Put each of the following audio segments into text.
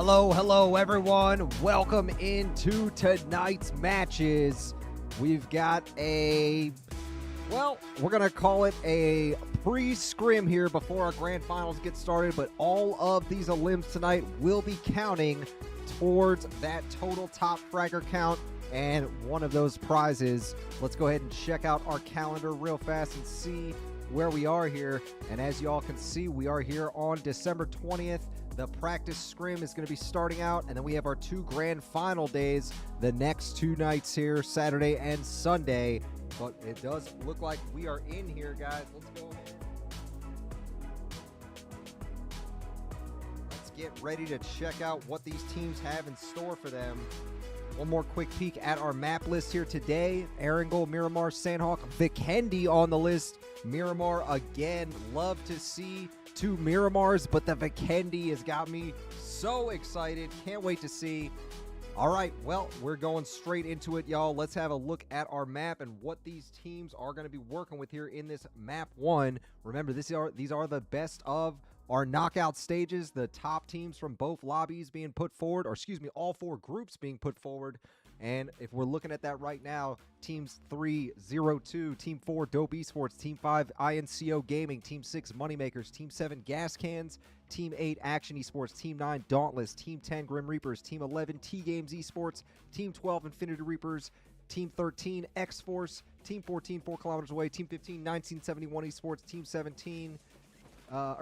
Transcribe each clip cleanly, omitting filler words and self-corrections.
Hello, everyone. Welcome into tonight's matches. We've got we're going to call it a pre-scrim here before our grand finals get started, but all of these elims tonight will be counting towards that total top fragger count and one of those prizes. Let's go ahead and check out our calendar real fast and see where we are here. And as you all can see, we are here on December 20th. The practice scrim is going to be starting out, and then we have our two grand final days the next two nights here, Saturday and Sunday. But it does look like we are in here, guys. Let's go ahead. Let's get ready to check out what these teams have in store for them. One more quick peek at our map list here today. Erangel, Miramar, Sandhawk, Vikendi on the list. Miramar again. Love to see two Miramars, but the Vikendi has got me so excited. Can't wait to see. All right, well, we're going straight into it, y'all. Let's have a look at our map and what these teams are going to be working with here in this map 1. Remember, these are the best of our knockout stages, the top teams from both lobbies being put forward, or excuse me, all four groups being put forward. And if we're looking at that right now, teams 3, 0-2, team 4, Dope Esports, team 5, INCO Gaming, team 6, Moneymakers, team 7, Gas Cans, team 8, Action Esports, team 9, Dauntless, team 10, Grim Reapers, team 11, T-Games Esports, team 12, Infinity Reapers, team 13, X-Force, team 14, 4 kilometers away, team 15, 1971 Esports, team 17,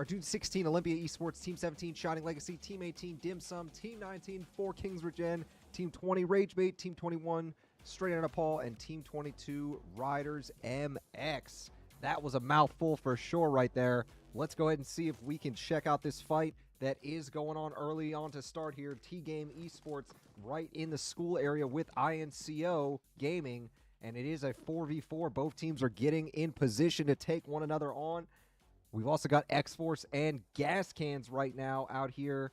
team 16, Olympia Esports, team 17, Shining Legacy, team 18, Dim Sum, team 19, 4 Kings Regen, team 20, Ragebait, team 21, Straight Outta Paul, and team 22, Riders MX. That was a mouthful for sure right there. Let's go ahead and see if we can check out this fight that is going on early on to start here. T-Game Esports right in the school area with INCO Gaming, and it is a 4v4. Both teams are getting in position to take one another on. We've also got X-Force and Gas Cans right now out here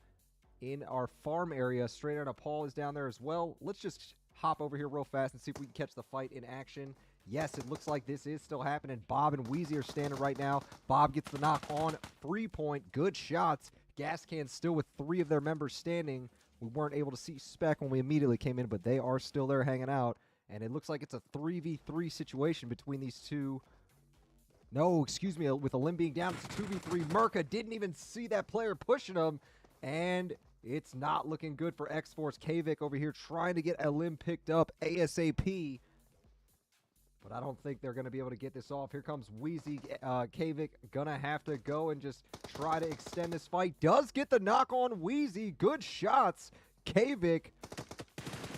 in our farm area. Straight Outta Paul is down there as well. Let's just hop over here real fast and see if we can catch the fight in action. Yes, it looks like this is still happening. Bob and Wheezy are standing right now. Bob gets the knock on 3-point. Good shots. Gas Cans still with 3 of their members standing. We weren't able to see Spec when we immediately came in, but they are still there hanging out. And it looks like it's a 3v3 situation between these two. No, excuse me, with a limb being down, it's a 2v3. Merca didn't even see that player pushing him, and it's not looking good for X-Force. Kavik over here trying to get a limb picked up ASAP, but I don't think they're going to be able to get this off. Here comes Wheezy. Kavik gonna have to go and just try to extend this fight. Does get the knock on Wheezy. Good shots. Kavik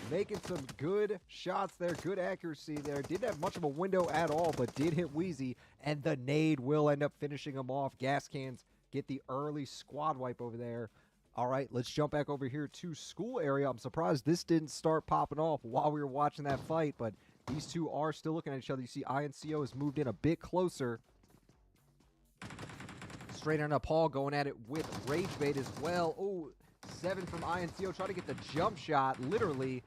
making some good shots there. Good accuracy there. Didn't have much of a window at all, but did hit Wheezy. And the nade will end up finishing him off. Gas Cans get the early squad wipe over there. All right, let's jump back over here to school area. I'm surprised this didn't start popping off while we were watching that fight, but these two are still looking at each other. You see INCO has moved in a bit closer. Straight Outta Paul going at it with Ragebait as well. Oh, 7 from INCO. Try to get the jump shot, literally.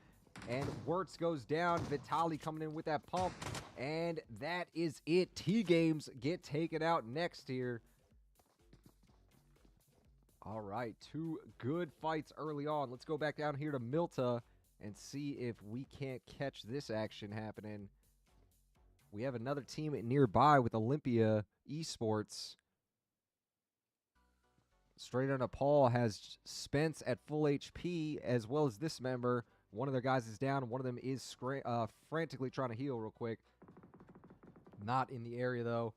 And Wirtz goes down. Vitali coming in with that pump. And that is it. T-Games get taken out next here. All right, 2 good fights early on. Let's go back down here to Milta and see if we can't catch this action happening. We have another team nearby with Olympia Esports. Straight Outta Paul has Spence at full HP, as well as this member. One of their guys is down. One of them is frantically trying to heal real quick. Not in the area, though.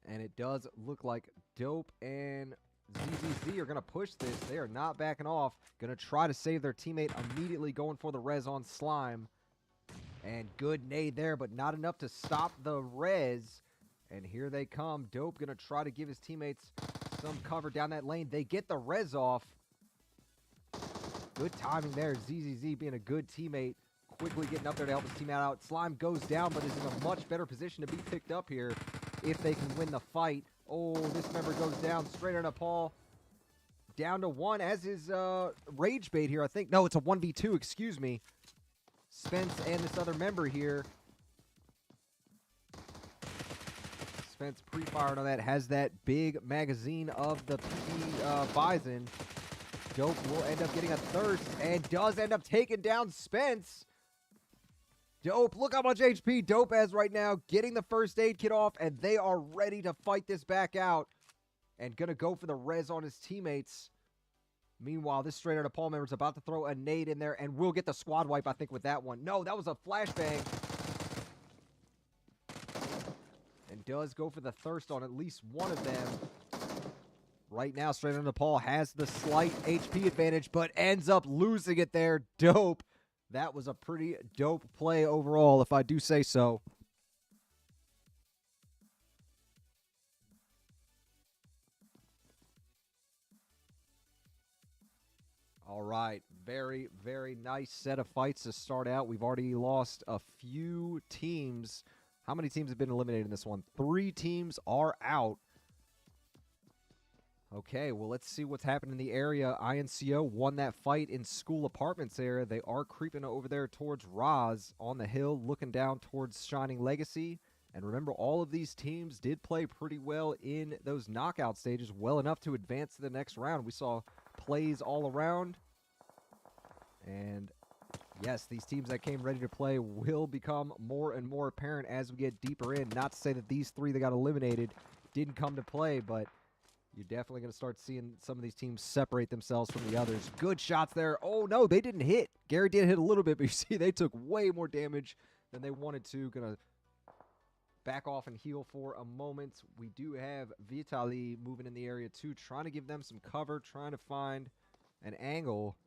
And it does look like Dope and ZZZ are going to push this. They are not backing off. Going to try to save their teammate immediately, going for the res on Slime. And good nade there, but not enough to stop the res. And here they come. Dope going to try to give his teammates some cover down that lane. They get the res off. Good timing there. ZZZ being a good teammate. Quickly getting up there to help his teammate out. Slime goes down, but is in a much better position to be picked up here if they can win the fight. Oh, this member goes down. Straight Outta Paul. Down to 1, as is Ragebait here, I think. No, it's a 1v2, excuse me. Spence and this other member here. Spence pre-fired on that. Has that big magazine of the PD Bison. Dope will end up getting a thirst and does end up taking down Spence. Dope, look how much HP Dope has right now, getting the first aid kit off, and they are ready to fight this back out and gonna go for the res on his teammates. Meanwhile, this straight out of Paul member is about to throw a nade in there, and we'll get the squad wipe, I think, with that one. No, that was a flashbang. And does go for the thirst on at least one of them. Right now, straight into Paul has the slight HP advantage, but ends up losing it there. Dope. That was a pretty dope play overall, if I do say so. All right, very, very nice set of fights to start out. We've already lost a few teams. How many teams have been eliminated in this one? 3 teams are out. Okay, well, let's see what's happened in the area. INCO won that fight in school apartments area. They are creeping over there towards Roz on the hill, looking down towards Shining Legacy. And remember, all of these teams did play pretty well in those knockout stages, well enough to advance to the next round. We saw plays all around. And yes, these teams that came ready to play will become more and more apparent as we get deeper in. Not to say that these 3 that got eliminated didn't come to play, but you're definitely going to start seeing some of these teams separate themselves from the others. Good shots there. Oh, no, they didn't hit. Gary did hit a little bit, but you see they took way more damage than they wanted to. Going to back off and heal for a moment. We do have Vitali moving in the area too, trying to give them some cover, trying to find an angle.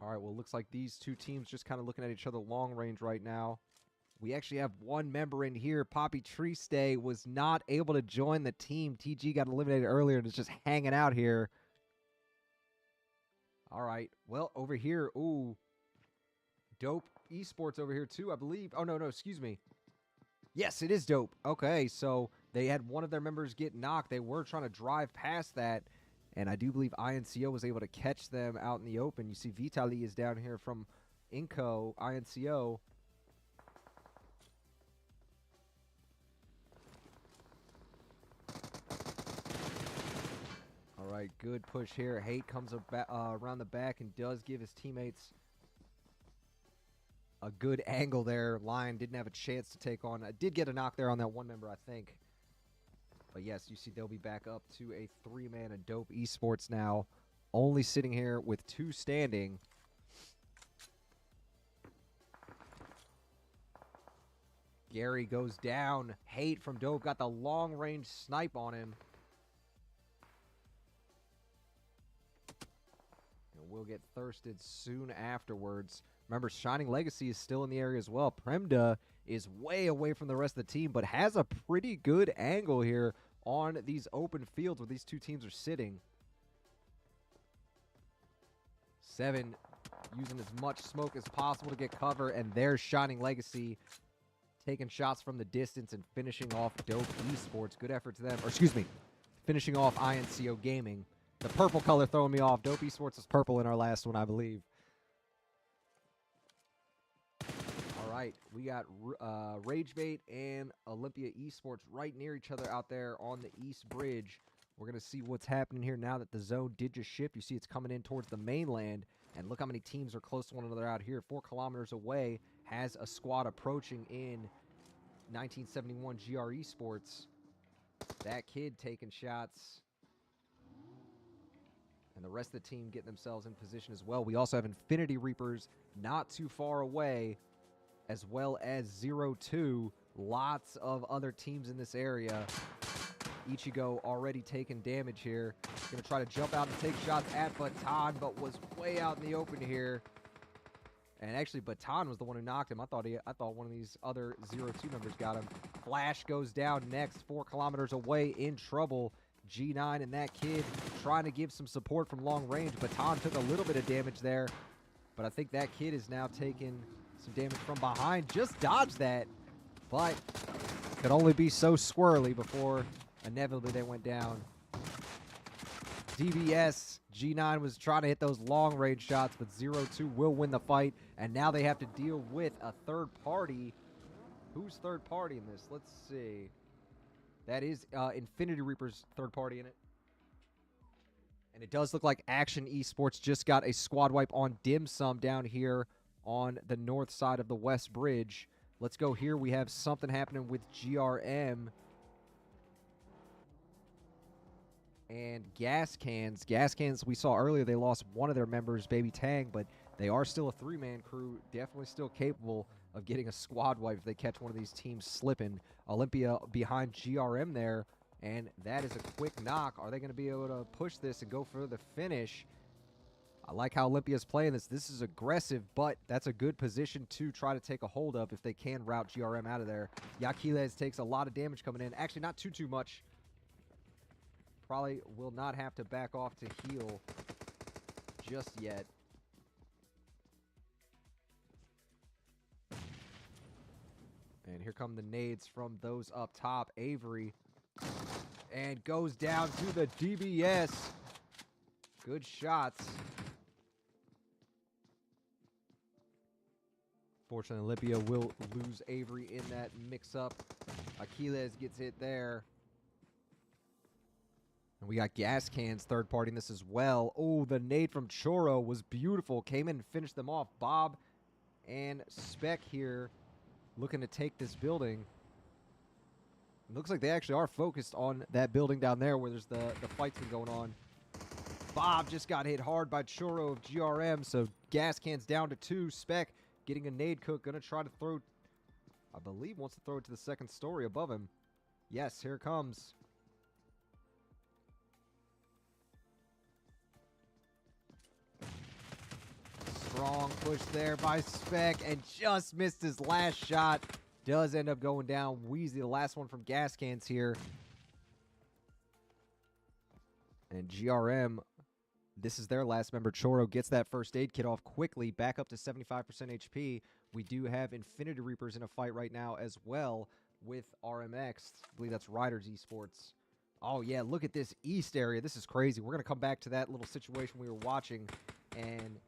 All right, well, it looks like these 2 teams just kind of looking at each other long range right now. We actually have one member in here. Poppy Triste was not able to join the team. TG got eliminated earlier and is just hanging out here. All right, well, over here, ooh, Dope Esports over here too, I believe. Oh, no, excuse me. Yes, it is Dope. Okay, so they had one of their members get knocked. They were trying to drive past that, and I do believe INCO was able to catch them out in the open. You see Vitali is down here from INCO. All right, good push here. Hate comes around the back and does give his teammates a good angle there. Lion didn't have a chance to take on. I did get a knock there on that one member, I think. But yes, you see they'll be back up to a 3-man and Dope Esports now. Only sitting here with 2 standing. Gary goes down. Hate from Dope got the long-range snipe on him. And we'll get thirsted soon afterwards. Remember, Shining Legacy is still in the area as well. Panda is way away from the rest of the team, but has a pretty good angle here on these open fields where these 2 teams are sitting. 7 using as much smoke as possible to get cover, and there's Shining Legacy taking shots from the distance and finishing off Dope Esports. Good effort to them. Or excuse me, finishing off INCO Gaming. The purple color throwing me off. Dope Esports is purple in our last one, I believe. Right, we got Ragebait and Olympia Esports right near each other out there on the East Bridge. We're going to see what's happening here now that the zone did just shift. You see it's coming in towards the mainland, and look how many teams are close to one another out here. 4 kilometers away has a squad approaching in 1971 GR Esports. That kid taking shots. And the rest of the team getting themselves in position as well. We also have Infinity Reapers not too far away, as well as 0-2. Lots of other teams in this area. Ichigo already taking damage here. Going to try to jump out and take shots at Baton, but was way out in the open here. And actually, Baton was the one who knocked him. I thought one of these other 0-2 members got him. Flash goes down next, 4 kilometers away, in trouble. G9 and that kid trying to give some support from long range. Baton took a little bit of damage there, but I think that kid is now taking some damage from behind. Just dodged that, but could only be so squirrely before inevitably they went down. DBS, G9 was trying to hit those long-range shots, but 0-2 will win the fight, and now they have to deal with a third party. Who's third party in this? Let's see. That is Infinity Reaper's third party in it. And it does look like Action Esports just got a squad wipe on Dim Sum down here on the north side of the West Bridge. Let's go here. We have something happening with GRM and Gas Cans. Gas Cans, we saw earlier, they lost one of their members, Baby Tang, but they are still a three-man crew, definitely still capable of getting a squad wipe if they catch one of these teams slipping. Olympia behind GRM there, and that is a quick knock. Are they going to be able to push this and go for the finish? I like how Olympia's playing this. This is aggressive, but that's a good position to try to take a hold of if they can route GRM out of there. Yaquiles takes a lot of damage coming in. Actually, not too much. Probably will not have to back off to heal just yet. And here come the nades from those up top. Avery. And goes down to the DBS. Good shots. Fortunately, Olympia will lose Avery in that mix-up. Aquiles gets hit there. And we got Gas Cans third party in this as well. Oh, the nade from Choro was beautiful. Came in and finished them off. Bob and Spec here looking to take this building. It looks like they actually are focused on that building down there where there's the fight's been going on. Bob just got hit hard by Choro of GRM, so Gas Cans down to 2. Spec getting a nade cook, gonna try to throw, I believe wants to throw it to the second story above him. Yes, here it comes. Strong push there by Spec and just missed his last shot. Does end up going down. Wheezy, the last one from Gas Cans here. And GRM, this is their last member. Choro gets that first aid kit off quickly, back up to 75% HP. We do have Infinity Reapers in a fight right now as well with RMX. I believe that's Riders Esports. Oh, yeah, look at this east area. This is crazy. We're going to come back to that little situation we were watching and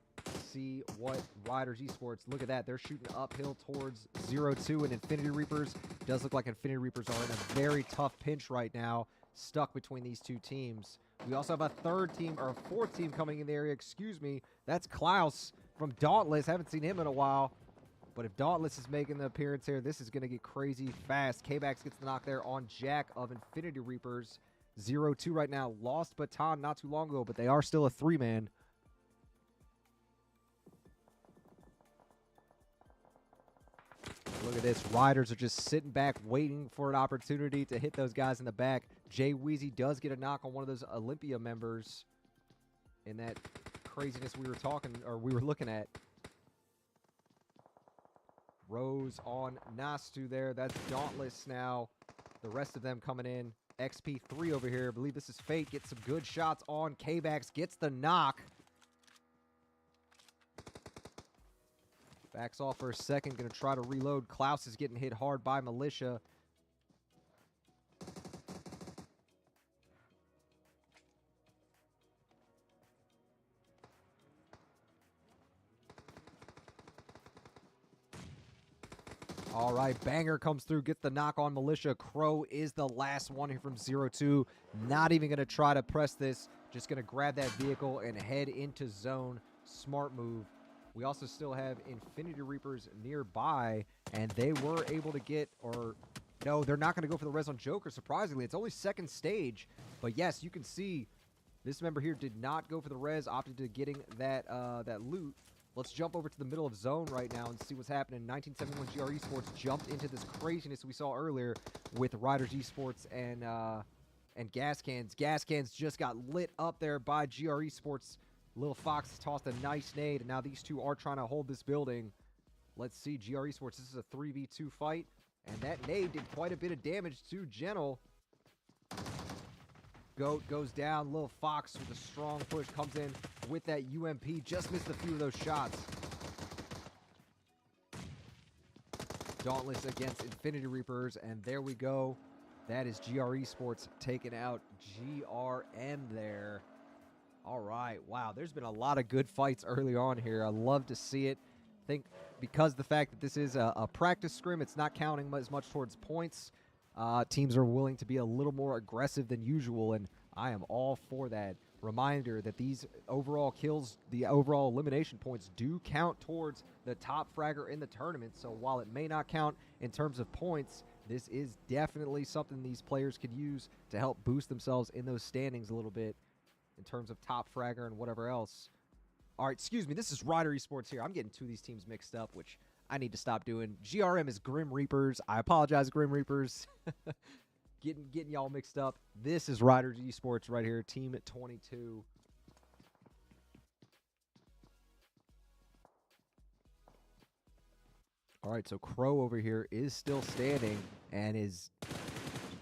see what Riders Esports, look at that. They're shooting uphill towards 0-2 and Infinity Reapers. Does look like Infinity Reapers are in a very tough pinch right now, stuck between these two teams. We also have a third team, or a fourth team coming in the area, excuse me. That's Klaus from Dauntless. Haven't seen him in a while. But if Dauntless is making the appearance here, this is going to get crazy fast. K-Bax gets the knock there on Jack of Infinity Reapers. 0-2 right now. Lost Baton not too long ago, but they are still a three-man. Look at this. Riders are just sitting back, waiting for an opportunity to hit those guys in the back. Jay Wheezy does get a knock on one of those Olympia members in that craziness we were looking at. Rose on Nastu there. That's Dauntless now. The rest of them coming in. XP3 over here. I believe this is Fate. Gets some good shots on. K-Bax gets the knock. Backs off for a second. Going to try to reload. Klaus is getting hit hard by Militia. All right, Banger comes through, gets the knock on Militia. Crow is the last one here from 0-2. Not even going to try to press this. Just going to grab that vehicle and head into zone. Smart move. We also still have Infinity Reapers nearby, and they were able to get, or no, they're not going to go for the res on Joker, surprisingly. It's only second stage, but yes, you can see this member here did not go for the res, opted to getting that that loot. Let's jump over to the middle of zone right now and see what's happening. 1971 GR Esports jumped into this craziness we saw earlier with Riders Esports and Gas Cans. Gas Cans just got lit up there by GR Esports. Lil Fox tossed a nice nade, and now these two are trying to hold this building. Let's see, GR Esports, this is a 3v2 fight, and that nade did quite a bit of damage to Gentle. Goat goes down. Lil Fox with a strong push comes in with that UMP. Just missed a few of those shots. Dauntless against Infinity Reapers, and there we go. That is GR Esports taking out GRM there. All right, wow, there's been a lot of good fights early on here. I love to see it. I think because the fact that this is a practice scrim, it's not counting as much towards points. teams are willing to be a little more aggressive than usual, and I am all for that. Reminder that these overall kills, the overall elimination points, do count towards the top fragger in the tournament. So while it may not count in terms of points, this is definitely something these players could use to help boost themselves in those standings a little bit in terms of top fragger and whatever else. All right, excuse me, this is Rider Esports here. I'm getting two of these teams mixed up, which I need to stop doing. GRM is Grim Reapers. I apologize, Grim Reapers. Getting y'all mixed up. This is Riders Esports right here, team at 22. All right, so Crow over here is still standing and is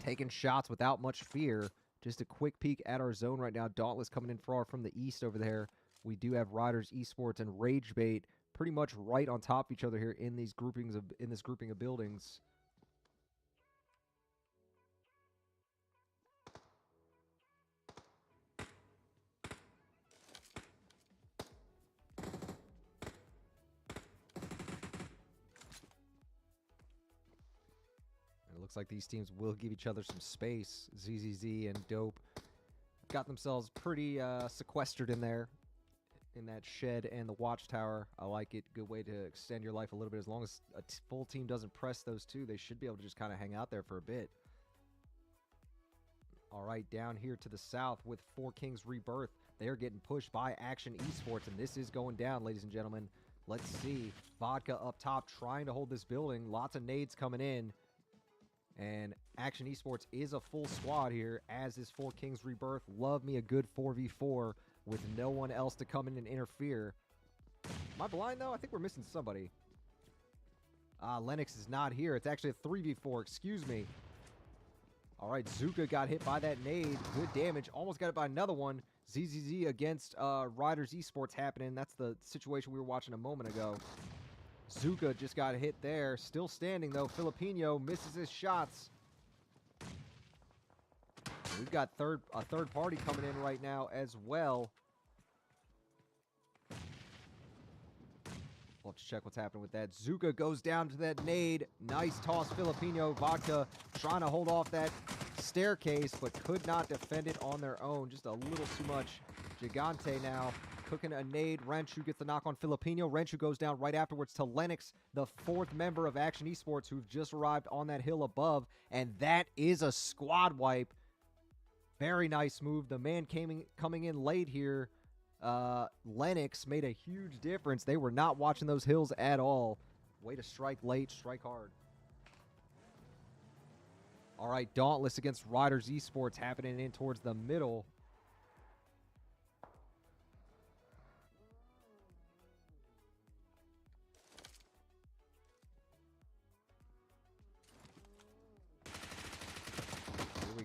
taking shots without much fear. Just a quick peek at our zone right now. Dauntless coming in far from the east over there. We do have Riders Esports and Ragebait pretty much right on top of each other here in these groupings of this grouping of buildings. It looks like these teams will give each other some space. ZZZ and Dope got themselves pretty sequestered in there, in that shed and the watchtower. I like it. Good way to extend your life a little bit. As long as a full team doesn't press those two, they should be able to just kind of hang out there for a bit. All right, down here to the south with Four Kings Rebirth. They're getting pushed by Action Esports, and this is going down, ladies and gentlemen. Let's see. Vodka up top trying to hold this building. Lots of nades coming in. And Action Esports is a full squad here, as is Four Kings Rebirth. Love me a good 4v4 with no one else to come in and interfere. Am I blind, though? I think we're missing somebody. Lennox is not here. It's actually a 3v4. Excuse me. All right, Zuka got hit by that nade. Good damage. Almost got it by another one. ZZZ against Riders Esports happening. That's the situation we were watching a moment ago. Zuka just got hit there. Still standing, though. Filipino misses his shots. We've got a third party coming in right now as well. We'll have to check what's happening with that. Zuka goes down to that nade. Nice toss, Filipino. Vodka trying to hold off that staircase, but could not defend it on their own. Just a little too much. Gigante now cooking a nade. Renshu gets the knock on Filipino. Renshu goes down right afterwards to Lennox, the fourth member of Action Esports, who've just arrived on that hill above. And that is a squad wipe. Very nice move. The man coming in late here, Lennox, made a huge difference. They were not watching those hills at all. Way to strike late, strike hard. All right, Dauntless against Riders Esports happening in towards the middle.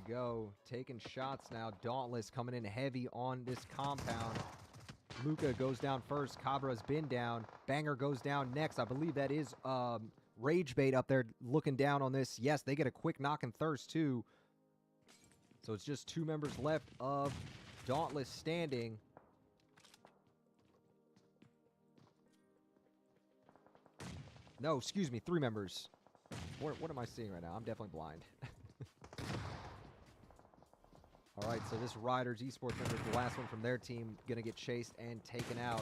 Go. Taking shots now. Dauntless coming in heavy on this compound. Luca goes down first. Cabra's been down. Banger goes down next. I believe that is Ragebait up there looking down on this. Yes, they get a quick knock and thirst too. So it's just two members left of Dauntless standing. No, excuse me, three members. What am I seeing right now? I'm definitely blind. All right, so this Riders Esports member is the last one from their team, going to get chased and taken out.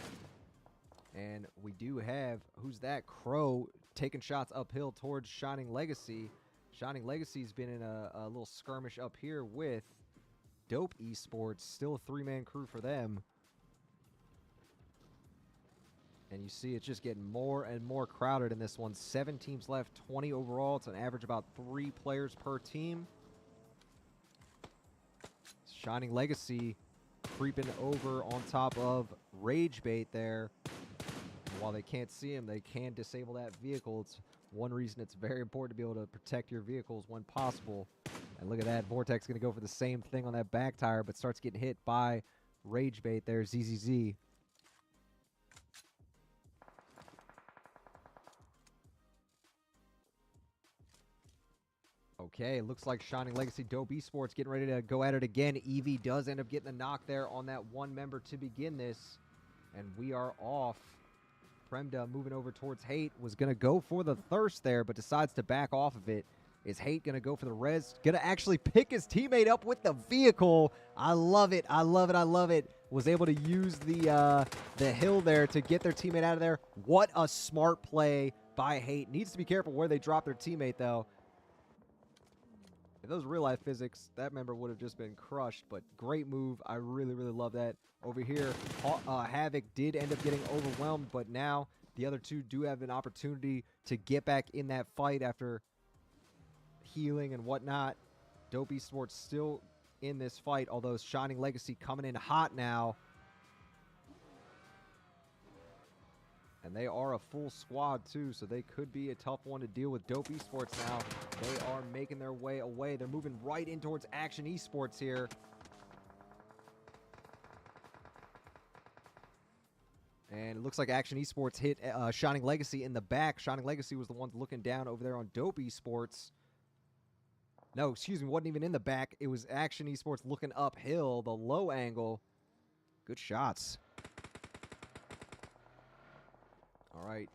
And we do have, who's that? Crow taking shots uphill towards Shining Legacy. Shining Legacy's been in a little skirmish up here with Dope Esports. Still a three-man crew for them. And you see it's just getting more and more crowded in this one. 7 teams left, 20 overall. It's an average about 3 players per team. Shining Legacy creeping over on top of Ragebait there. And while they can't see him, they can disable that vehicle. It's one reason it's very important to be able to protect your vehicles when possible. And look at that. Vortex going to go for the same thing on that back tire, but starts getting hit by Ragebait there, ZZZ. Okay, looks like Shining Legacy Dope Esports getting ready to go at it again. Eevee does end up getting a knock there on that one member to begin this. And we are off. Premda moving over towards Hate. Was going to go for the thirst there, but decides to back off of it. Is Hate going to go for the res? Going to actually pick his teammate up with the vehicle. I love it. I love it. I love it. Was able to use the hill there to get their teammate out of there. What a smart play by Hate. Needs to be careful where they drop their teammate, though. If those real-life physics, that member would have just been crushed, but great move. I really, really love that. Over here, Havoc did end up getting overwhelmed, but now the other two do have an opportunity to get back in that fight after healing and whatnot. Dope Esports still in this fight, although Shining Legacy coming in hot now. And they are a full squad too, so they could be a tough one to deal with. Dope Esports now, they are making their way away. They're moving right in towards Action Esports here. And it looks like Action Esports hit Shining Legacy in the back. Shining Legacy was the one looking down over there on Dope Esports. No, excuse me, wasn't even in the back. It was Action Esports looking uphill, the low angle. Good shots. All right.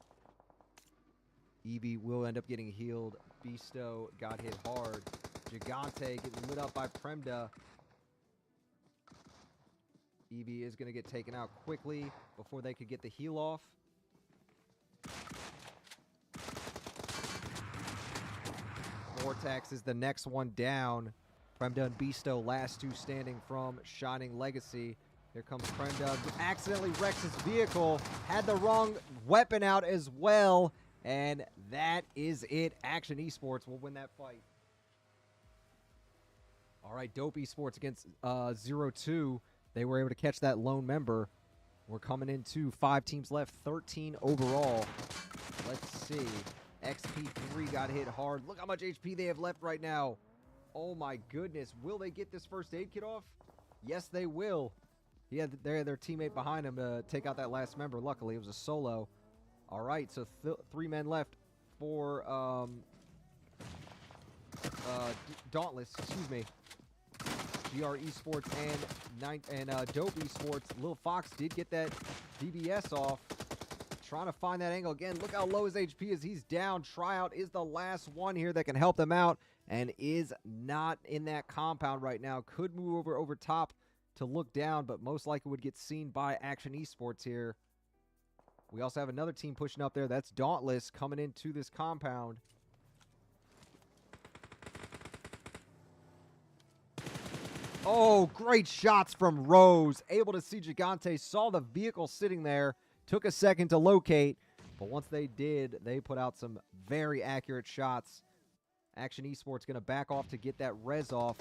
Evie will end up getting healed. Bisto got hit hard. Gigante getting lit up by Panda. Evie is going to get taken out quickly before they could get the heal off. Vortex is the next one down. Premda and Bisto, last two standing from Shining Legacy. Here comes Premda. Accidentally wrecks his vehicle. Had the wrong weapon out as well. And that is it. Action Esports will win that fight. All right, Dope Esports against 0-2. They were able to catch that lone member. We're coming into 5 teams left, 13 overall. Let's see. XP3 got hit hard. Look how much HP they have left right now. Oh my goodness. Will they get this first aid kit off? Yes, they will. He had their teammate behind him to take out that last member. Luckily, it was a solo. All right, so 3 men left for Dauntless. Excuse me. GR Esports and Dope Esports. Lil Fox did get that DBS off. Trying to find that angle again. Look how low his HP is. He's down. Tryout is the last one here that can help them out and is not in that compound right now. Could move over top to look down, but most likely would get seen by Action Esports here. We also have another team pushing up there. That's Dauntless coming into this compound. Oh, great shots from Rose. Able to see Gigante. Saw the vehicle sitting there. Took a second to locate. But once they did, they put out some very accurate shots. Action Esports going to back off to get that res off.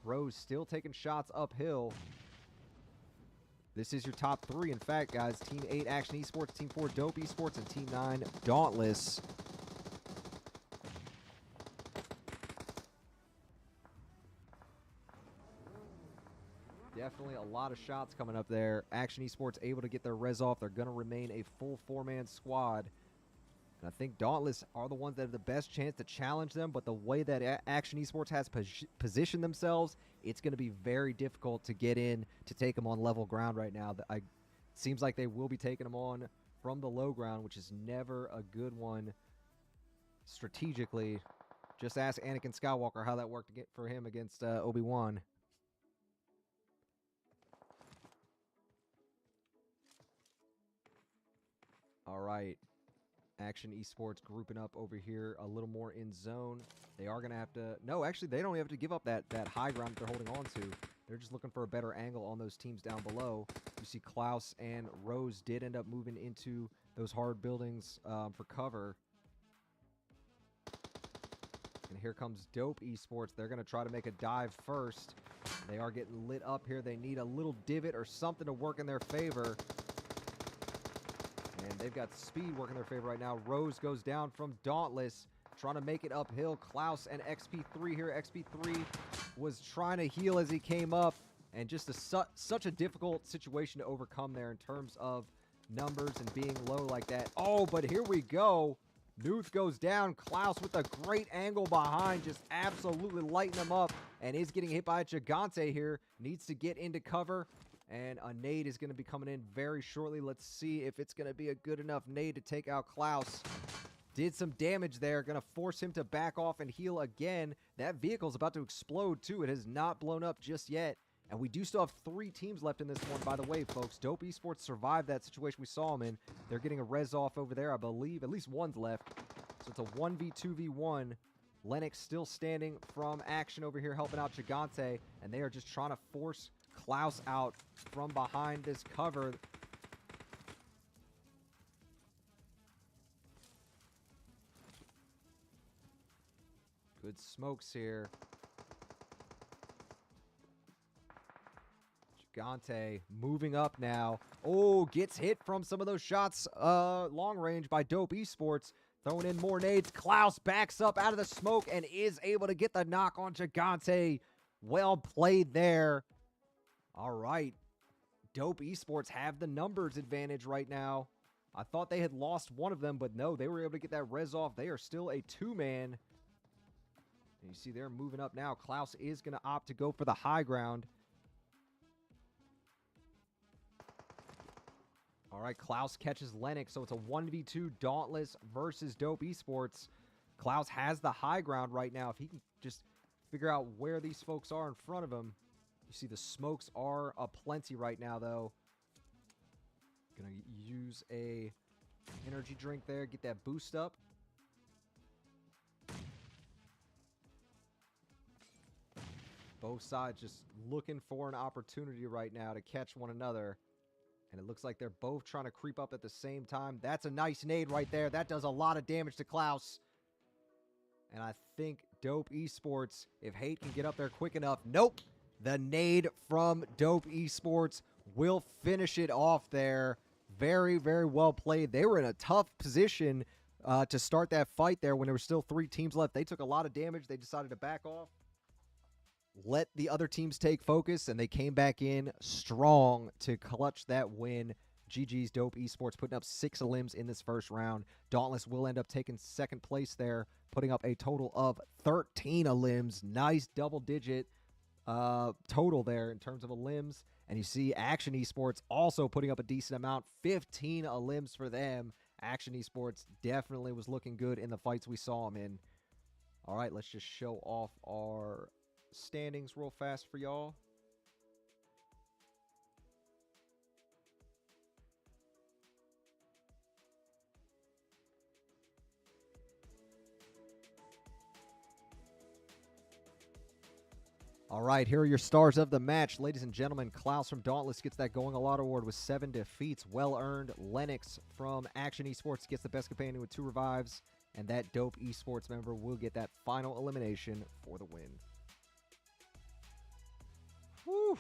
Rose still taking shots uphill. This is your top 3. In fact, guys, Team 8, Action Esports, Team 4, Dope Esports, and Team 9, Dauntless. Definitely a lot of shots coming up there. Action Esports able to get their res off. They're going to remain a full 4-man squad. And I think Dauntless are the ones that have the best chance to challenge them, but the way that Action Esports has positioned themselves, it's going to be very difficult to get in to take them on level ground right now. It seems like they will be taking them on from the low ground, which is never a good one strategically. Just ask Anakin Skywalker how that worked for him against Obi-Wan. All right. Action Esports grouping up over here a little more in zone. They are going to have to... No, actually, they don't have to give up that high ground that they're holding on to. They're just looking for a better angle on those teams down below. You see Klaus and Rose did end up moving into those hard buildings for cover. And here comes Dope Esports. They're going to try to make a dive first. They are getting lit up here. They need a little divot or something to work in their favor. And they've got speed working in their favor right now. Rose goes down from Dauntless, trying to make it uphill. Klaus and XP3 here. XP3 was trying to heal as he came up, and just such a difficult situation to overcome there in terms of numbers and being low like that. Oh, but here we go. Nuth goes down. Klaus with a great angle behind, just absolutely lighting them up, and is getting hit by a Gigante here. Needs to get into cover. And a nade is going to be coming in very shortly. Let's see if it's going to be a good enough nade to take out Klaus. Did some damage there. Going to force him to back off and heal again. That vehicle's about to explode, too. It has not blown up just yet. And we do still have 3 teams left in this one, by the way, folks. Dope Esports survived that situation we saw them in. They're getting a res off over there, I believe. At least one's left. So it's a 1v2v1. Lennox still standing from action over here, helping out Gigante. And they are just trying to force Klaus out from behind this cover. Good smokes here. Gigante moving up now. Oh, gets hit from some of those shots long range by Dope Esports. Throwing in more nades. Klaus backs up out of the smoke and is able to get the knock on Gigante. Well played there. All right. Dope Esports have the numbers advantage right now. I thought they had lost one of them, but no, they were able to get that res off. They are still a 2-man. And you see they're moving up now. Klaus is going to opt to go for the high ground. All right, Klaus catches Lennox, so it's a 1v2 Dauntless versus Dope Esports. Klaus has the high ground right now. If he can just figure out where these folks are in front of him. You see the smokes are aplenty right now, though. Gonna use a energy drink there, get that boost up. Both sides just looking for an opportunity right now to catch one another. And it looks like they're both trying to creep up at the same time. That's a nice nade right there. That does a lot of damage to Klaus. And I think Dope Esports, if Hate can get up there quick enough. Nope. The nade from Dope Esports will finish it off there. Very, very well played. They were in a tough position to start that fight there when there were still 3 teams left. They took a lot of damage. They decided to back off. Let the other teams take focus, and they came back in strong to clutch that win. GG's Dope Esports putting up 6 elims in this first round. Dauntless will end up taking second place there, putting up a total of 13 elims. Nice double-digit total there in terms of elims. And you see Action Esports also putting up a decent amount, 15 elims for them. Action Esports definitely was looking good in the fights we saw them in. All right, let's just show off our standings real fast for y'all. All right, here are your stars of the match. Ladies and gentlemen, Klaus from Dauntless gets that Going a Lot award with 7 defeats. Well earned. Lennox from Action Esports gets the best companion with 2 revives. And that Dope Esports member will get that final elimination for the win. Whew.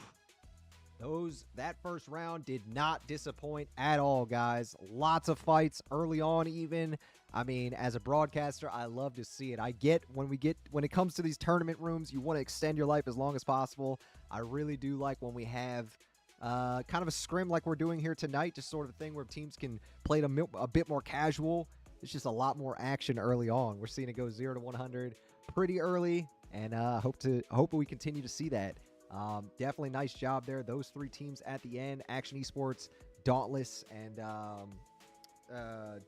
That first round did not disappoint at all, guys. Lots of fights early on even. I mean, as a broadcaster, I love to see it. I get when it comes to these tournament rooms, you want to extend your life as long as possible. I really do like when we have kind of a scrim like we're doing here tonight, just sort of a thing where teams can play it a bit more casual. It's just a lot more action early on. We're seeing it go 0 to 100 pretty early, and hope we continue to see that. Definitely nice job there. Those 3 teams at the end, Action Esports, Dauntless, and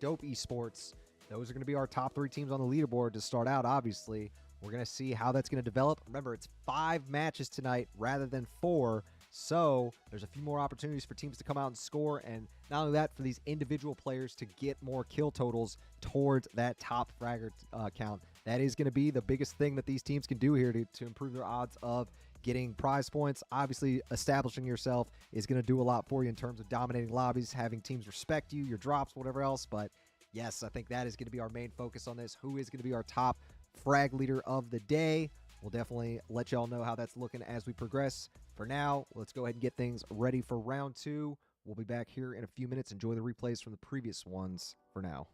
Dope Esports. Those are going to be our top 3 teams on the leaderboard to start out, obviously. We're going to see how that's going to develop. Remember, it's 5 matches tonight rather than 4. So there's a few more opportunities for teams to come out and score. And not only that, for these individual players to get more kill totals towards that top fragger count. That is going to be the biggest thing that these teams can do here to improve their odds of getting prize points. Obviously, establishing yourself is going to do a lot for you in terms of dominating lobbies, having teams respect you, your drops, whatever else. But yes, I think that is going to be our main focus on this. Who is going to be our top frag leader of the day? We'll definitely let y'all know how that's looking as we progress. For now, let's go ahead and get things ready for round 2. We'll be back here in a few minutes. Enjoy the replays from the previous ones for now.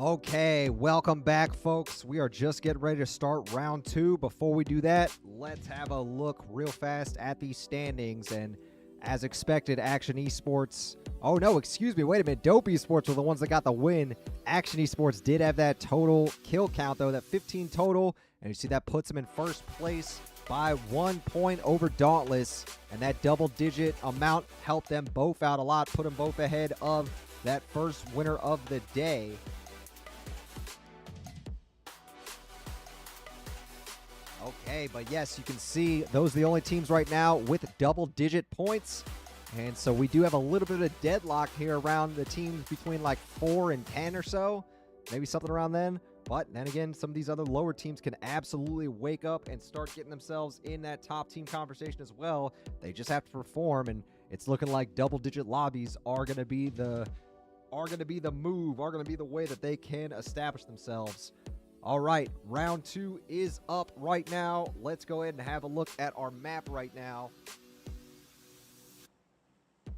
Okay, welcome back, folks. We are just getting ready to start round 2. Before we do that, let's have a look real fast at the standings. And as expected, Action Esports... Oh, no, excuse me. Wait a minute. Dope Esports were the ones that got the win. Action Esports did have that total kill count, though, that 15 total. And you see that puts them in first place by 1 point over Dauntless. And that double-digit amount helped them both out a lot, put them both ahead of that first winner of the day. Okay, but yes, you can see those are the only teams right now with double-digit points. And so we do have a little bit of a deadlock here around the teams between like 4 and 10 or so. Maybe something around then. But then again, some of these other lower teams can absolutely wake up and start getting themselves in that top team conversation as well. They just have to perform, and it's looking like double-digit lobbies are going to be the move, are going to be the way that they can establish themselves. All right, round 2 is up right now. Let's go ahead and have a look at our map right now. And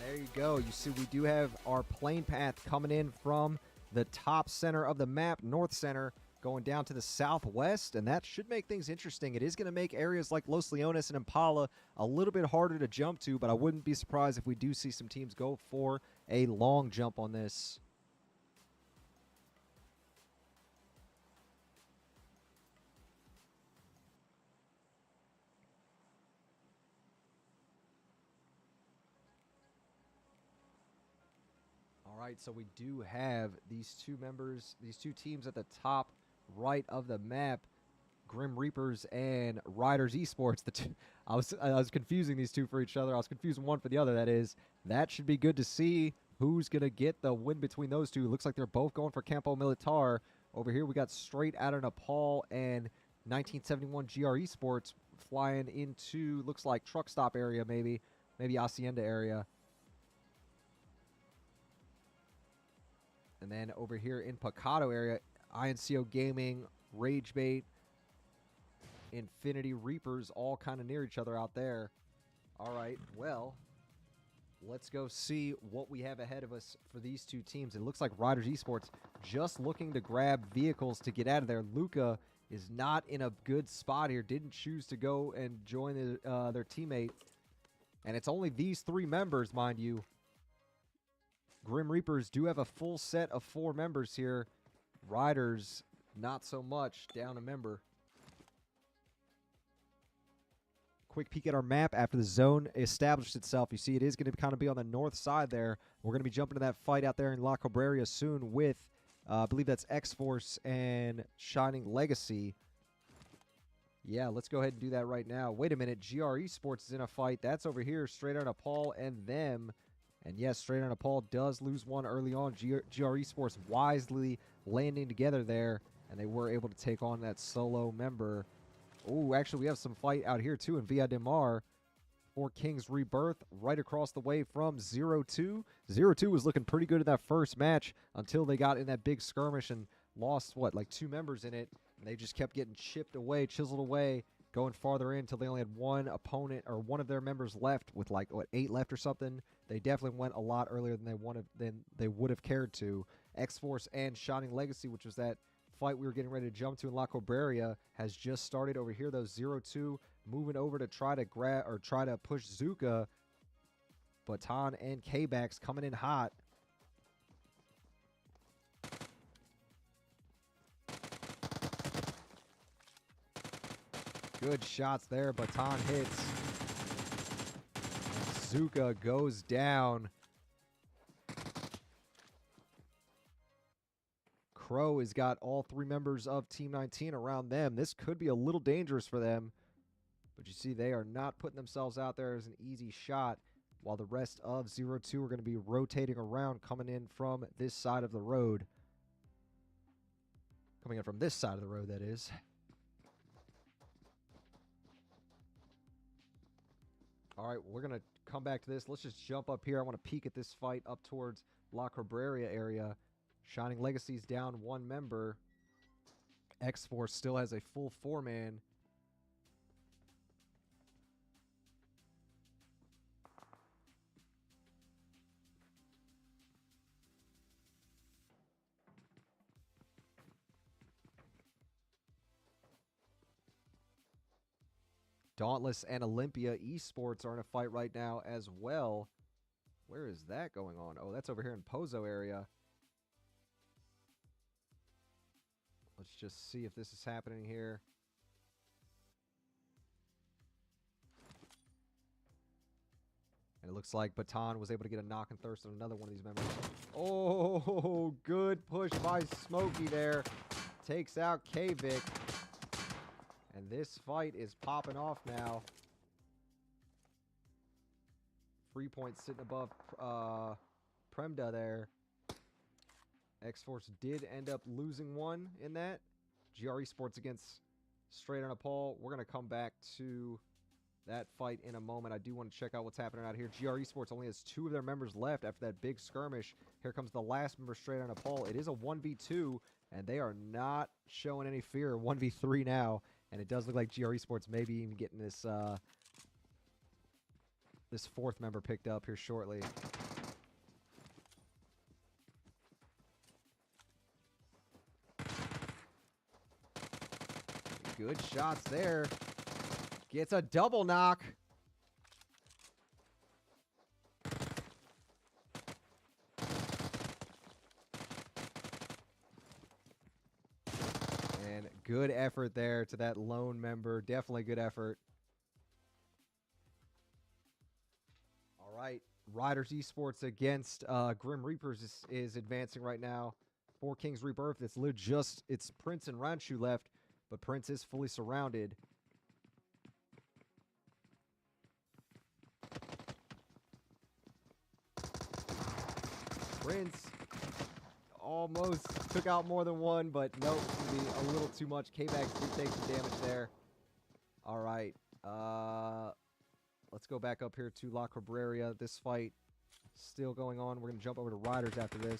there you go. You see we do have our plane path coming in from the top center of the map, north center, going down to the southwest, and that should make things interesting. It is going to make areas like Los Leones and Impala a little bit harder to jump to, but I wouldn't be surprised if we do see some teams go for a long jump on this. All right, so we do have these two teams at the top right of the map, Grim Reapers and Riders Esports. I was confusing these two for each other. I was confusing one for the other, that is. That should be good to see who's going to get the win between those two. Looks like they're both going for Campo Militar. Over here, we got straight out of Nepal and 1971 GR Esports flying into, looks like truck stop area maybe Hacienda area. And then over here in Picado area, INCO Gaming, Ragebait, Infinity Reapers all kind of near each other out there. All right, well, let's go see what we have ahead of us for these two teams. It looks like Riders Esports just looking to grab vehicles to get out of there. Luca is not in a good spot here, didn't choose to go and join their teammate. And it's only these 3 members, mind you. Grim Reapers do have a full set of 4 members here. Riders, not so much, down a member. Quick peek at our map after the zone established itself. You see it is going to kind of be on the north side there. We're going to be jumping to that fight out there in La Cabrera soon with, I believe that's X-Force and Shining Legacy. Yeah, let's go ahead and do that right now. Wait a minute, GR Esports is in a fight. That's over here, straight out of Paul and them. And yes, straight out of Paul does lose one early on. GR Esports wisely landing together there, and they were able to take on that solo member. Oh, actually, we have some fight out here, too, in Villa de Mar for King's Rebirth, right across the way from 0-2. 0-2 was looking pretty good in that first match until they got in that big skirmish and lost, what, like 2 members in it. And they just kept getting chipped away, chiseled away, going farther in until they only had one opponent or one of their members left with, like, what, 8 left or something. They definitely went a lot earlier than they would have cared to. X-Force and Shining Legacy, which was that fight we were getting ready to jump to in La Cabrera, has just started over here, though. 0-2 moving over to try to push Zuka. Baton and K-Bax coming in hot. Good shots there. Baton hits. Zuka goes down. Crow has got all 3 members of Team 19 around them. This could be a little dangerous for them. But you see, they are not putting themselves out there as an easy shot, while the rest of 0-2 are going to be rotating around, coming in from this side of the road. Coming in from this side of the road, that is. All right, we're going to come back to this. Let's just jump up here. I want to peek at this fight up towards La Cabrera area. Shining Legacy's down 1 member. X-Force still has a full 4-man. Dauntless and Olympia Esports are in a fight right now as well. Where is that going on? Oh, that's over here in Pozo area. Let's just see if this is happening here. And it looks like Baton was able to get a knock and thirst on another one of these members. Oh, good push by Smokey there. Takes out K-Vic. And this fight is popping off now. Free point sitting above Panda there. X-Force did end up losing one in that. GRE Sports against Straight on a Pole. We're going to come back to that fight in a moment. I do want to check out what's happening out here. GRE Sports only has 2 of their members left after that big skirmish. Here comes the last member Straight on a Pole. It is a 1v2, and they are not showing any fear. 1v3 now, and it does look like GRE Sports maybe even getting this this 4th member picked up here shortly. Good shots there. Gets a double knock. And good effort there to that lone member. Definitely good effort. All right. Riders Esports against Grim Reapers is advancing right now. 4 Kings Rebirth. It's Prince and Ranchu left, but Prince is fully surrounded. Prince almost took out more than one, but nope, it's going to be a little too much. K-Bags did take some damage there. All right. Let's go back up here to La Cabrera. This fight still going on. We're going to jump over to Riders after this.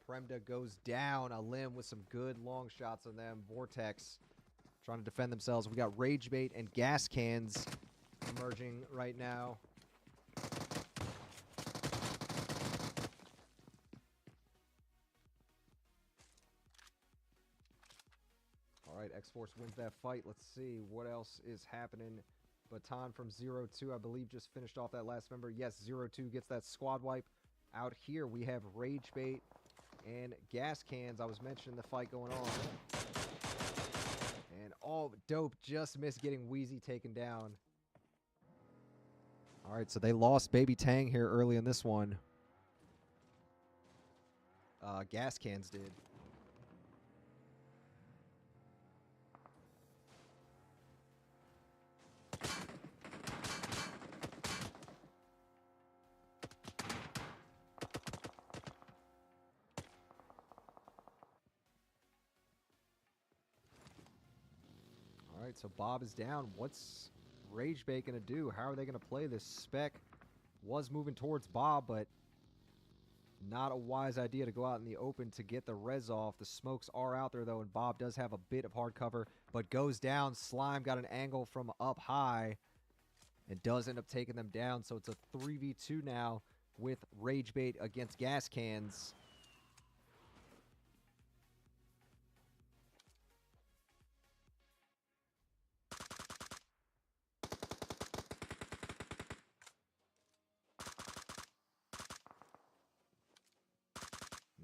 Premda goes down a limb with some good long shots on them. Vortex trying to defend themselves. We got Rage Bait and Gas Cans emerging right now. All right, X-Force wins that fight. Let's see what else is happening. Baton from 0-2, I believe, just finished off that last member. Yes, 0-2 gets that squad wipe. Out here, we have Rage Bait and Gas Cans. I was mentioning the fight going on. And oh, Dope just missed getting Wheezy taken down. All right, so they lost Baby Tang here early in this one. Gas Cans did. All right, so Bob is down. What's Rage Bait going to do? How are they going to play this? Spec was moving towards Bob, but not a wise idea to go out in the open to get the res off. The smokes are out there, though, and Bob does have a bit of hard cover, but goes down. Slime got an angle from up high and does end up taking them down, so it's a 3v2 now with Rage Bait against Gas Cans.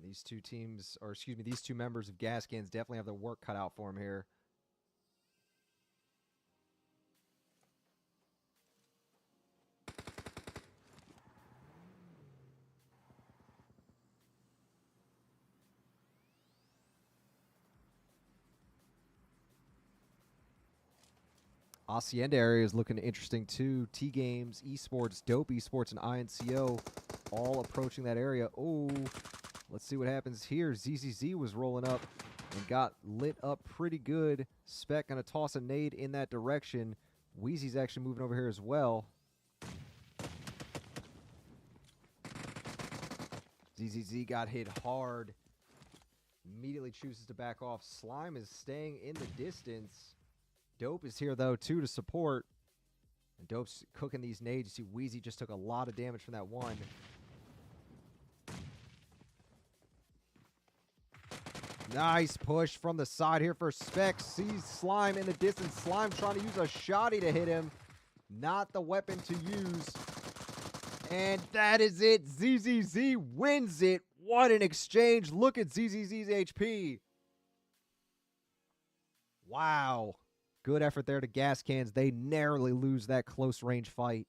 These two teams, or excuse me, these 2 members of Gas Cans definitely have their work cut out for them here. Hacienda area is looking interesting too. T-Games, Esports, Dope Esports, and INCO all approaching that area. Oh, let's see what happens here. ZZZ was rolling up and got lit up pretty good. Spec going to toss a nade in that direction. Wheezy's actually moving over here as well. ZZZ got hit hard. Immediately chooses to back off. Slime is staying in the distance. Dope is here, though, too, to support. And Dope's cooking these nades. You see Wheezy just took a lot of damage from that one. Nice push from the side here for Specs. Sees Slime in the distance. Slime trying to use a shotty to hit him. Not the weapon to use. And that is it. ZZZ wins it. What an exchange. Look at ZZZ's HP. Wow. Good effort there to Gas Cans. They narrowly lose that close range fight.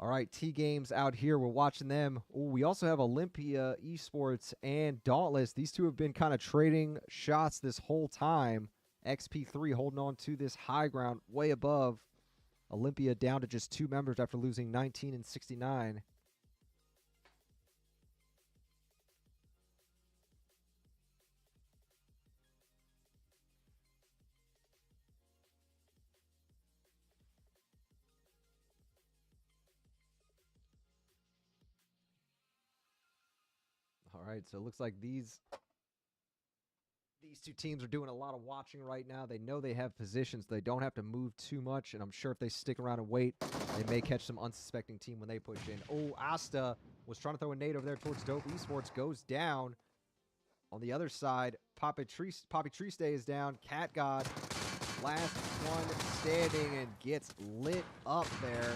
All right, T-Games out here. We're watching them. Ooh, we also have Olympia Esports and Dauntless. These two have been kind of trading shots this whole time. XP3 holding on to this high ground way above. Olympia down to just 2 members after losing 19 and 69. All right, so it looks like these two teams are doing a lot of watching right now. They know they have positions. They don't have to move too much, and I'm sure if they stick around and wait, they may catch some unsuspecting team when they push in. Oh, Asta was trying to throw a nade over there towards Dope Esports. Goes down. On the other side, Poppy Triste is down. Cat God, last one standing, and gets lit up there.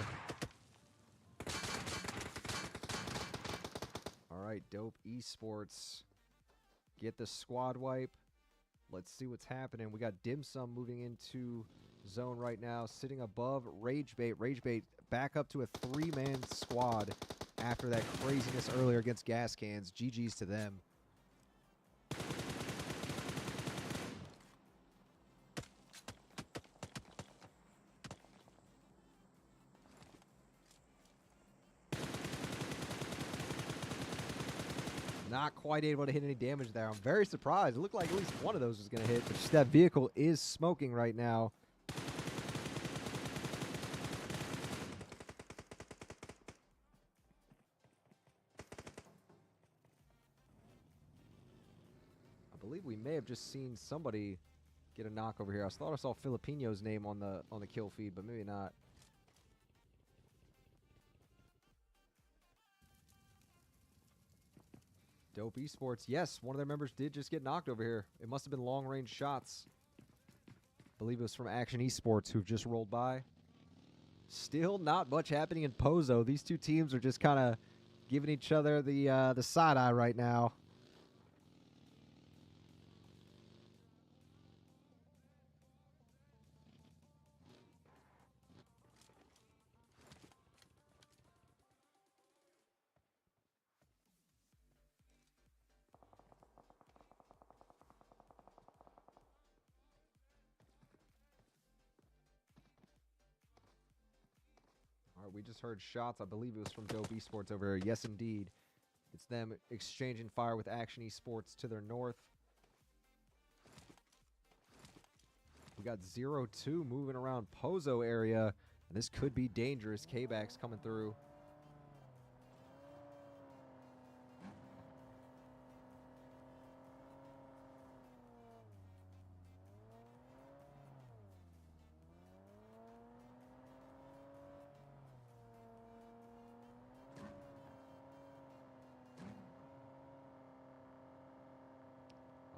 All right, Dope Esports get the squad wipe. Let's see what's happening. We got Dim Sum moving into zone right now, sitting above Ragebait. Ragebait back up to a 3-man squad after that craziness earlier against Gas Cans. GG's to them. Not quite able to hit any damage there. I'm very surprised. It looked like at least one of those was going to hit, but just that vehicle is smoking right now. I believe we may have just seen somebody get a knock over here. I thought I saw Filipino's name on the kill feed, but maybe not. Dope Esports. Yes, one of their members did just get knocked over here. It must have been long-range shots. I believe it was from Action Esports who've just rolled by. Still not much happening in Pozo. These two teams are just kind of giving each other the side eye right now. All right, we just heard shots. I believe it was from Dope Esports over here. Yes, indeed. It's them exchanging fire with Action Esports to their north. We got 0-2 moving around Pozo area. And this could be dangerous. K-Backs coming through.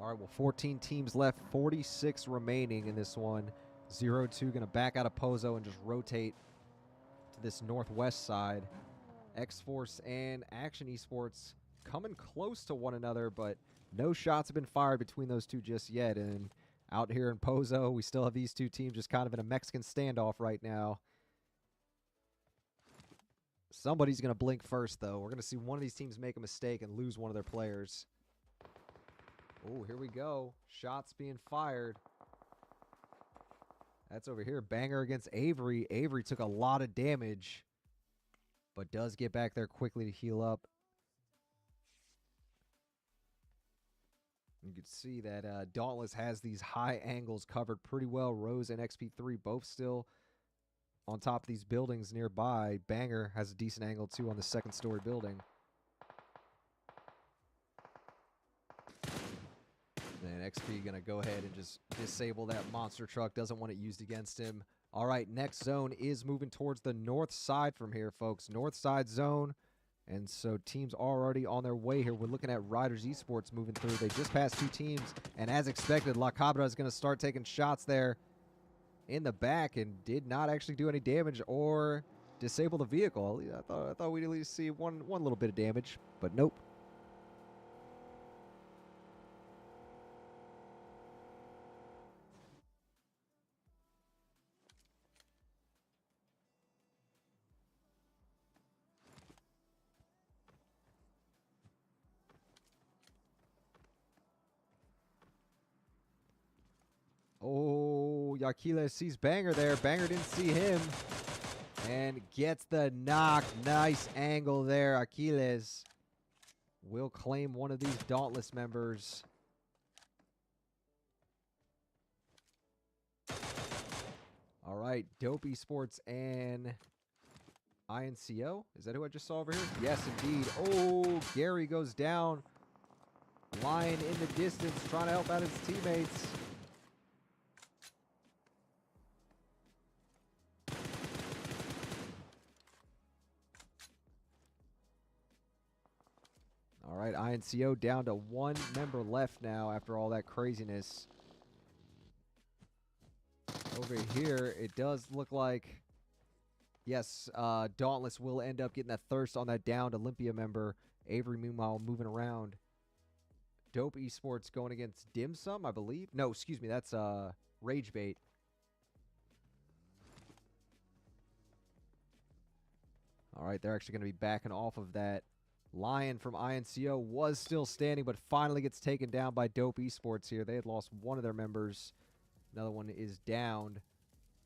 All right, well, 14 teams left, 46 remaining in this one. 0-2 going to back out of Pozo and just rotate to this northwest side. X-Force and Action Esports coming close to one another, but no shots have been fired between those two just yet. And out here in Pozo, we still have these two teams just kind of in a Mexican standoff right now. Somebody's going to blink first, though. We're going to see one of these teams make a mistake and lose one of their players. Oh, here we go. Shots being fired. That's over here. Banger against Avery. Avery took a lot of damage, but does get back there quickly to heal up. You can see that Dauntless has these high angles covered pretty well. Rose and XP3 both still on top of these buildings nearby. Banger has a decent angle, too, on the second-story building. And XP going to go ahead and just disable that monster truck. Doesn't want it used against him. All right, next zone is moving towards the north side from here, folks. North side zone. And so teams are already on their way here. We're looking at Riders Esports moving through. They just passed 2 teams. And as expected, La Cabra is going to start taking shots there in the back and did not actually do any damage or disable the vehicle. I thought we'd at least see one little bit of damage, but nope. Oh, Yaquile sees Banger there. Banger didn't see him. And gets the knock. Nice angle there. Aquiles will claim one of these Dauntless members. All right, Dope Esports and INCO. Is that who I just saw over here? Yes, indeed. Oh, Gary goes down. Lion in the distance, trying to help out his teammates. All right, INCO down to 1 member left now after all that craziness. Over here, it does look like, yes, Dauntless will end up getting that thirst on that downed Olympia member. Avery, meanwhile, moving around. Dope Esports going against Dim Sum, I believe. No, excuse me, that's Rage Bait. All right, they're actually going to be backing off of that. Lion from INCO was still standing, but finally gets taken down by Dope Esports here. They had lost one of their members. Another one is downed.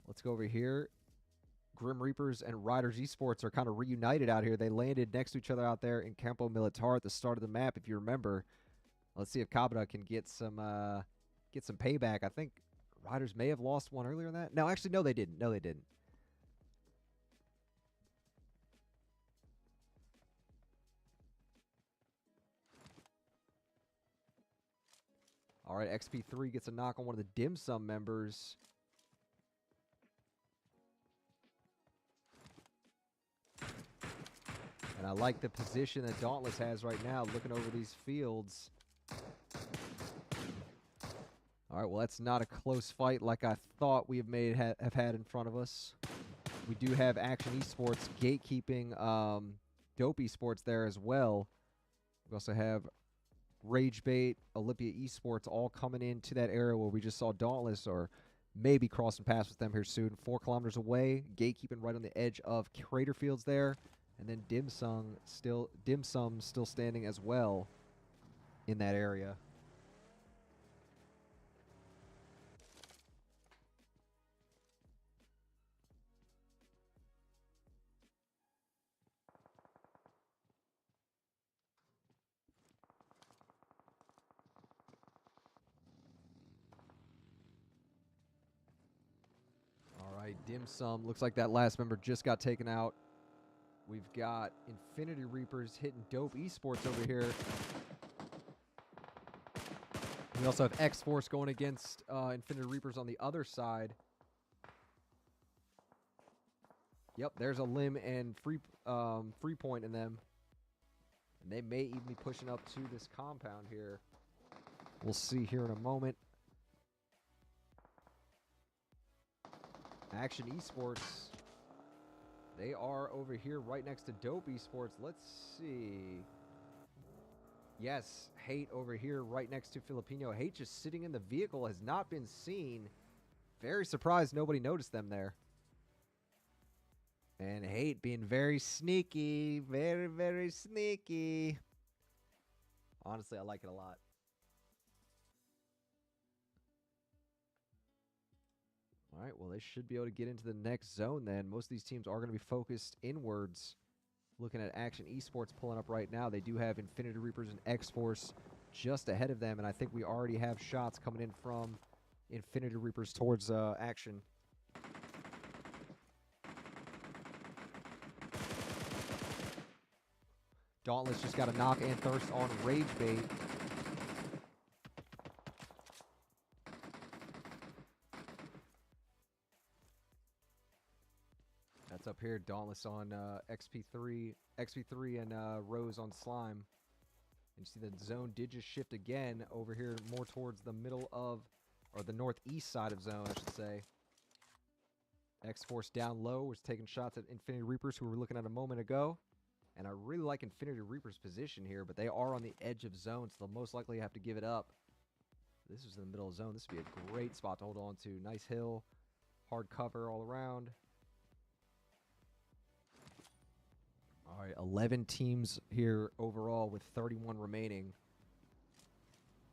Let's go over here. Grim Reapers and Riders Esports are kind of reunited out here. They landed next to each other out there in Campo Militar at the start of the map, if you remember. Let's see if Cabra can get some payback. I think Riders may have lost one earlier than that. No, actually, no, they didn't. No, they didn't. All right, XP3 gets a knock on one of the Dim Sum members. And I like the position that Dauntless has right now, looking over these fields. All right, well, that's not a close fight like I thought we have had in front of us. We do have Action Esports gatekeeping Dope Esports there as well. We also have Rage Bait, Olympia Esports all coming into that area where we just saw Dauntless, or maybe crossing paths with them here soon. 4 kilometers away, gatekeeping right on the edge of Crater Fields there. And then Dim Sum still standing as well in that area. All right, Dim Sum. Looks like that last member just got taken out. We've got Infinity Reapers hitting Dope Esports over here. We also have X-Force going against Infinity Reapers on the other side. Yep, there's a Limb and Free Point in them. And they may even be pushing up to this compound here. We'll see here in a moment. Action Esports, they are over here right next to Dope Esports. Let's see. Yes, Hate over here right next to Filipino. Hate just sitting in the vehicle, has not been seen. Very surprised nobody noticed them there. And Hate being very sneaky. Very, very sneaky. Honestly, I like it a lot. All right, well, they should be able to get into the next zone then. Most of these teams are going to be focused inwards. Looking at Action Esports pulling up right now. They do have Infinity Reapers and X-Force just ahead of them, and I think we already have shots coming in from Infinity Reapers towards Action. Dauntless just got a knock and thirst on Rage Bait. What's up here? Dauntless on XP3 and Rose on Slime. And you see the zone did just shift again over here more towards the middle of, or the northeast side of zone, I should say. X-Force down low was taking shots at Infinity Reapers, who we were looking at a moment ago. And I really like Infinity Reaper's position here, but they are on the edge of zone, so they'll most likely have to give it up. This is in the middle of zone. This would be a great spot to hold on to. Nice hill, hard cover all around. All right, 11 teams here overall with 31 remaining.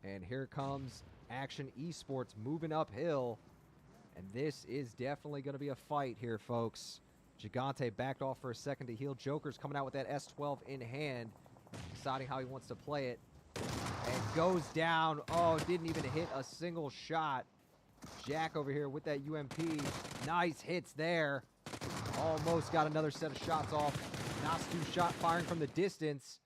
And here comes Action Esports moving uphill. And this is definitely going to be a fight here, folks. Gigante backed off for a second to heal. Joker's coming out with that S12 in hand, deciding how he wants to play it. And goes down. Oh, didn't even hit a single shot. Jack over here with that UMP. Nice hits there. Almost got another set of shots off. Nastu shot firing from the distance.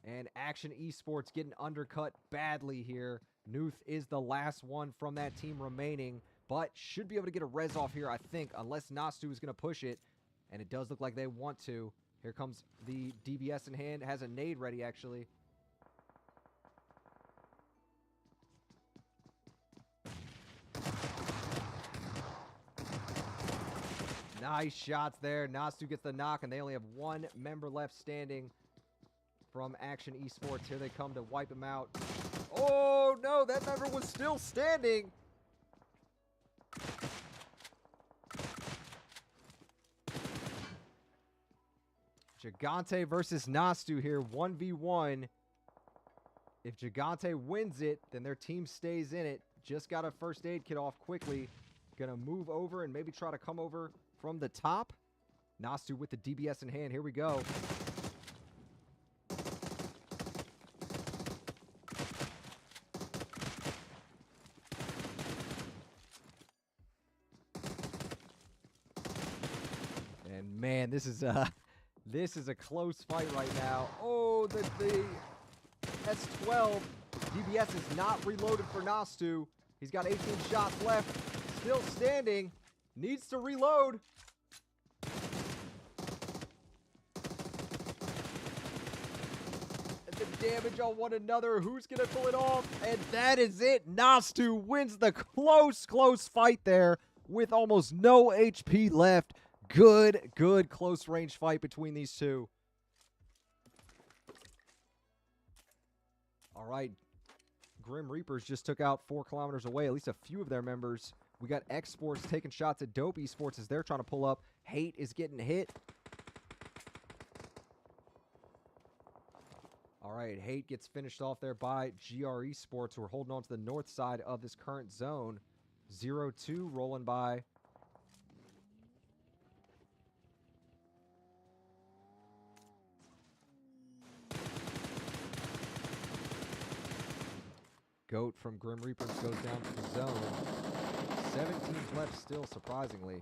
And Action Esports getting undercut badly here. Nuth is the last one from that team remaining, but should be able to get a res off here, I think, unless Nastu is going to push it. And it does look like they want to. Here comes the DBS in hand. Has a nade ready, actually. Nice shots there. Nastu gets the knock, and they only have one member left standing from Action Esports. Here they come to wipe him out. Oh, no, that member was still standing. Gigante versus Nastu here, 1v1. If Gigante wins it, then their team stays in it. Just got a first aid kit off quickly. Gonna move over and maybe try to come over from the top. Nastu with the DBS in hand. Here we go. And man, this is a close fight right now. Oh, the S12 DBS is not reloaded for Nastu. He's got 18 shots left. Still standing. Needs to reload. And the damage on one another. Who's going to pull it off? And that is it. Nastu wins the close fight there with almost no HP left. Good close range fight between these two. All right. Grim Reapers just took out 4 kilometers away, at least a few of their members. We got X-Sports taking shots at Dope Esports as they're trying to pull up. Hate is getting hit. All right, Hate gets finished off there by GR Esports, who are holding on to the north side of this current zone. 0-2 rolling by. Goat from Grim Reapers goes down to the zone. 7 teams left still, surprisingly.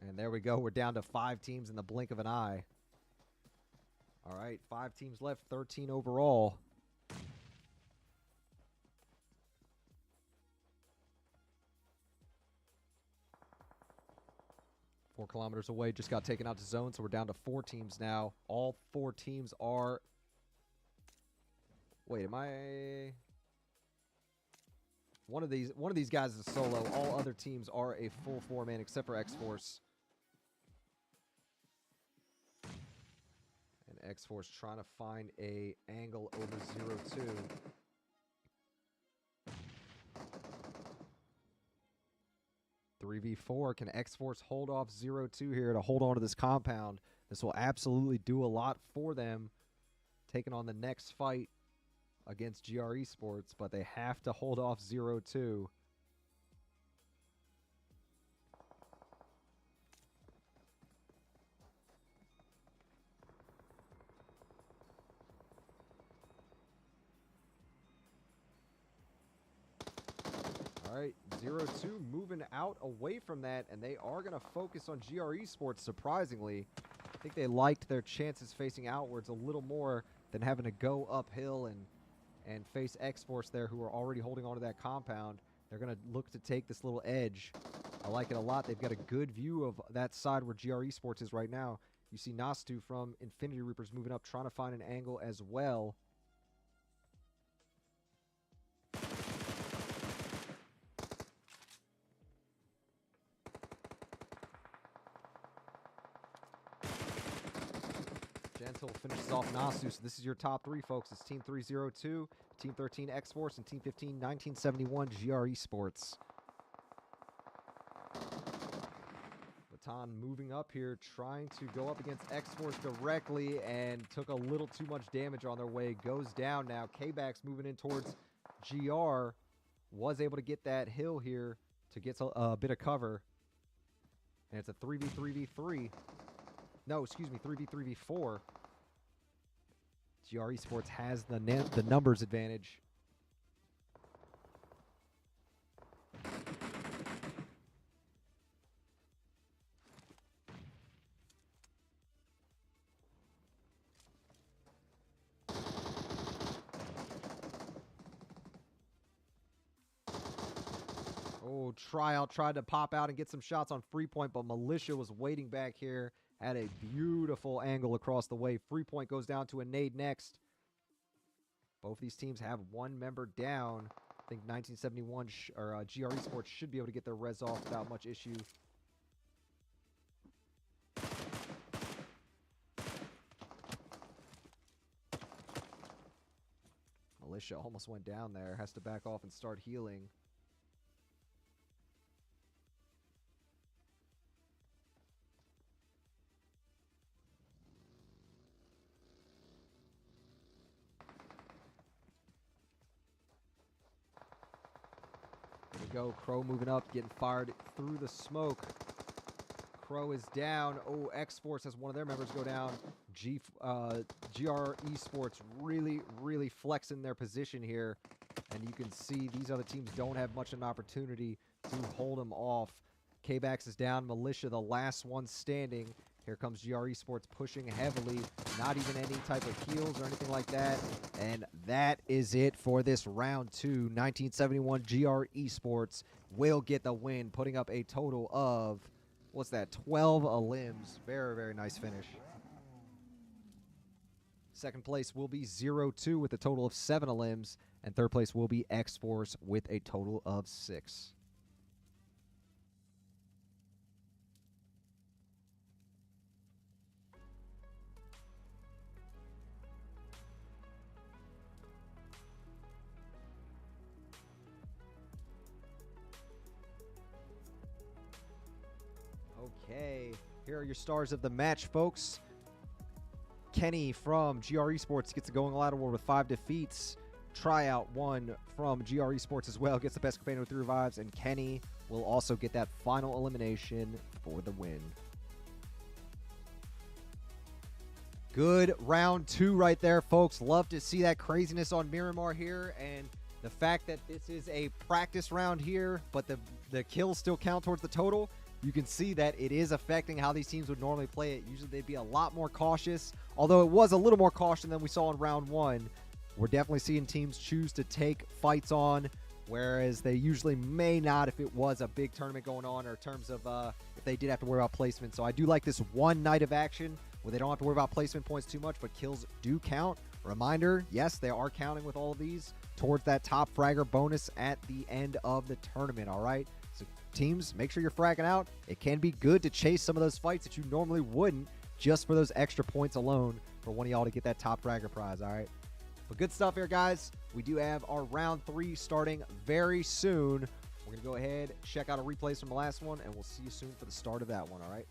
And there we go. We're down to 5 teams in the blink of an eye. All right, 5 teams left, 13 overall. Four kilometers away, just got taken out to zone, so we're down to 4 teams now. All 4 teams are... Wait, am I... One of these guys is solo. All other teams are a full 4-man except for X-Force. And X-Force trying to find a angle over 0-2. .3v4. Can X-Force hold off 0-2 here to hold on to this compound? This will absolutely do a lot for them, taking on the next fight against GR Esports, but they have to hold off 0-2. All right, 0-2 moving out away from that, and they are going to focus on GR Esports, surprisingly. I think they liked their chances facing outwards a little more than having to go uphill and face X-Force there, who are already holding on to that compound. They're going to look to take this little edge I like it a lot. They've got a good view of that side where GR Esports is right now. You see Nastu from Infinity Reapers moving up, trying to find an angle as well. Gentle finishes off Nasu. So this is your top three, folks. It's Team 302, Team 13 X-Force, and Team 15 1971 GR Esports. Baton moving up here, trying to go up against X-Force directly, and took a little too much damage on their way. Goes down now. K-Bax moving in towards GR. Was able to get that hill here to get a bit of cover. And it's a 3v3v3. No, excuse me, 3v3v4. GR Esports has the numbers advantage. Oh, Tryout tried to pop out and get some shots on Free Point, but Militia was waiting back here. Had a beautiful angle across the way. Free Point goes down to a nade next. Both these teams have one member down. I think 1971 GR Esports should be able to get their res off without much issue. Militia almost went down there. Has to back off and start healing. Go. Crow moving up, getting fired through the smoke. Crow is down. Oh, X-Force has one of their members go down. GR Esports really flexing their position here. And you can see these other teams don't have much of an opportunity to hold them off. K-Bax is down. Militia, the last one standing. Here comes GR Esports pushing heavily. Not even any type of heals or anything like that. And that is it for this round 2. 1971 GR Esports will get the win, putting up a total of, what's that, 12 limbs. Very nice finish. Second place will be 0-2 with a total of 7 limbs. And third place will be X-Force with a total of 6. Okay, here are your stars of the match, folks. Kenny from GR Esports gets a going ladder war with 5 defeats. Tryout 1 from GR Esports as well gets the best companion with 3 revives, and Kenny will also get that final elimination for the win. Good round 2 right there, folks. Love to see that craziness on Miramar here, and the fact that this is a practice round here, but the kills still count towards the total. You can see that it is affecting how these teams would normally play it. Usually they'd be a lot more cautious, although it was a little more caution than we saw in round 1. We're definitely seeing teams choose to take fights on, whereas they usually may not if it was a big tournament going on, or in terms of if they did have to worry about placement. So I do like this one night of action where they don't have to worry about placement points too much, but kills do count. Reminder, yes, they are counting with all of these towards that top fragger bonus at the end of the tournament, all right? So teams, make sure you're fragging out. It can be good to chase some of those fights that you normally wouldn't just for those extra points alone for one of y'all to get that top fragger prize, all right? But good stuff here, guys. We do have our round 3 starting very soon. We're going to go ahead, check out our replays from the last one, and we'll see you soon for the start of that one, all right?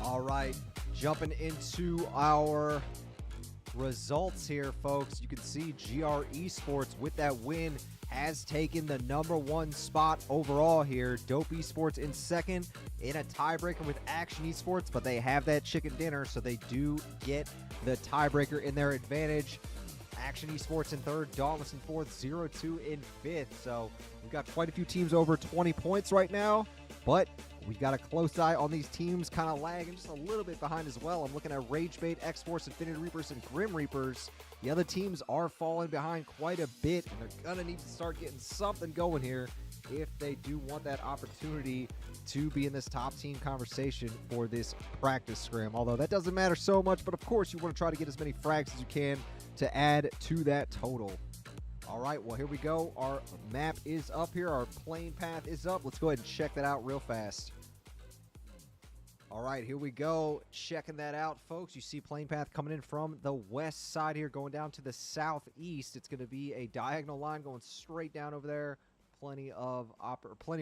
All right, jumping into our results here, folks. You can see GR Esports with that win has taken the #1 spot overall here. Dope Esports in second in a tiebreaker with Action Esports, but they have that chicken dinner, so they do get the tiebreaker in their advantage. Action Esports in third, Dauntless in fourth, 0-2 in fifth. So we've got quite a few teams over 20 points right now, but we've got a close eye on these teams kind of lagging just a little bit behind as well. I'm looking at Ragebait, X-Force, Infinity Reapers, and Grim Reapers. The other teams are falling behind quite a bit, and they're going to need to start getting something going here if they do want that opportunity to be in this top team conversation for this practice scrim. Although that doesn't matter so much, but of course you want to try to get as many frags as you can to add to that total. All right, well, here we go. Our map is up here. Our plane path is up. Let's go ahead and check that out real fast. All right, here we go. Checking that out, folks. You see plane path coming in from the west side here, going down to the southeast. It's going to be a diagonal line going straight down over there. Plenty of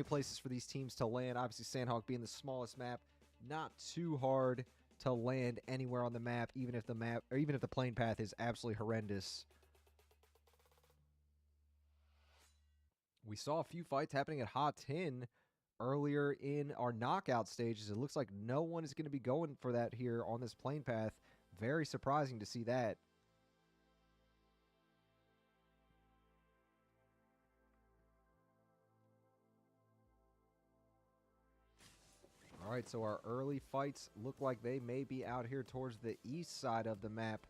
places for these teams to land. Obviously, Sandhawk being the smallest map, not too hard to land anywhere on the map, even if the plane path is absolutely horrendous. We saw a few fights happening at Hot 10 earlier in our knockout stages. It looks like no one is going to be going for that here on this plane path. Very surprising to see that. All right, so our early fights look like they may be out here towards the east side of the map.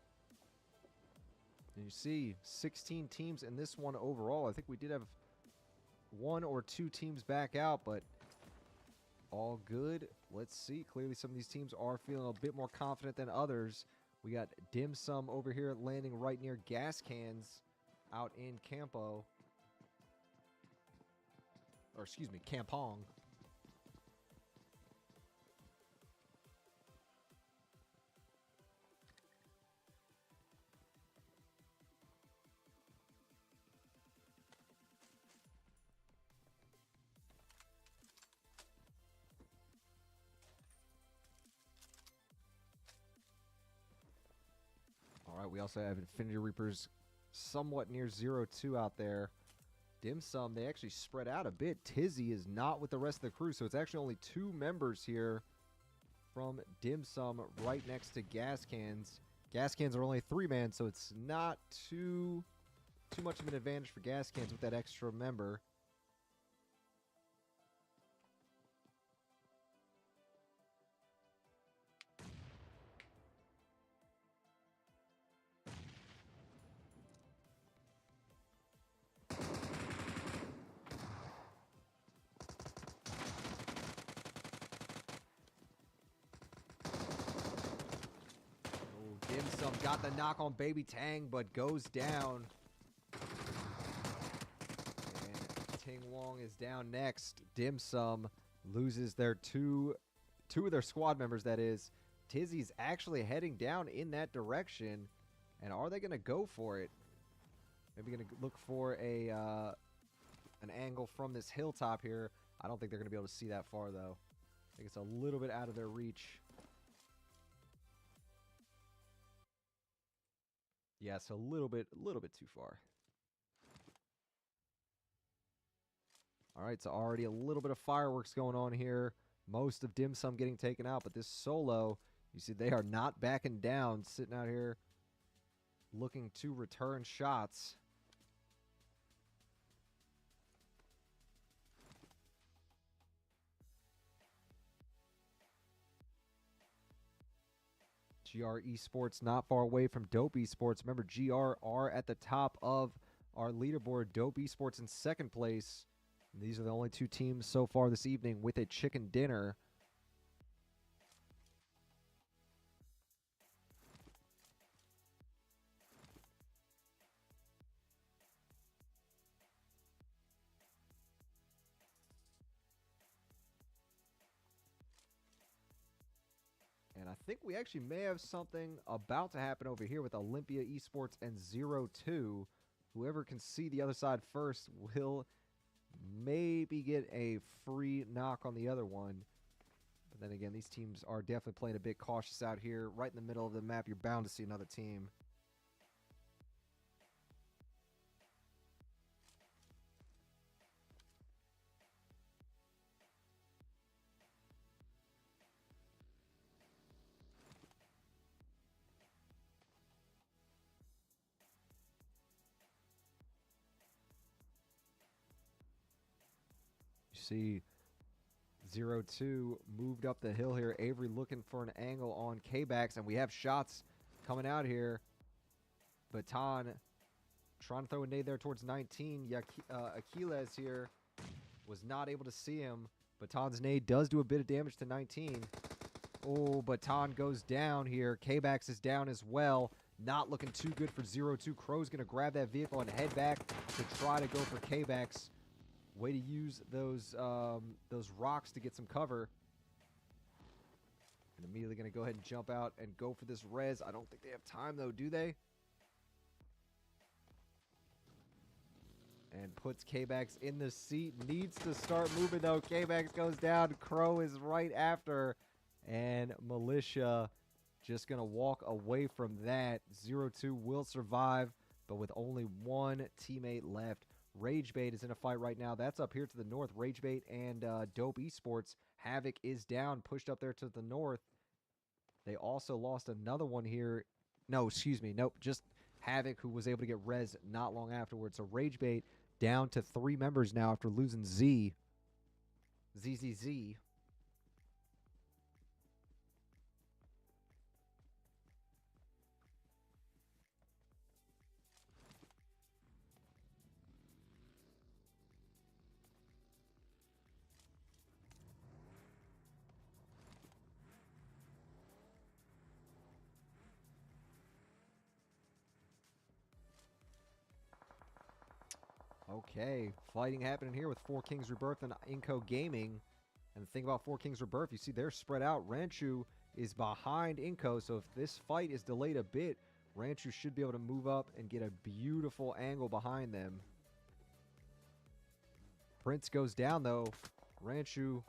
And you see 16 teams in this one overall. I think we did have 1 or 2 teams back out, but all good. Let's see. Clearly some of these teams are feeling a bit more confident than others. We got Dim Sum over here landing right near Gas Cans out in Campo. Or excuse me, Kampong. All right, we also have Infinity Reapers somewhat near 0-2 out there. Dim Sum, they actually spread out a bit. Tizzy is not with the rest of the crew, so it's actually only 2 members here from Dim Sum right next to Gas Cans. Gas Cans are only 3-man, so it's not too much of an advantage for Gas Cans with that extra member. Dim Sum got the knock on Baby Tang, but goes down. And Ting Wong is down next. Dim Sum loses their two of their squad members, that is. Tizzy's actually heading down in that direction. And are they going to go for it? Maybe going to look for an angle from this hilltop here. I don't think they're going to be able to see that far, though. I think it's a little bit out of their reach. Yes, a little bit too far. All right, so already a little bit of fireworks going on here. Most of Dim Sum getting taken out, but this solo, you see they are not backing down, sitting out here looking to return shots. GR Esports not far away from Dope Esports. Remember, GR are at the top of our leaderboard. Dope Esports in second place. And these are the only 2 teams so far this evening with a chicken dinner. And I think we actually may have something about to happen over here with Olympia Esports and 0-2. Whoever can see the other side first will maybe get a free knock on the other one. But then again, these teams are definitely playing a bit cautious out here. Right in the middle of the map, you're bound to see another team. You see 0-2 moved up the hill here. Avery looking for an angle on K-Backs, and we have shots coming out here. Baton trying to throw a nade there towards 19. Aquiles here was not able to see him. Baton's nade does do a bit of damage to 19. Oh, Baton goes down here. K-Backs is down as well. Not looking too good for 0-2. Crow's going to grab that vehicle and head back to try to go for K-Backs. Way to use those rocks to get some cover. And immediately going to go ahead and jump out and go for this res. I don't think they have time, though, do they? And puts K-Backs in the seat. Needs to start moving, though. K-Backs goes down. Crow is right after. And Militia just going to walk away from that. 0-2 will survive, but with only one teammate left. Ragebait is in a fight right now. That's up here to the north. Ragebait and Dope Esports. Havoc is down, pushed up there to the north. They also lost another one here. No, excuse me. Nope, just Havoc, who was able to get res not long afterwards. So Ragebait down to 3 members now after losing Z. ZZZ. Okay, fighting happening here with 4 Kings Rebirth and Inco Gaming. And the thing about 4 Kings Rebirth, you see they're spread out. Ranchu is behind Inco, so if this fight is delayed a bit, Ranchu should be able to move up and get a beautiful angle behind them. Prince goes down, though. Ranchu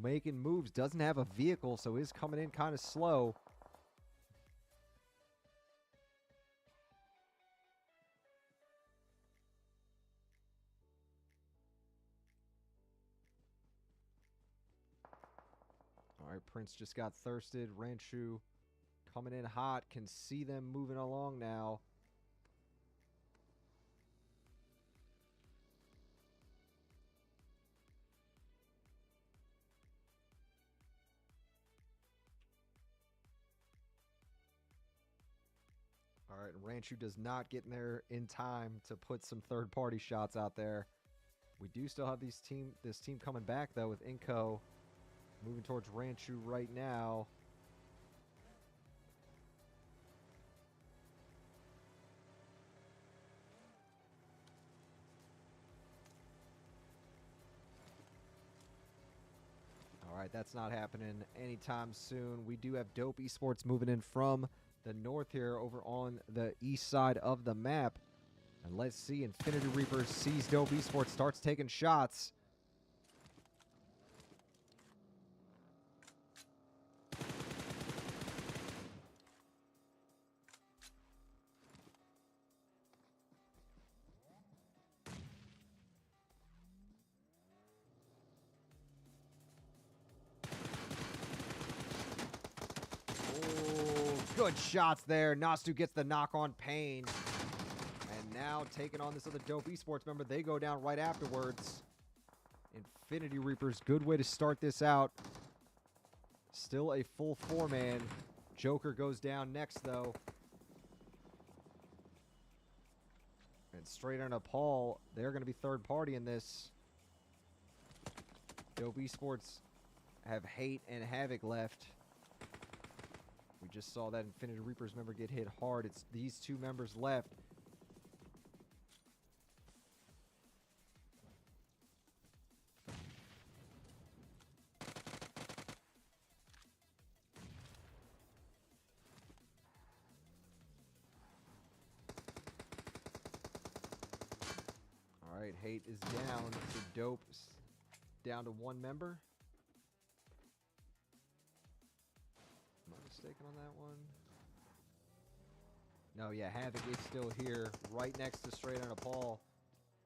making moves, doesn't have a vehicle, so is coming in kind of slow. All right, Prince just got thirsted. Ranchu coming in hot. Can see them moving along now. All right, Ranchu does not get in there in time to put some third-party shots out there. We do still have this team coming back, though, with Inco moving towards Ranchu right now. All right, that's not happening anytime soon. We do have Dope Esports moving in from the north here over on the east side of the map. And let's see, Infinity Reaper sees Dope Esports, starts taking shots. Good shots there. Nastu gets the knock on Pain. And now taking on this other Dope Esports member. They go down right afterwards. Infinity Reapers, good way to start this out. Still a full 4-man. Joker goes down next, though. And straight on to Paul. They're going to be third party in this. Dope Esports have Hate and Havoc left. We just saw that Infinity Reapers member get hit hard. It's these 2 members left. All right, Hate is down. So Dope's down to 1 member. mistaken on that one. No, yeah, Havoc is still here, right next to Straight on a Paul.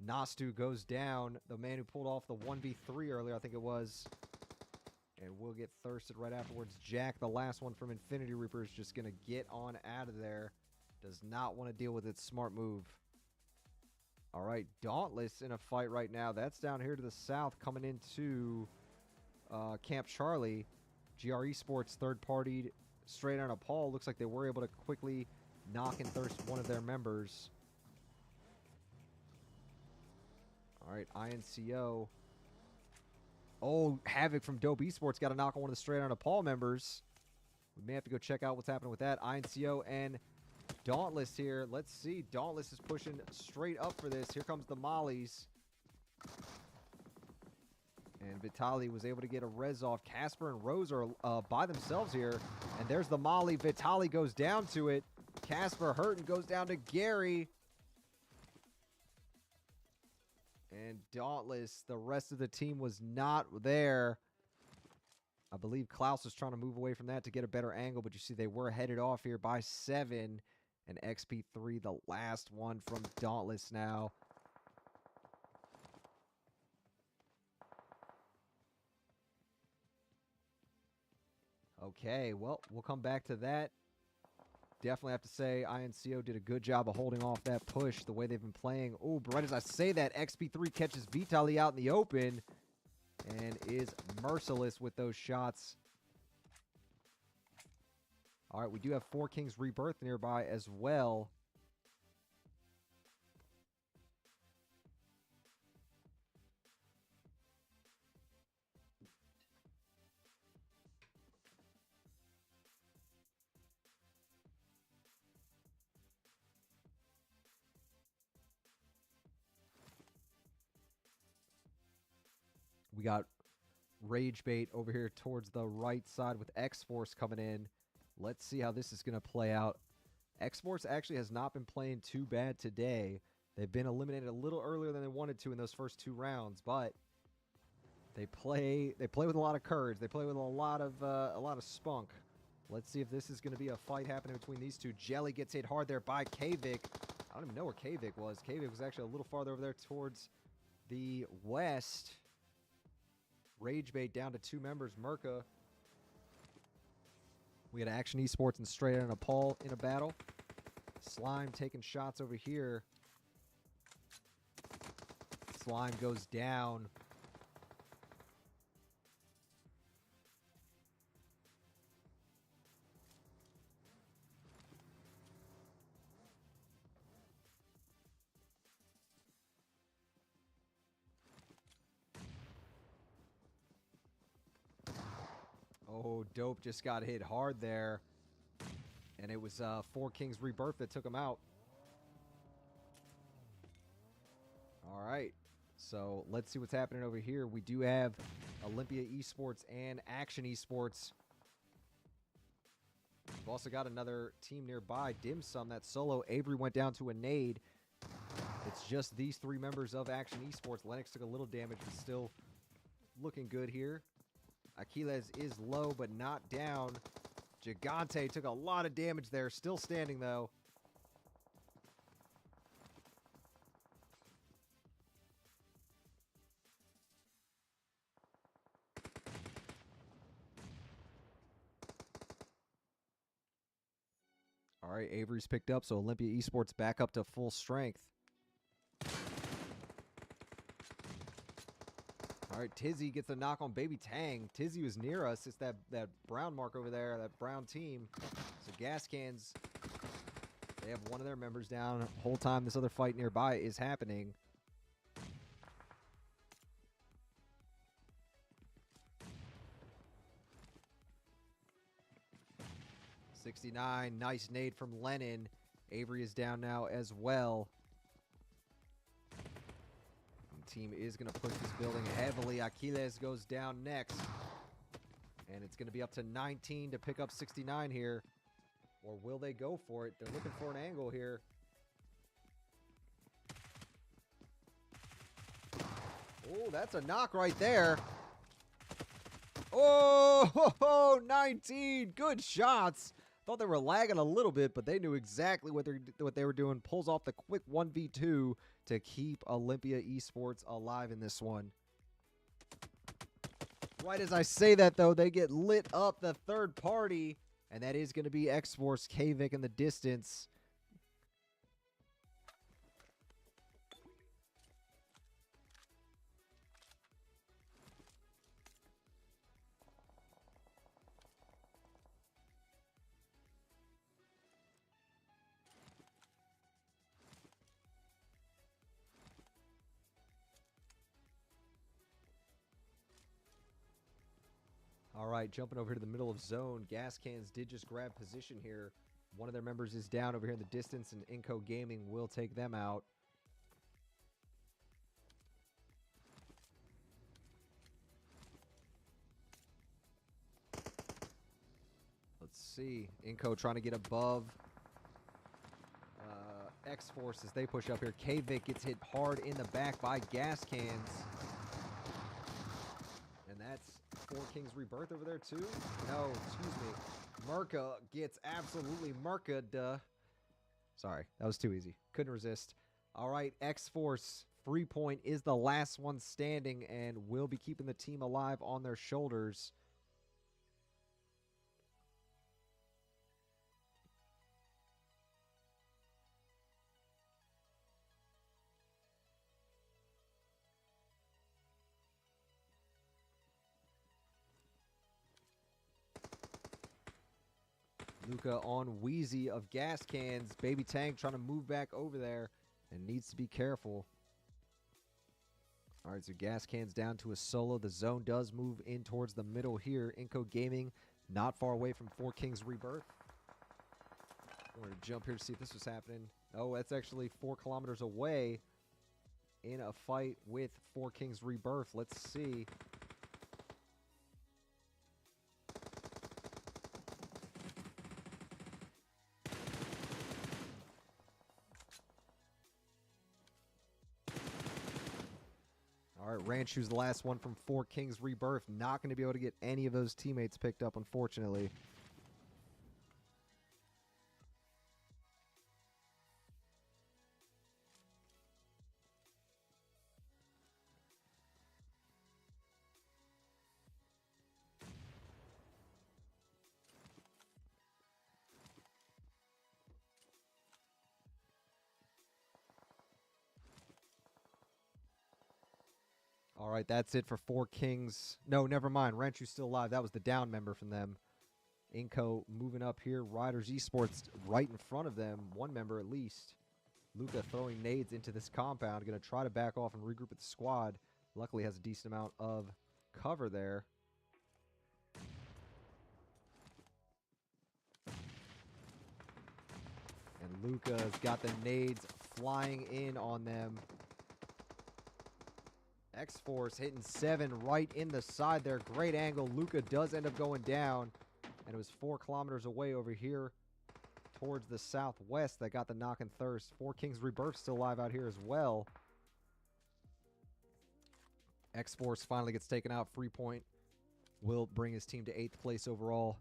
Nastu goes down, the man who pulled off the 1v3 earlier, I think it was. And we'll get thirsted right afterwards. Jack, the last one from Infinity Reaper, is just going to get on out of there. Does not want to deal with it. Smart move. All right, Dauntless in a fight right now. That's down here to the south, coming into Camp Charlie. GRE Sports third-partied Straight on a Paul. Looks like they were able to quickly knock and thirst one of their members. All right, INCO. Oh, Havoc from Dope Esports got a knock on one of the Straight on a Paul members. We may have to go check out what's happening with that. INCO and Dauntless here. Let's see. Dauntless is pushing straight up for this. Here comes the Mollies. And Vitali was able to get a res off. Casper and Rose are by themselves here. And there's the Molly. Vitali goes down to it. Casper hurt and goes down to Gary. And Dauntless, the rest of the team was not there. I believe Klaus was trying to move away from that to get a better angle, but you see they were headed off here by 7. And XP3, the last one from Dauntless now. Okay, well, we'll come back to that. Definitely have to say INCO did a good job of holding off that push the way they've been playing. Oh, but right as I say that, XP3 catches Vitali out in the open and is merciless with those shots. All right, we do have 4 Kings Rebirth nearby as well. We got Rage Bait over here towards the right side with X-Force coming in. Let's see how this is going to play out. X-Force actually has not been playing too bad today. They've been eliminated a little earlier than they wanted to in those first 2 rounds, but they play with a lot of courage. They play with a lot of spunk. Let's see if this is going to be a fight happening between these two. Jelly gets hit hard there by Kvik. I don't even know where Kvik was. Kvik was actually a little farther over there towards the west. Rage Bait down to 2 members. Merca. We got Action Esports and Straight on a Paul in a battle. Slime taking shots over here. Slime goes down. Oh, Dope just got hit hard there. And it was 4 Kings Rebirth that took him out. All right. So let's see what's happening over here. We do have Olympia Esports and Action Esports. We've also got another team nearby, Dim Sum, that solo. Avery went down to a nade. It's just these 3 members of Action Esports. Lennox took a little damage, but still looking good here. Aquiles is low, but not down. Gigante took a lot of damage there. Still standing, though. All right, Avery's picked up, so Olympia Esports back up to full strength. All right, Tizzy gets a knock on Baby Tang. Tizzy was near us. It's that brown mark over there, that brown team. So Gas Cans, they have one of their members down. The whole time this other fight nearby is happening. .69, nice nade from Lennon. Avery is down now as well. Team is going to push this building heavily. Aquiles goes down next. And it's going to be up to 19 to pick up 69 here. Or will they go for it? They're looking for an angle here. Oh, that's a knock right there. Oh, 19. Good shots. Thought they were lagging a little bit, but they knew exactly what they were doing. Pulls off the quick 1v2 to keep Olympia Esports alive in this one. Right as I say that, though, they get lit up, the third party, and that is going to be X-Force Kavik in the distance. All right, jumping over to the middle of zone. Gas Cans did just grab position here. One of their members is down over here in the distance, and Inco Gaming will take them out. Let's see. Inco trying to get above X-Force as they push up here. Kavik gets hit hard in the back by Gas Cans. And that's Four Kings Rebirth over there too? No, excuse me. Merca gets absolutely Merca'd. Sorry, that was too easy. Couldn't resist. All right, X-Force Free Point is the last one standing and will be keeping the team alive on their shoulders. Luca on Wheezy of Gas Cans. Baby Tank trying to move back over there and needs to be careful. All right, so Gas Cans down to a solo. The zone does move in towards the middle here. Inco Gaming not far away from Four Kings Rebirth. We're going to jump here to see if this was happening. Oh, that's actually 4 kilometers away in a fight with Four Kings Rebirth. Let's see. All right, Ranchu's the last one from Four Kings Rebirth. Not going to be able to get any of those teammates picked up, unfortunately. All right, that's it for Four Kings. No, never mind. Ranchu's still alive. That was the down member from them. Inco moving up here. Riders Esports right in front of them. One member at least. Luca throwing nades into this compound. Going to try to back off and regroup with the squad. Luckily has a decent amount of cover there. And Luca's got the nades flying in on them. X-Force hitting 7 right in the side there. Great angle. Luca does end up going down. And it was 4 kilometers away over here towards the southwest that got the knock and thirst. Four Kings Rebirth still alive out here as well. X-Force finally gets taken out. Free Point will bring his team to 8th place overall.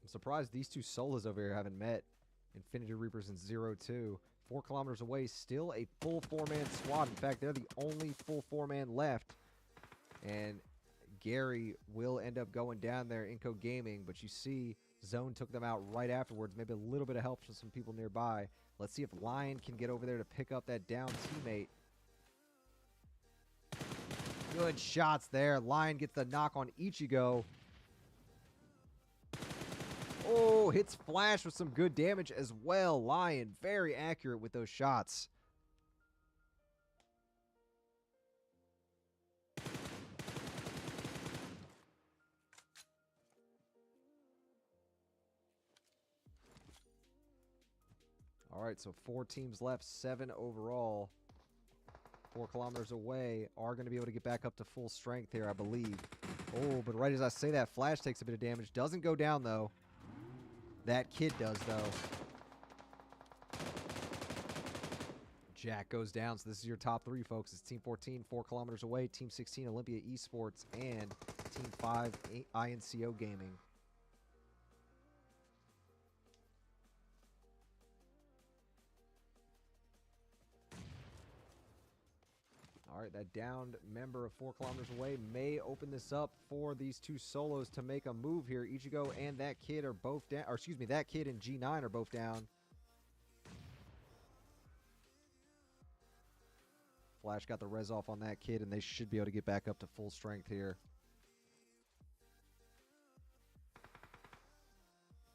I'm surprised these two solos over here haven't met. Infinity Reapers and 0-2. 4 kilometers away, still a full 4-man squad. In fact, they're the only full 4-man left. And Gary will end up going down there, Inco Gaming. But you see, Zone took them out right afterwards. Maybe a little bit of help from some people nearby. Let's see if Lion can get over there to pick up that down teammate. Good shots there. Lion gets the knock on Ichigo. Oh, hits Flash with some good damage as well. Lion, very accurate with those shots. All right, so 4 teams left, 7 overall. 4 kilometers away. Are going to be able to get back up to full strength here, I believe. Oh, but right as I say that, Flash takes a bit of damage. Doesn't go down, though. That kid does, though. Jack goes down. So this is your top three, folks. It's Team 14, 4 kilometers away. Team 16, Olympia Esports. And Team 5, INCO Gaming. All right, that downed member of 4 kilometers away may open this up for these two solos to make a move here. Ichigo and that kid are both down. Or excuse me, that kid and G9 are both down. Flash got the res off on that kid, and they should be able to get back up to full strength here.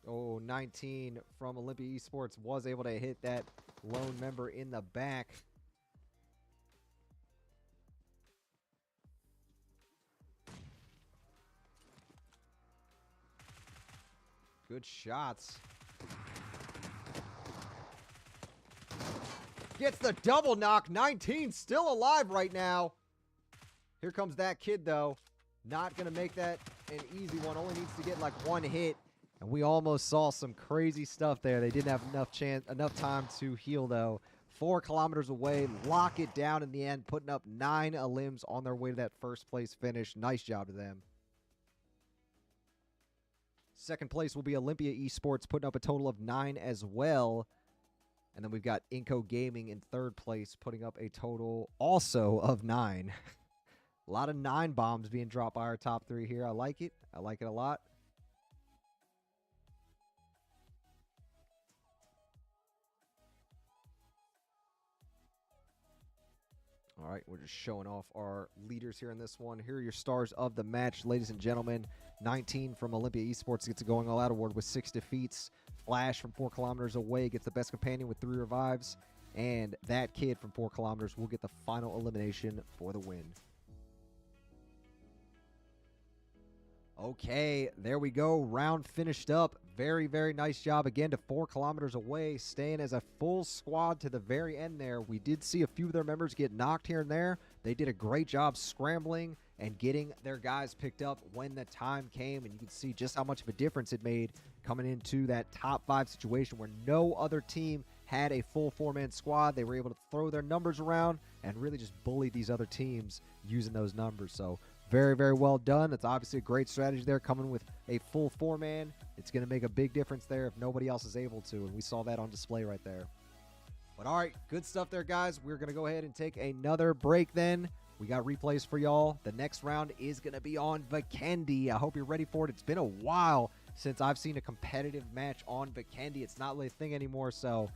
Oh, 19 from Olympia Esports was able to hit that lone member in the back. Good shots. Gets the double knock. 19 still alive right now. Here comes that kid, though. Not going to make that an easy one. Only needs to get like one hit. And we almost saw some crazy stuff there. They didn't have enough time to heal, though. 4 kilometers away. Lock it down in the end. Putting up 9 elims on their way to that first place finish. Nice job to them. Second place will be Olympia Esports, putting up a total of 9 as well. And then we've got INCO Gaming in third place, putting up a total also of 9. A lot of 9 bombs being dropped by our top 3 here. I like it. I like it a lot. All right, we're just showing off our leaders here in this one. Here are your stars of the match, ladies and gentlemen. 19 from Olympia Esports gets a Going All Out award with 6 defeats. Flash from 4 kilometers away gets the best companion with 3 revives. And that kid from 4 kilometers will get the final elimination for the win. Okay, there we go. Round finished up. Very, very nice job again to 4 kilometers away, staying as a full squad to the very end there. We did see a few of their members get knocked here and there. They did a great job scrambling and getting their guys picked up when the time came, and you can see just how much of a difference it made coming into that top 5 situation where no other team had a full 4-man squad. They were able to throw their numbers around and really just bully these other teams using those numbers. So very, very well done. It's obviously a great strategy there, coming with a full 4-man. It's going to make a big difference there if nobody else is able to, and we saw that on display right there. But all right, good stuff there, guys. We're going to go ahead and take another break then. We got replays for y'all. The next round is going to be on Vikendi. I hope you're ready for it. It's been a while since I've seen a competitive match on Vikendi. It's not really a thing anymore, so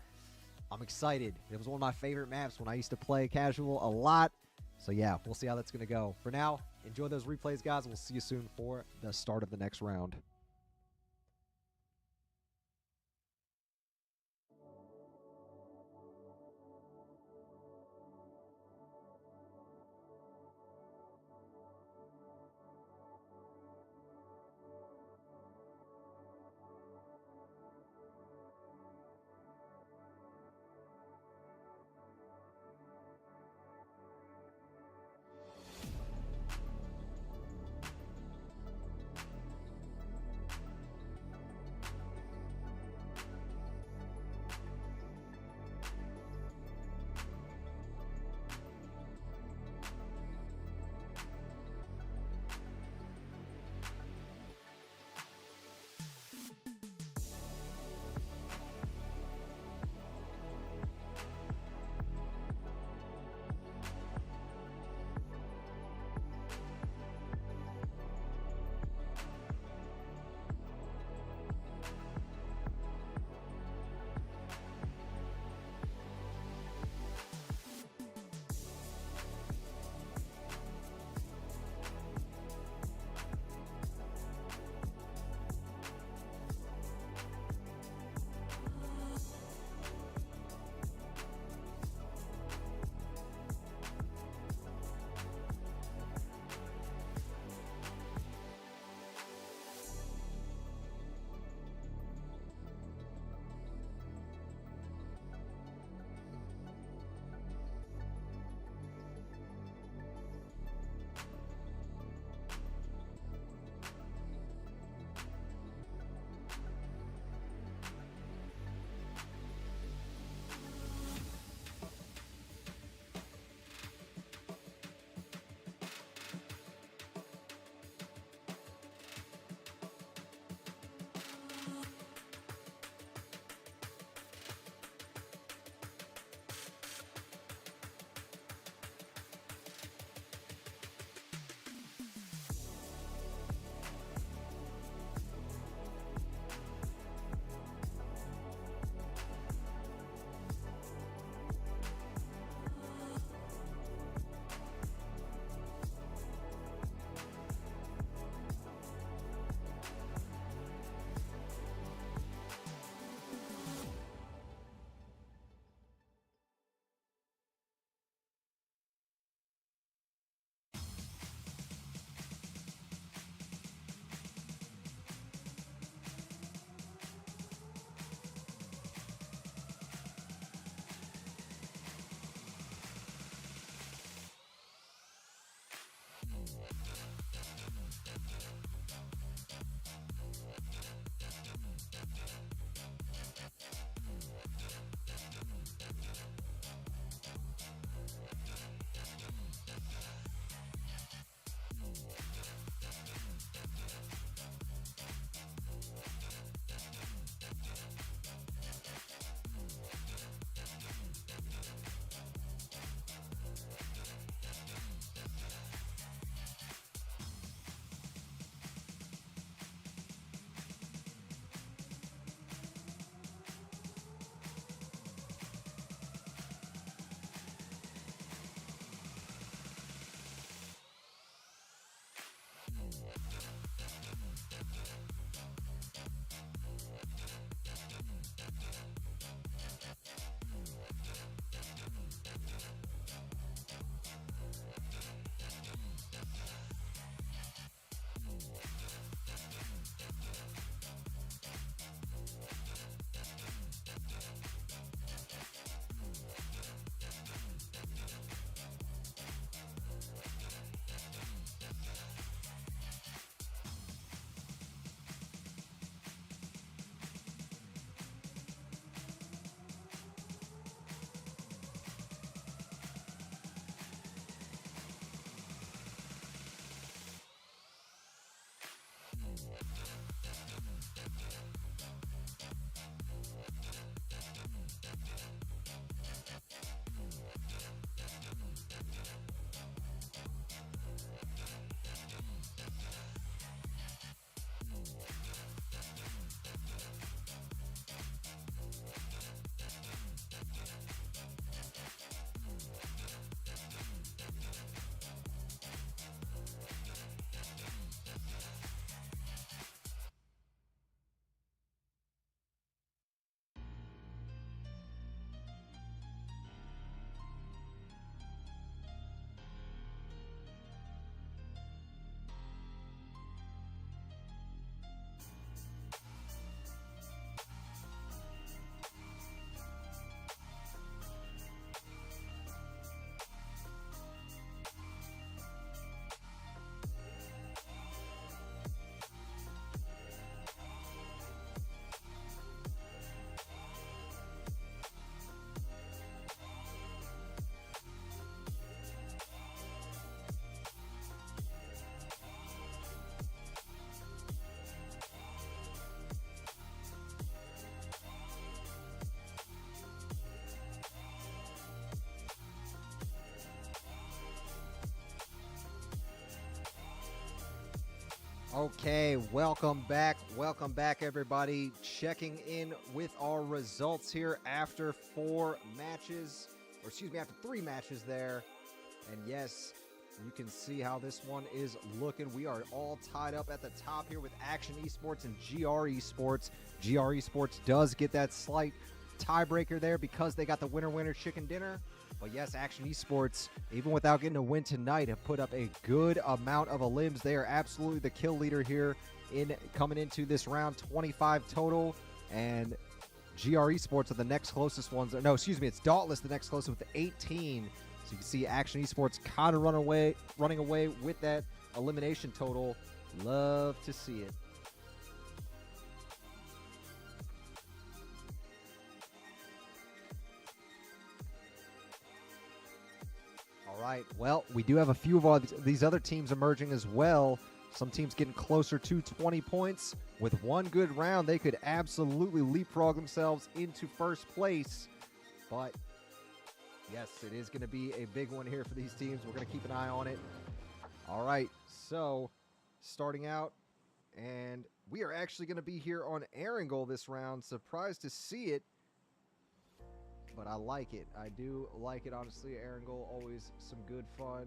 I'm excited. It was one of my favorite maps when I used to play casual a lot. So yeah, we'll see how that's going to go. For now, enjoy those replays, guys. We'll see you soon for the start of the next round. Okay, welcome back. Welcome back, everybody. Checking in with our results here after 4 matches, or excuse me, after 3 matches there. And yes, you can see how this one is looking. We are all tied up at the top here with Action Esports and GR Esports. GR Esports does get that slight tiebreaker there because they got the winner chicken dinner. But yes, Action Esports, even without getting a win tonight, have put up a good amount of limbs. They are absolutely the kill leader here in coming into this round, 25 total. And GR Esports are the next closest ones. No, excuse me, it's Dauntless the next closest with 18. So you can see Action Esports kind of running away with that elimination total. Love to see it. All right, well, we do have a few of all these other teams emerging as well. Some teams getting closer to 20 points. With one good round, they could absolutely leapfrog themselves into first place. But yes, it is going to be a big one here for these teams. We're going to keep an eye on it. All right, so starting out, and we are actually going to be here on Erangel this round. Surprised to see it, but I like it. I do like it, honestly. Erangel, always some good fun.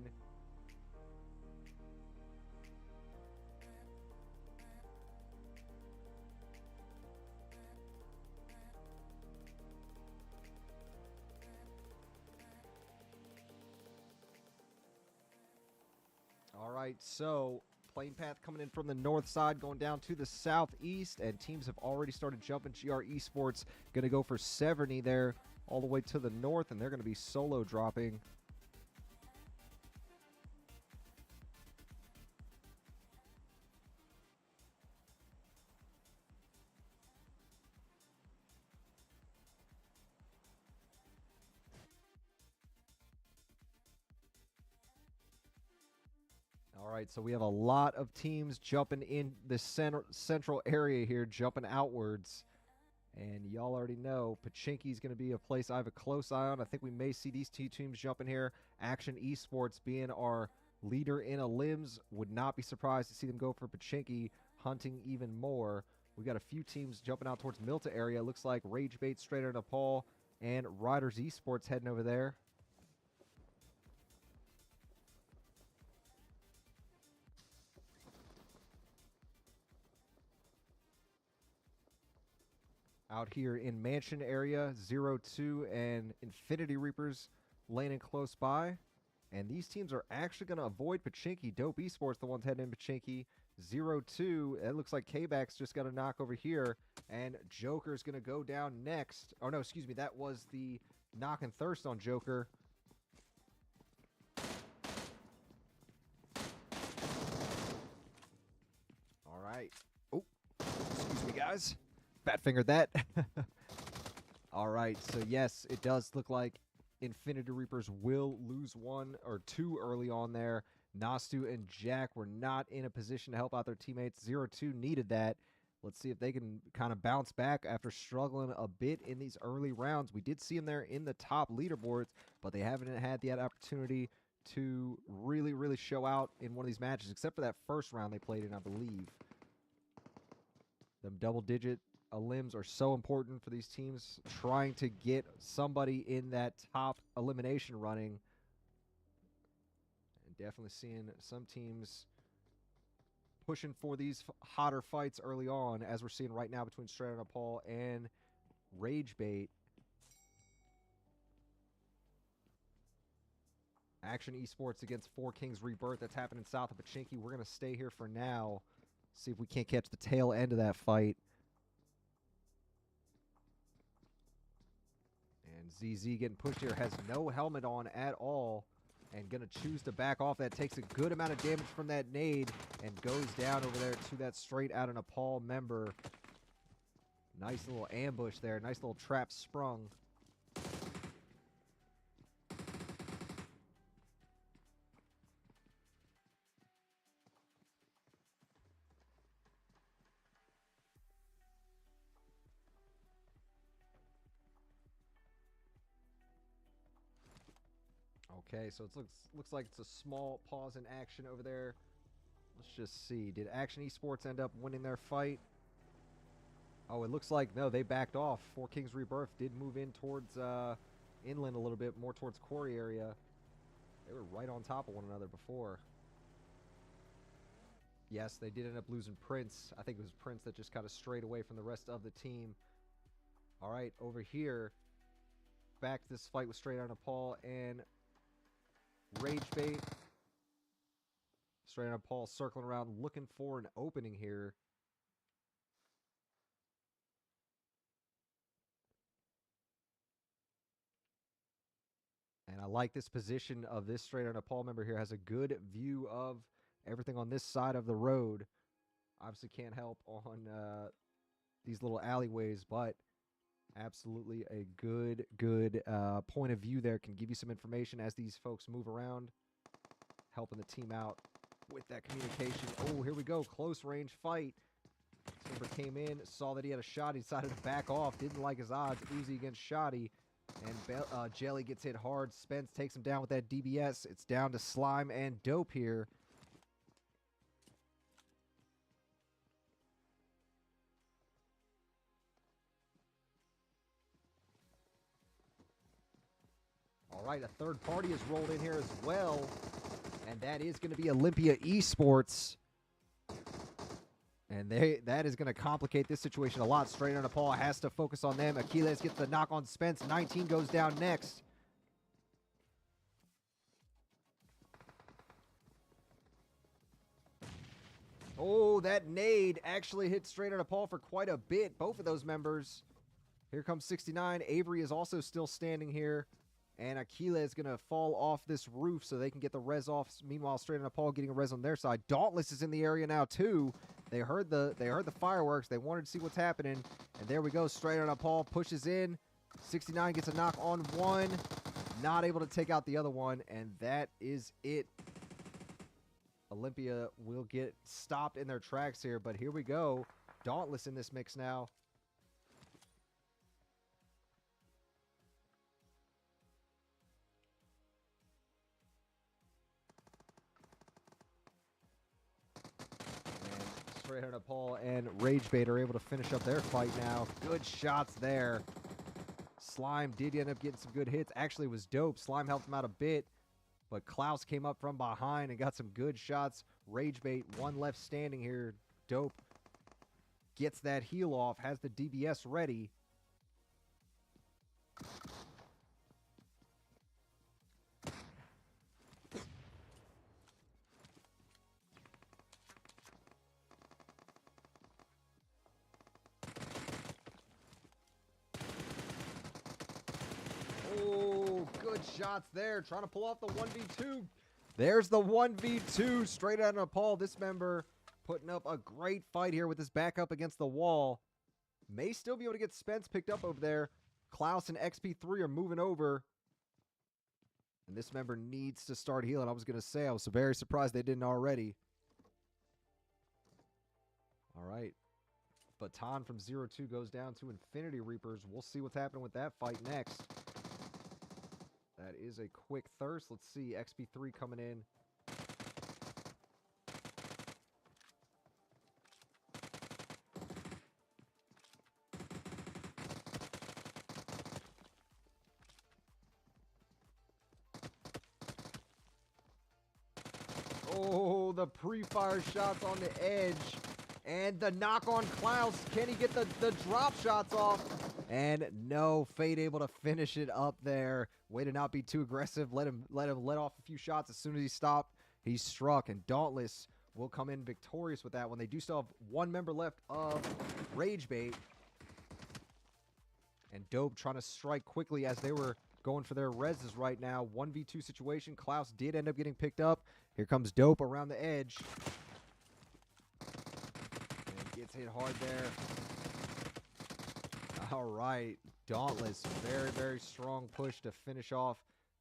All right, so plane path coming in from the north side, going down to the southeast, and teams have already started jumping. GR Esports going to go for Severny there all the way to the north, and they're going to be solo dropping. All right, so we have a lot of teams jumping in the central area here, jumping outwards. And y'all already know Pachinki's going to be a place I have a close eye on. I think we may see these two teams jumping here. Action Esports being our leader in limbs. Would not be surprised to see them go for Pachinki, hunting even more. We got a few teams jumping out towards Milta area. Looks like Rage Bait straight out of Nepal and Riders Esports heading over there. Out here in Mansion area, 0-2 and Infinity Reapers laning close by. And these teams are actually going to avoid Pachinki. Dope Esports, the ones heading in Pachinki. 0-2. It looks like K-Back's just got a knock over here. And Joker's going to go down next. Oh, no, excuse me. That was the knock and thirst on Joker. All right. Oh, excuse me, guys. Fat fingered that. All right, so yes, it does look like Infinity Reapers will lose 1 or 2 early on there. Nastu and Jack were not in a position to help out their teammates. 0-2 needed that. Let's see if they can kind of bounce back after struggling a bit in these early rounds. We did see them there in the top leaderboards, but they haven't had the opportunity to really show out in one of these matches, except for that first round they played in, I believe. Them double-digit limbs are so important for these teams, trying to get somebody in that top elimination running. And definitely seeing some teams pushing for these hotter fights early on, as we're seeing right now between Straight Outta Nepal and Rage Bait. Action Esports against Four Kings Rebirth. That's happening south of Pachinki. We're going to stay here for now, see if we can't catch the tail end of that fight. And ZZ getting pushed here, has no helmet on at all, and going to choose to back off. That takes a good amount of damage from that nade and goes down over there to that Straight Outta Nepal member. Nice little ambush there. Nice little trap sprung. Okay, so it looks like it's a small pause in action over there. Let's just see. Did Action Esports end up winning their fight? Oh, it looks like, no, they backed off. Four Kings Rebirth did move in towards inland a little bit, more towards quarry area. They were right on top of one another before. Yes, they did end up losing Prince. I think it was Prince that just kind of strayed away from the rest of the team. All right, over here, back to this fight with Straight Outta Paul and Rage Bait. Straight Outta Paul circling around, looking for an opening here. And I like this position of this Straight Outta Paul member here. Has a good view of everything on this side of the road. Obviously can't help on these little alleyways, but absolutely a good point of view there. Can give you some information as these folks move around, helping the team out with that communication. Oh, here we go. Close range fight. This member came in, saw that he had a shot. He decided to back off. Didn't like his odds. Uzi against Shoddy. And Jelly gets hit hard. Spence takes him down with that DBS. It's down to Slime and Dope here. All right, a third party has rolled in here as well. And that is going to be Olympia Esports. And that is going to complicate this situation a lot. Straight Outta Paul has to focus on them. Achilles gets the knock on Spence. 19 goes down next. Oh, that nade actually hit Straight Outta Paul for quite a bit. Both of those members. Here comes 69. Avery is also still standing here. And Aquila is going to fall off this roof so they can get the res off. Meanwhile, Straight Outta Paul getting a res on their side. Dauntless is in the area now, too. They heard the fireworks. They wanted to see what's happening. And there we go. Straight Outta Paul pushes in. 69 gets a knock on one. Not able to take out the other one. And that is it. Olympia will get stopped in their tracks here. But here we go. Dauntless in this mix now. Straight Outta Paul and Rage Bait are able to finish up their fight now. Good shots there. Slime did end up getting some good hits. Actually, it was Dope. Slime helped him out a bit, but Klaus came up from behind and got some good shots. Rage Bait, one left standing here. Dope gets that heal off, has the DBS ready. Shots there, trying to pull off the 1v2. There's the 1v2. Straight Outta Paul, this member putting up a great fight here with his back up against the wall. May still be able to get Spence picked up over there. Klaus and XP3 are moving over. And this member needs to start healing. I was going to say, I was very surprised they didn't already. All right. Baton from 0-2 goes down to Infinity Reapers. We'll see what's happening with that fight next. That is a quick thirst. Let's see. XP3 coming in. Oh, the pre-fire shots on the edge. And the knock on Klaus. Can he get the drop shots off? And no, Fate able to finish it up there. Way to not be too aggressive. Let him let off a few shots. As soon as he stopped, he struck. And Dauntless will come in victorious with that one. They do still have one member left of Rage Bait. And Dope trying to strike quickly as they were going for their reses right now. 1v2 situation. Klaus did end up getting picked up. Here comes Dope around the edge. And gets hit hard there. All right, Dauntless, very strong push to finish off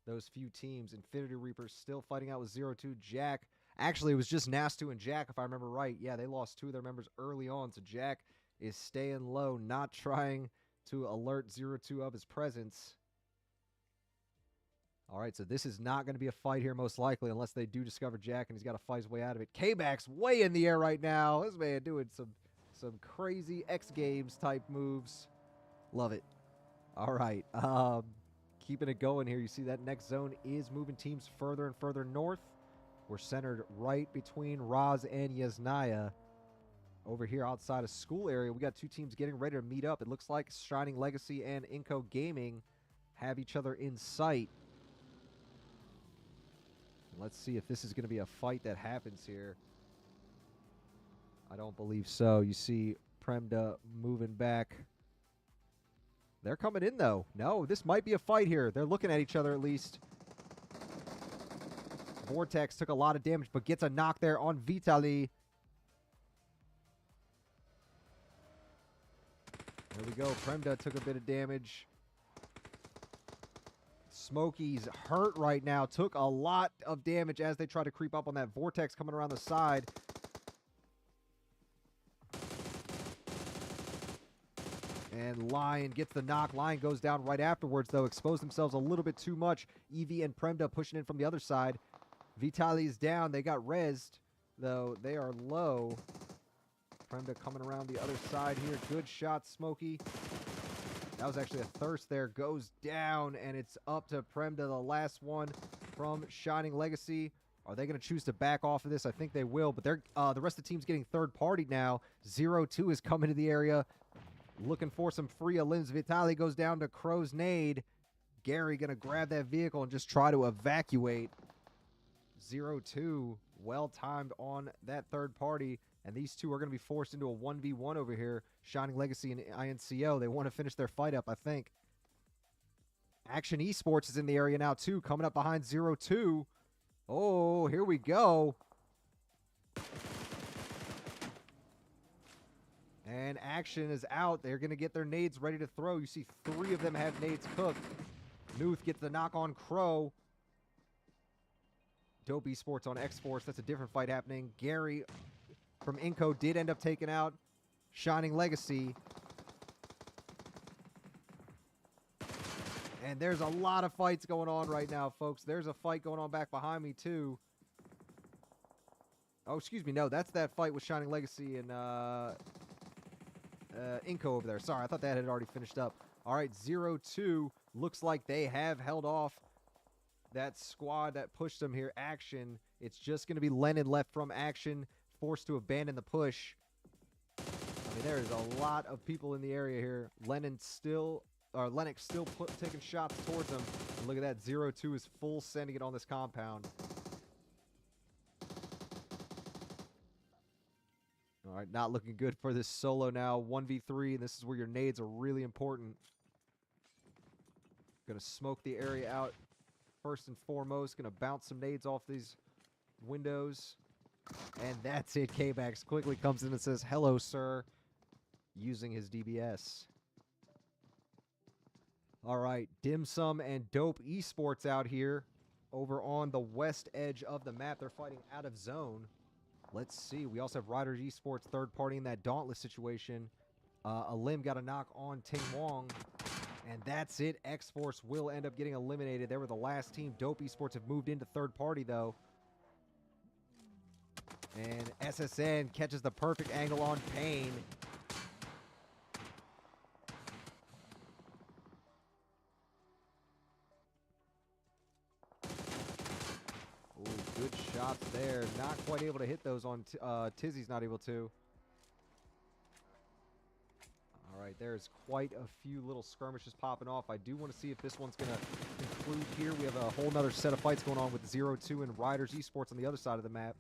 those few teams. Infinity Reapers still fighting out with 0-2. Jack, actually it was just Nastu and Jack if I remember right. Yeah, they lost two of their members early on, so Jack is staying low, not trying to alert 0-2 of his presence. All right, so this is not going to be a fight here, most likely, unless they do discover Jack, and he's got to fight his way out of it. K-Back's way in the air right now. This man doing some crazy X Games type moves. Love it. All right, keeping it going here. You see that next zone is moving teams further and further north. We're centered right between Raz and Yasnaya. Over here outside of school area, we got two teams getting ready to meet up. It looks like Shining Legacy and Inco Gaming have each other in sight. Let's see if this is going to be a fight that happens here. I don't believe so. You see Panda moving back. They're coming in, though. No, this might be a fight here. They're looking at each other at least. Vortex took a lot of damage, but gets a knock there on Vitaly. There we go. Premda took a bit of damage. Smokey's hurt right now. Took a lot of damage as they try to creep up on that Vortex coming around the side. And Lion gets the knock. Lion goes down right afterwards, though. Exposed themselves a little bit too much. Evie and Premda pushing in from the other side. Vitaly's down. They got rezzed, though. They are low. Premda coming around the other side here. Good shot, Smokey. That was actually a thirst there. Goes down, and it's up to Premda, the last one from Shining Legacy. Are they going to choose to back off of this? I think they will, but they're the rest of the team's getting third-partied now. 0-2 is coming to the area, looking for some free limbs. Vitaly goes down to Crow's nade. Gary going to grab that vehicle and just try to evacuate. 0-2, well-timed on that third party. And these two are going to be forced into a 1v1 over here. Shining Legacy and INCO. They want to finish their fight up, I think. Action Esports is in the area now, too. Coming up behind 0-2. Oh, here we go. And Action is out. They're going to get their nades ready to throw. You see 3 of them have nades cooked. Nuth gets the knock on Crow. Dope Esports on X-Force. That's a different fight happening. Gary from Inco did end up taking out Shining Legacy. And there's a lot of fights going on right now, folks. There's a fight going on back behind me, too. Oh, excuse me. No, that's that fight with Shining Legacy and Inco over there. Sorry, I thought that had already finished up. All right, 0-2. Looks like they have held off that squad that pushed them here. Action. It's just going to be Lennon left from Action, forced to abandon the push. I mean, there is a lot of people in the area here. Lennox still taking shots towards him. And look at that, 0-2 is full sending it on this compound. All right, not looking good for this solo now. 1v3, and this is where your nades are really important. Gonna smoke the area out first and foremost. Gonna bounce some nades off these windows. And that's it. K-Bax quickly comes in and says, "Hello, sir," using his DBS. All right, Dim Sum and Dope Esports out here over on the west edge of the map. They're fighting out of zone. Let's see. We also have Riders Esports third party in that Dauntless situation. A limb got a knock on Ting Wong. And that's it. X-Force will end up getting eliminated. They were the last team. Dope Esports have moved into third party, though. And SSN catches the perfect angle on Payne. Ooh, good shots there. Not quite able to hit those on Tizzy's not able to. All right, there's quite a few little skirmishes popping off. I do want to see if this one's going to conclude here. We have a whole nother set of fights going on with 0-2 and Riders Esports on the other side of the map.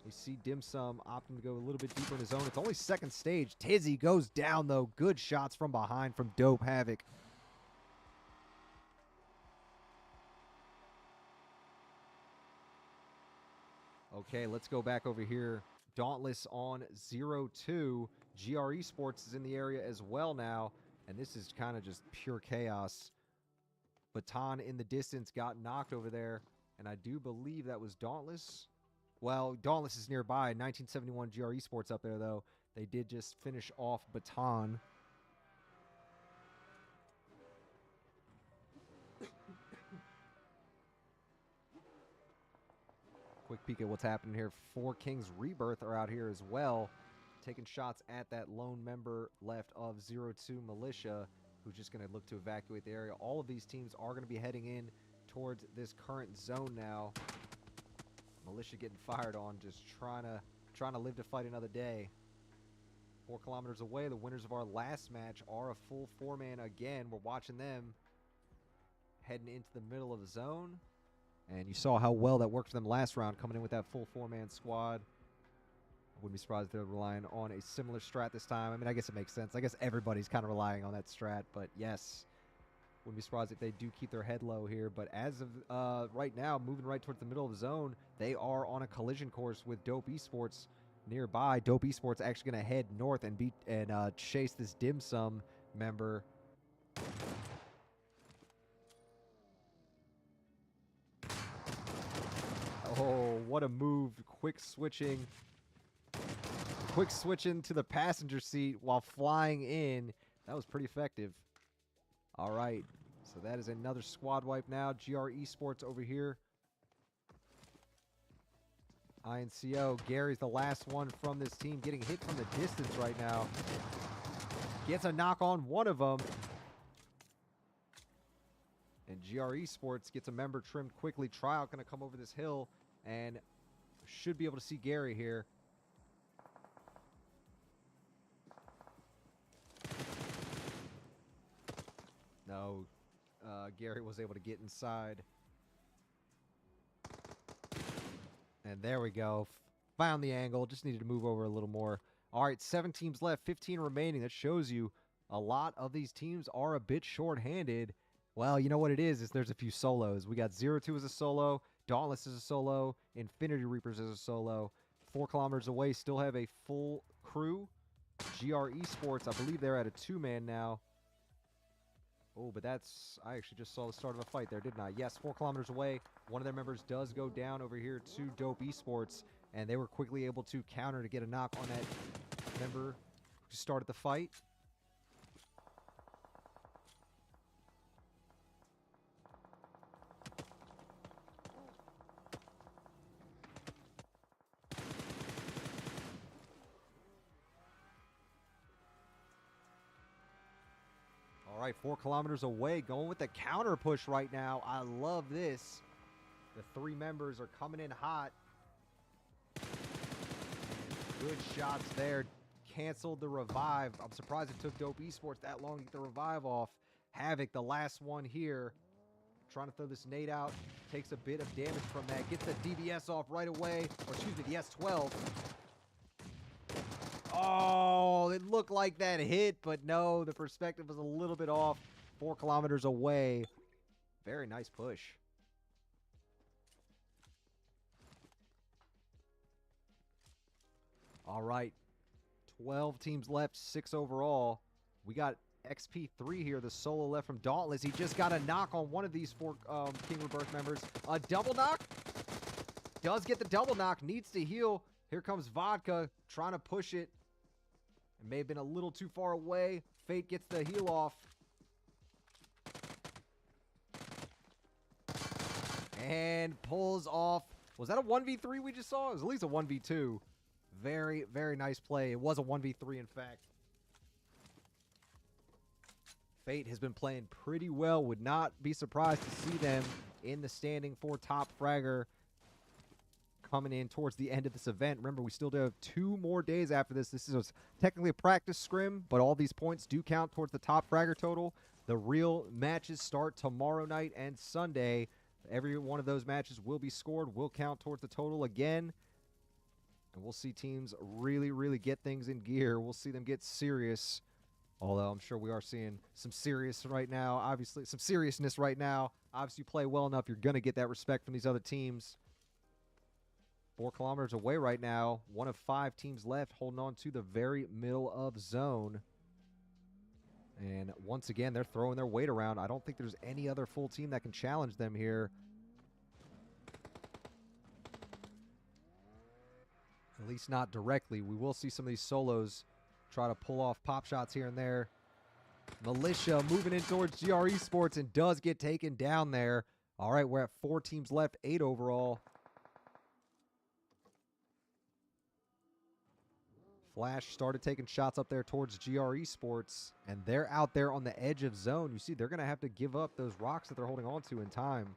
You see Dim Sum opting to go a little bit deeper in his zone. It's only second stage. Tizzy goes down, though. Good shots from behind from Dope Havoc. Okay, let's go back over here. Dauntless on 0-2. GR Esports is in the area as well now. And this is kind of just pure chaos. Baton in the distance got knocked over there. And I do believe that was Dauntless. Well, Dauntless is nearby. 1971 GR Esports up there, though. They did just finish off Baton. quick peek at what's happening here. 4 Kings Rebirth are out here as well, taking shots at that lone member left of 02 Militia, who's just going to look to evacuate the area. All of these teams are going to be heading in towards this current zone now. Militia getting fired on, just trying to live to fight another day. 4 kilometers away, the winners of our last match are a full 4-man again. We're watching them heading into the middle of the zone. And you saw how well that worked for them last round, coming in with that full 4-man squad. I wouldn't be surprised if they're relying on a similar strat this time. I mean, I guess it makes sense. I guess everybody's kind of relying on that strat, but yes. Wouldn't be surprised if they do keep their head low here. But as of right now, moving right towards the middle of the zone, they are on a collision course with Dope Esports nearby. Dope Esports actually going to head north and chase this Dim Sum member. Oh, what a move. Quick switching to the passenger seat while flying in. That was pretty effective. All right, so that is another squad wipe now. GR Esports over here. INCO, Gary's the last one from this team, getting hit from the distance right now. Gets a knock on one of them. And GR Esports gets a member trimmed quickly. Tryout going to come over this hill and should be able to see Gary here. No, Gary was able to get inside. And there we go. Found the angle. Just needed to move over a little more. All right, 7 teams left, 15 remaining. That shows you a lot of these teams are a bit short-handed. Well, you know what it is there's a few solos. We got 02 as a solo, Dauntless as a solo, Infinity Reapers as a solo. 4 kilometers away, still have a full crew. GR Esports, I believe they're at a 2-man now. Oh, but that's... I actually just saw the start of a fight there, didn't I? Yes, 4 kilometers away. One of their members does go down over here to Dope Esports, and they were quickly able to counter to get a knock on that member who started the fight. All right, 4 kilometers away, going with the counter push right now. I love this. The 3 members are coming in hot. Good shots there. Canceled the revive. I'm surprised it took Dope Esports that long to get the revive off. Havoc, the last one here. Trying to throw this nade out. Takes a bit of damage from that. Gets the DBS off right away. Or excuse me, the S12. Oh, it looked like that hit, but no, the perspective was a little bit off. 4 kilometers away. Very nice push. All right, 12 teams left, 6 overall. We got XP3 here, the solo left from Dauntless. He just got a knock on one of these 4 King Rebirth members. A double knock. Does get the double knock, needs to heal. Here comes Vodka, trying to push it. It may have been a little too far away. Fate gets the heal off. And pulls off. Was that a 1v3 we just saw? It was at least a 1v2. Very, very nice play. It was a 1v3, in fact. Fate has been playing pretty well. Would not be surprised to see them in the standing for top fragger coming in towards the end of this event. Remember, we still do have 2 more days after this. This is technically a practice scrim, but all these points do count towards the top fragger total. The real matches start tomorrow night and Sunday. Every one of those matches will be scored, will count towards the total again. And we'll see teams really, really get things in gear. We'll see them get serious. Although I'm sure we are seeing some serious right now. Obviously, some seriousness right now. Obviously, you play well enough, you're going to get that respect from these other teams. 4 kilometers away right now. 1 of 5 teams left, holding on to the very middle of zone. And once again, they're throwing their weight around. I don't think there's any other full team that can challenge them here. At least not directly. We will see some of these solos try to pull off pop shots here and there. Militia moving in towards GR Esports and does get taken down there. All right, we're at 4 teams left, 8 overall. Flash started taking shots up there towards GR Sports, and they're out there on the edge of zone. You see, they're going to have to give up those rocks that they're holding on to in time.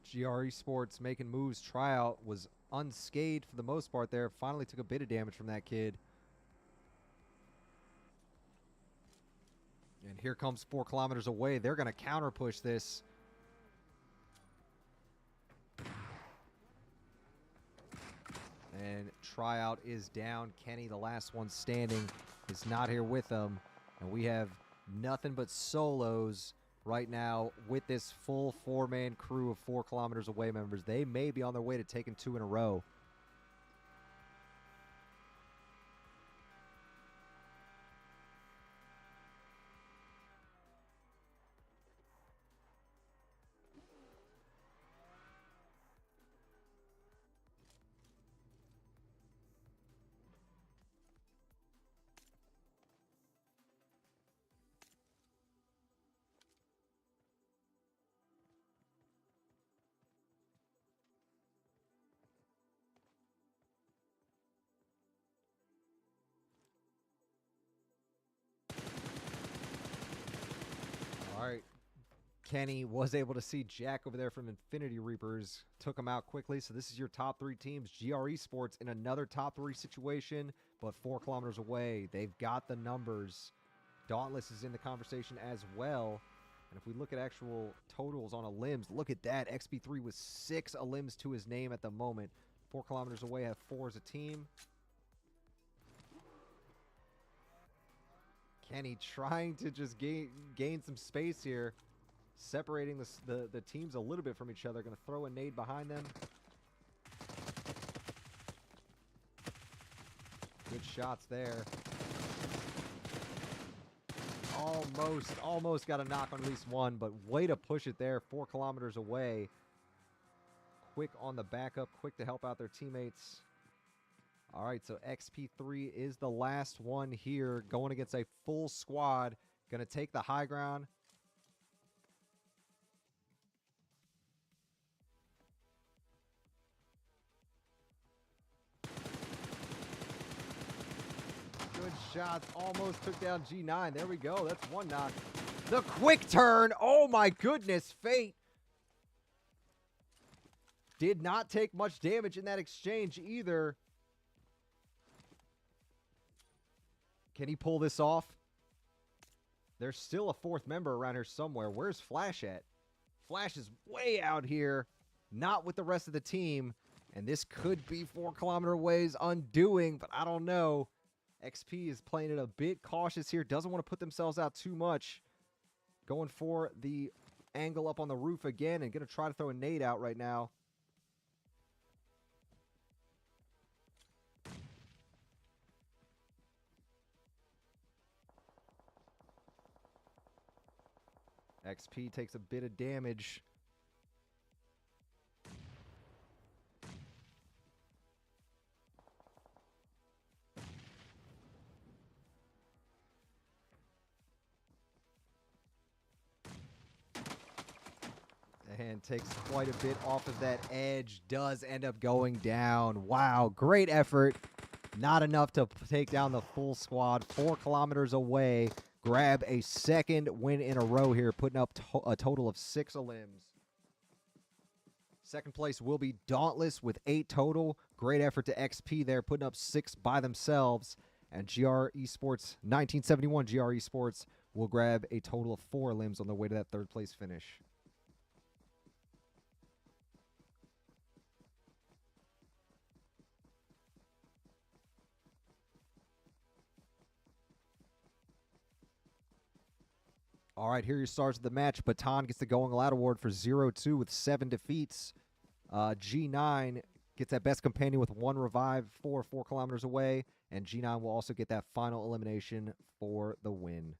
GR Sports making moves. Tryout was unscathed for the most part there. Finally took a bit of damage from that kid. And here comes 4 kilometers away. They're going to counter push this. And Tryout is down. Kenny, the last one standing, is not here with them. And we have nothing but solos right now with this full 4-man crew of 4 kilometers away members. They may be on their way to taking 2 in a row. All right. Kenny was able to see Jack over there from Infinity Reapers. Took him out quickly. So this is your top 3 teams. GR Sports in another top 3 situation, but 4 kilometers away. They've got the numbers. Dauntless is in the conversation as well. And if we look at actual totals on a limbs, look at that. XP3 with 6 limbs to his name at the moment. 4 kilometers away, have 4 as a team. Kenny trying to just gain some space here, separating the teams a little bit from each other. Going to throw a nade behind them. Good shots there. Almost got a knock on at least one, but way to push it there. 4 kilometers away. Quick on the backup, quick to help out their teammates. All right, so XP3 is the last one here, going against a full squad. Going to take the high ground. Good shots. Almost took down G9. There we go. That's one knock. The quick turn. Oh, my goodness. Fate did not take much damage in that exchange either. Can he pull this off? There's still a 4th member around here somewhere. Where's Flash at? Flash is way out here, not with the rest of the team. And this could be 4 kilometer ways undoing, but I don't know. XP is playing it a bit cautious here. Doesn't want to put themselves out too much. Going for the angle up on the roof again and going to try to throw a nade out right now. XP takes a bit of damage. And takes quite a bit off of that edge. Does end up going down. Wow, great effort. Not enough to take down the full squad. 4 kilometers away. Grab a 2nd win in a row here, putting up a total of 6 limbs. 2nd place will be Dauntless with 8 total. Great effort to XP there, putting up 6 by themselves. And GR Esports, 1971 GR Esports, will grab a total of 4 limbs on their way to that 3rd place finish. All right, here are your stars of the match. Baton gets the Going Loud Award for 0-2 with 7 defeats. G9 gets that Best Companion with 1 revive for 4 kilometers away. And G9 will also get that final elimination for the win.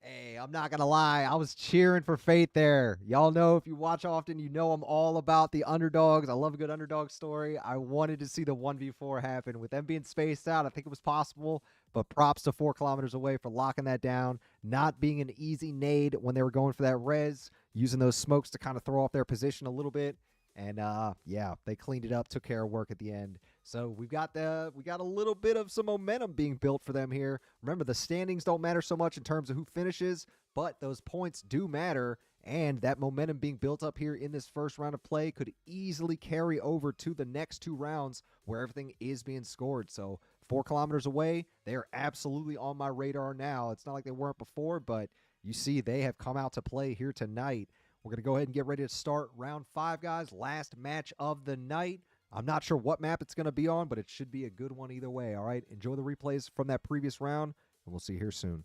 Hey, Hey, I'm not going to lie. I was cheering for Fate there. Y'all know if you watch often, you know I'm all about the underdogs. I love a good underdog story. I wanted to see the 1v4 happen. With them being spaced out, I think it was possible, but props to 4 kilometers away for locking that down, not being an easy nade when they were going for that res, using those smokes to kind of throw off their position a little bit. And yeah, they cleaned it up, took care of work at the end. So we got a little bit of some momentum being built for them here. Remember, the standings don't matter so much in terms of who finishes, but those points do matter. And that momentum being built up here in this first round of play could easily carry over to the next 2 rounds where everything is being scored. So 4 kilometers away, they are absolutely on my radar now. It's not like they weren't before, but you see they have come out to play here tonight. We're going to go ahead and get ready to start round 5, guys. Last match of the night. I'm not sure what map it's going to be on, but it should be a good one either way, all right? Enjoy the replays from that previous round, and we'll see you here soon.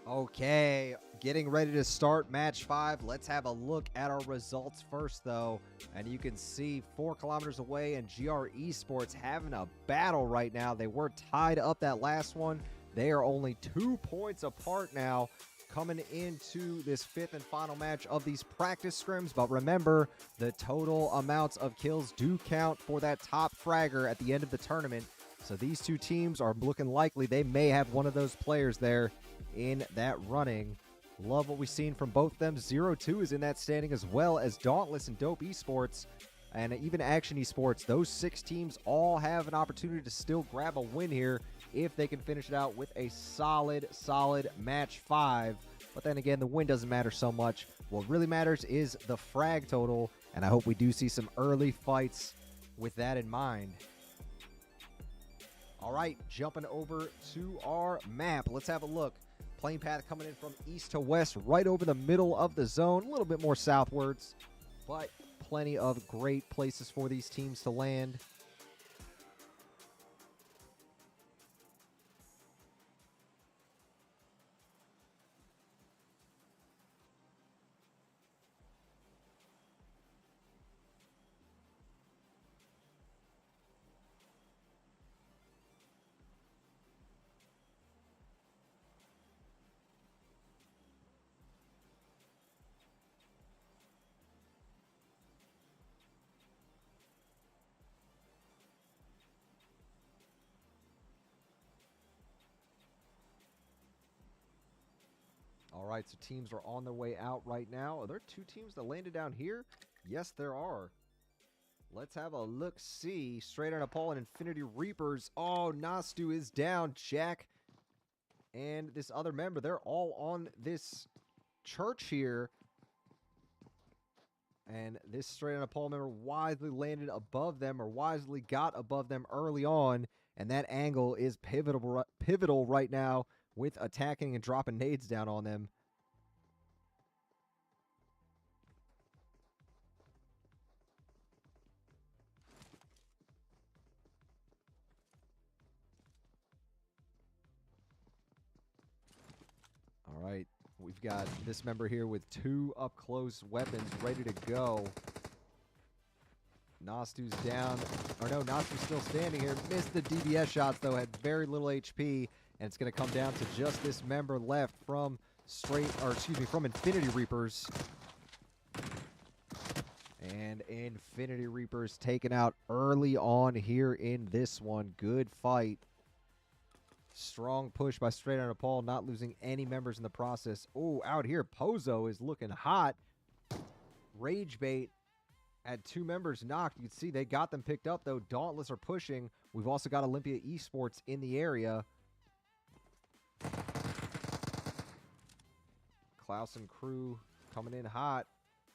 Okay, getting ready to start match 5. Let's have a look at our results first, though. And you can see 4 kilometers away and GR Esports having a battle right now. They were tied up that last one. They are only 2 points apart now coming into this 5th and final match of these practice scrims. But remember, the total amounts of kills do count for that top fragger at the end of the tournament. So these two teams are looking likely they may have one of those players there in that running. Love what we've seen from both of them. 0-2 is in that standing, as well as Dauntless and Dope Esports and even Action Esports. Those 6 teams all have an opportunity to still grab a win here if they can finish it out with a solid match 5. But then again, the win doesn't matter so much. What really matters is the frag total, and I hope we do see some early fights with that in mind. All right, jumping over to our map. Let's have a look. Plane path coming in from east to west, right over the middle of the zone. A little bit more southwards, but plenty of great places for these teams to land. All right, so teams are on their way out right now. Are there 2 teams that landed down here? Yes, there are. Let's have a look-see. Straight on a pole and Infinity Reapers. Oh, Nastu is down. Jack and this other member, they're all on this church here. And this straight on a pole member wisely landed above them, or wisely got above them early on. And that angle is pivotal right now with attacking and dropping nades down on them. All right, we've got this member here with 2 up-close weapons ready to go. Nastu's down. Or no, Nastu's still standing here. Missed the DBS shots, though. Had very little HP. And it's going to come down to just this member left from from Infinity Reapers. And Infinity Reapers taken out early on here in this one. Good fight. Strong push by Straight on a Pole, not losing any members in the process. Oh, out here, Pozo is looking hot. Rage Bait had 2 members knocked. You can see they got them picked up, though. Dauntless are pushing. We've also got Olympia Esports in the area. Klaus and crew coming in hot.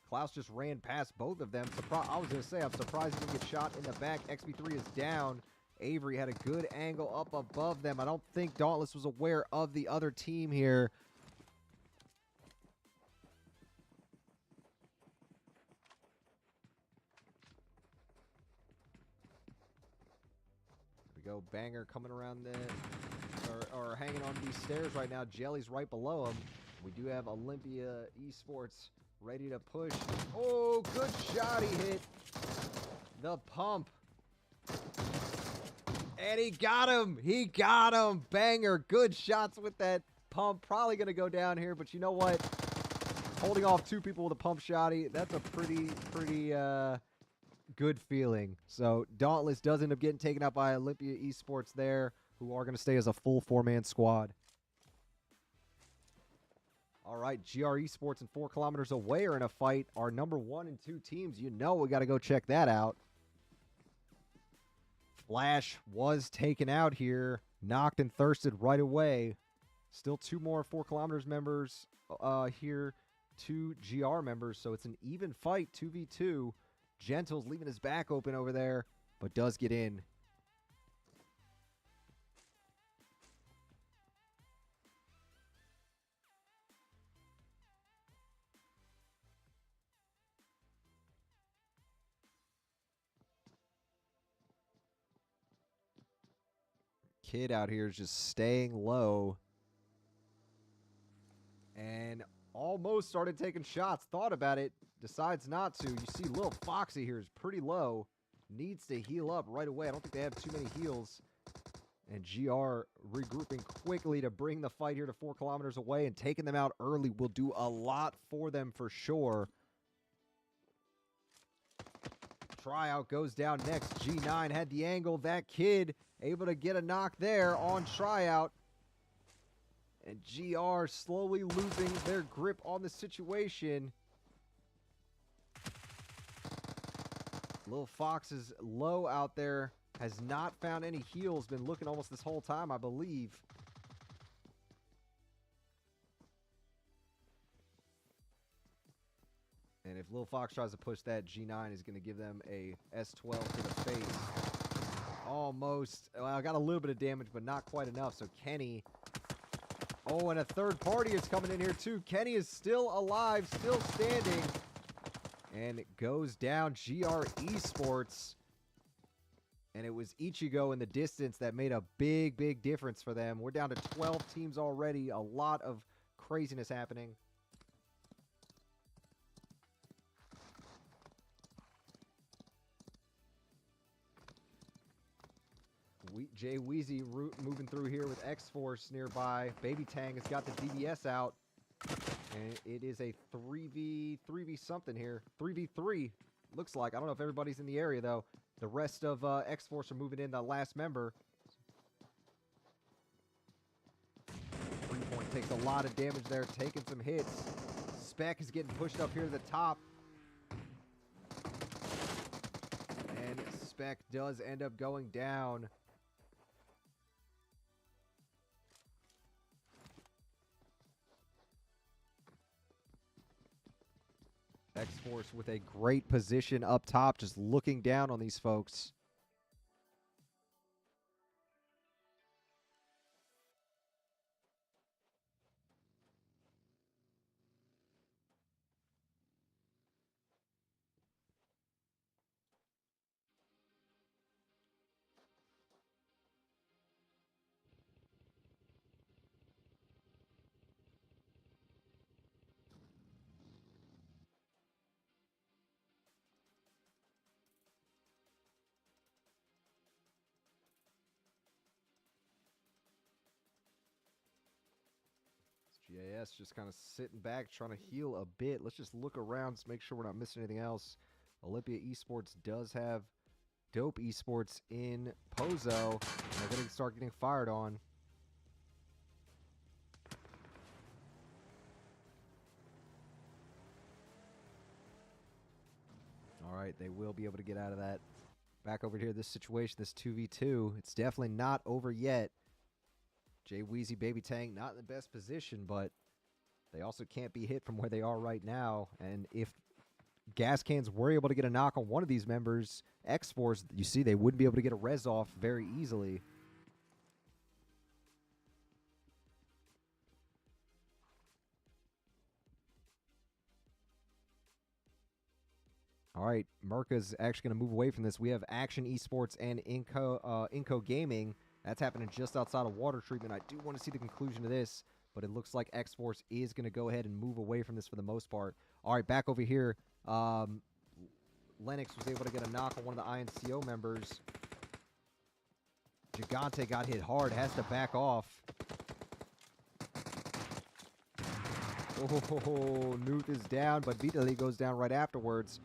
Klaus just ran past both of them. I was going to say, I'm surprised he didn't get shot in the back. XB3 is down. Avery had a good angle up above them. I don't think Dauntless was aware of the other team here. There we go. Banger coming around or hanging on these stairs right now. Jelly's right below him. We do have Olympia Esports ready to push. Oh, good shot he hit. The pump. And he got him. He got him. Banger. Good shots with that pump. Probably going to go down here, but you know what? Holding off 2 people with a pump shotty, that's a pretty good feeling. So Dauntless does end up getting taken out by Olympia Esports there, who are going to stay as a full 4-man squad. All right, GR Esports and 4 kilometers away are in a fight. Our number 1 and 2 teams, you know we got to go check that out. Flash was taken out here, knocked and thirsted right away. Still 2 more 4 kilometers members here, 2 GR members, so it's an even fight, 2v2. Gentle's leaving his back open over there, but does get in. Kid out here is just staying low. And almost started taking shots. Thought about it. Decides not to. You see Lil Foxy here is pretty low. Needs to heal up right away. I don't think they have too many heals. And GR regrouping quickly to bring the fight here to 4 kilometers away. And taking them out early will do a lot for them for sure. Tryout goes down next. G9 had the angle. That kid able to get a knock there on Tryout. And GR slowly losing their grip on the situation. Lil Fox is low out there. Has not found any heals. Been looking almost this whole time, I believe. And if Lil Fox tries to push that, G9 is going to give them a S12 to the face. Almost. Well, I got a little bit of damage, but not quite enough. So Kenny. Oh, and a third party is coming in here too. Kenny is still alive, still standing. And it goes down. GR Esports. And it was Ichigo in the distance that made a big, big difference for them. We're down to 12 teams already. A lot of craziness happening. Jay Weezy moving through here with X-Force nearby. Baby Tang has got the DBS out. And it is a 3v something here. 3v3, looks like. I don't know if everybody's in the area, though. The rest of X-Force are moving in, the last member. 3-point takes a lot of damage there, taking some hits. Spec is getting pushed up here to the top. And Spec does end up going down. X-Force with a great position up top, just looking down on these folks. GAS just kind of sitting back, trying to heal a bit. Let's just look around to make sure we're not missing anything else. Olympia Esports does have Dope Esports in Pozo. They're going to start getting fired on. All right, they will be able to get out of that. Back over here, this situation, this 2v2, it's definitely not over yet. Jay Weezy, Baby Tang, not in the best position, but they also can't be hit from where they are right now. And if Gas Cans were able to get a knock on one of these members, X-Force, you see they wouldn't be able to get a res off very easily. All right, Merca's actually going to move away from this. We have Action Esports and Inco Gaming. That's happening just outside of water treatment. I do want to see the conclusion of this, but it looks like X-Force is going to go ahead and move away from this for the most part. All right, back over here. Lennox was able to get a knock on one of the INCO members. Gigante got hit hard, has to back off. Oh, Nuth is down, but Vitaly goes down right afterwards.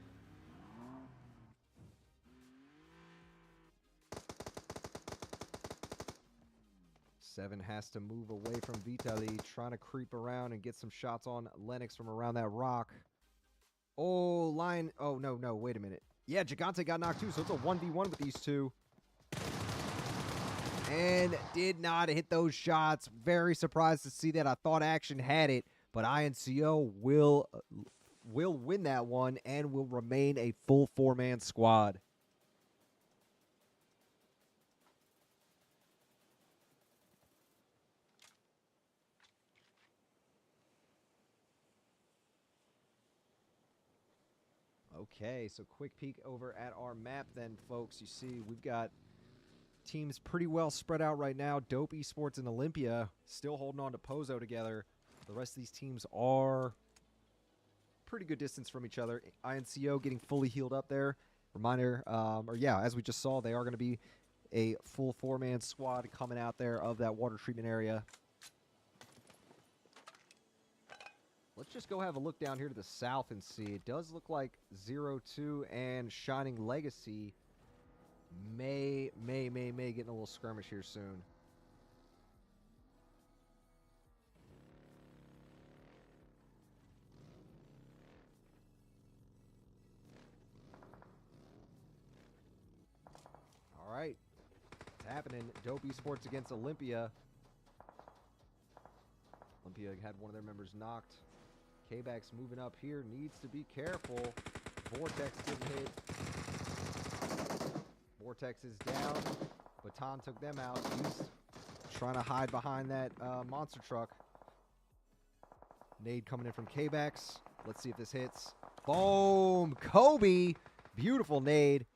Seven has to move away from Vitaly, trying to creep around and get some shots on Lennox from around that rock. Oh, Lion. Oh, no, wait a minute. Yeah, Gigante got knocked too, so it's a 1v1 with these two. And did not hit those shots. Very surprised to see that. I thought Action had it, but INCO will win that one and will remain a full 4-man squad. Okay, so quick peek over at our map then, folks. You see we've got teams pretty well spread out right now. Dope Esports and Olympia still holding on to Pozo together. The rest of these teams are pretty good distance from each other. INCO getting fully healed up there. Reminder, as we just saw, they are going to be a full 4-man squad coming out there of that water treatment area. Let's just go have a look down here to the south and see. It does look like 0-2 and Shining Legacy may get in a little skirmish here soon. All right. It's happening. Dope Esports against Olympia. Olympia had one of their members knocked. K-Back's moving up here. Needs to be careful. Vortex didn't hit. Vortex is down. Baton took them out. He's trying to hide behind that monster truck. Nade coming in from K-Back's. Let's see if this hits. Boom! Kobe! Beautiful nade.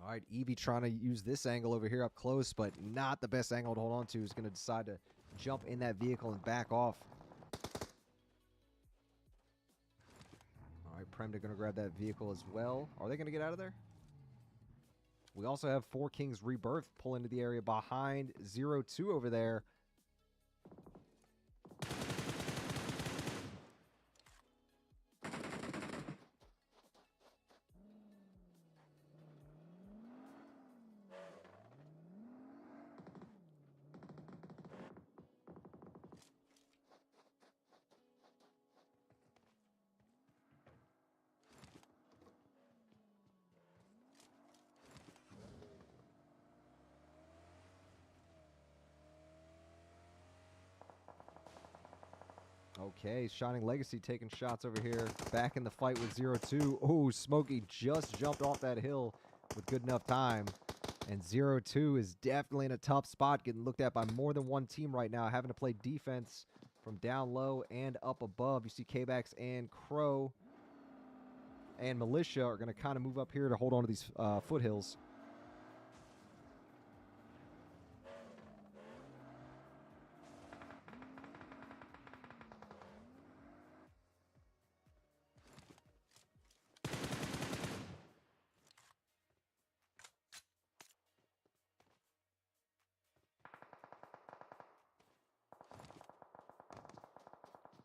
All right, Evie trying to use this angle over here up close, but not the best angle to hold on to. Is going to decide to jump in that vehicle and back off. All right, Premda going to grab that vehicle as well. Are they going to get out of there? We also have 4 Kings Rebirth pull into the area behind 0-2 over there. Okay, Shining Legacy taking shots over here. Back in the fight with 0-2. Oh, Smokey just jumped off that hill with good enough time. And 0-2 is definitely in a tough spot, getting looked at by more than one team right now, having to play defense from down low and up above. You see K-Bax and Crow and Militia are going to kind of move up here to hold on to these foothills.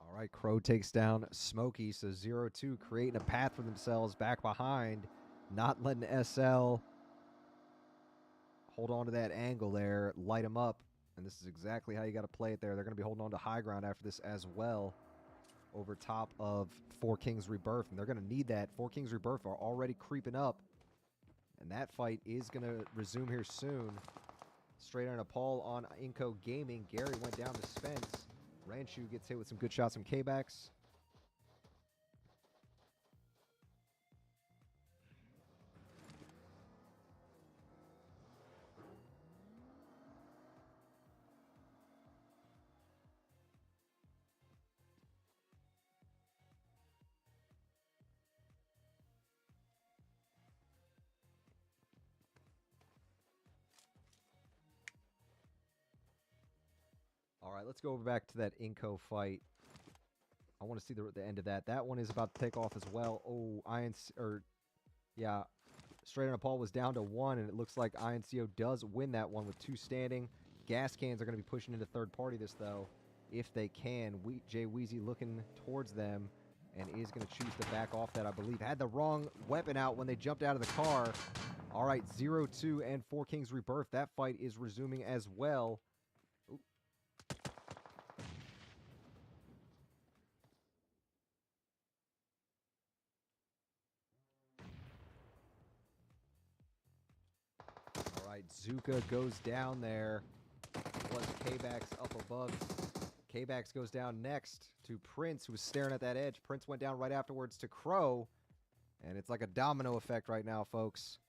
All right, Crow takes down Smokey, so 0-2 creating a path for themselves back behind, not letting SL hold on to that angle there, light them up, and this is exactly how you got to play it there. They're going to be holding on to high ground after this as well, over top of 4 Kings Rebirth, and they're going to need that. 4 Kings Rebirth are already creeping up, and that fight is going to resume here soon. Straight on a Paul on Inco Gaming. Gary went down to Spence. Ranchu gets hit with some good shots from K-Bax. All right, let's go over back to that Inco fight. I want to see the end of that. That one is about to take off as well. Oh, Straight on a Paul was down to 1, and it looks like INCO does win that one with 2 standing. Gas Cans are going to be pushing into third party this, though, if they can. Jay Weezy looking towards them and is going to choose to back off that, I believe. Had the wrong weapon out when they jumped out of the car. All right, 0-2 and 4 Kings Rebirth. That fight is resuming as well. Ooh. All right, Zuka goes down there. Plus K-Bax up above. K-Bax goes down next to Prince, who was staring at that edge. Prince went down right afterwards to Crow. And it's like a domino effect right now, folks.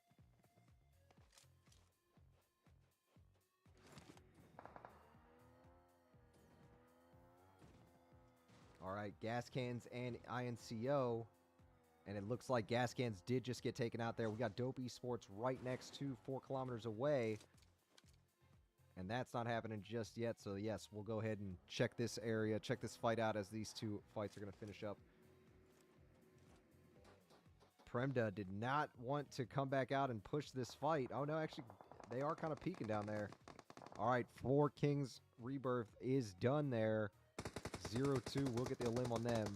All right, Gas Cans and INCO. And it looks like Gas Cans did just get taken out there. We got Dope Esports right next to 4 kilometers away. And that's not happening just yet. So, yes, we'll go ahead and check this area, check this fight out as these two fights are going to finish up. Panda did not want to come back out and push this fight. Oh, no, actually, they are kind of peeking down there. All right, 4 Kings Rebirth is done there. 0-2, we'll get the limb on them.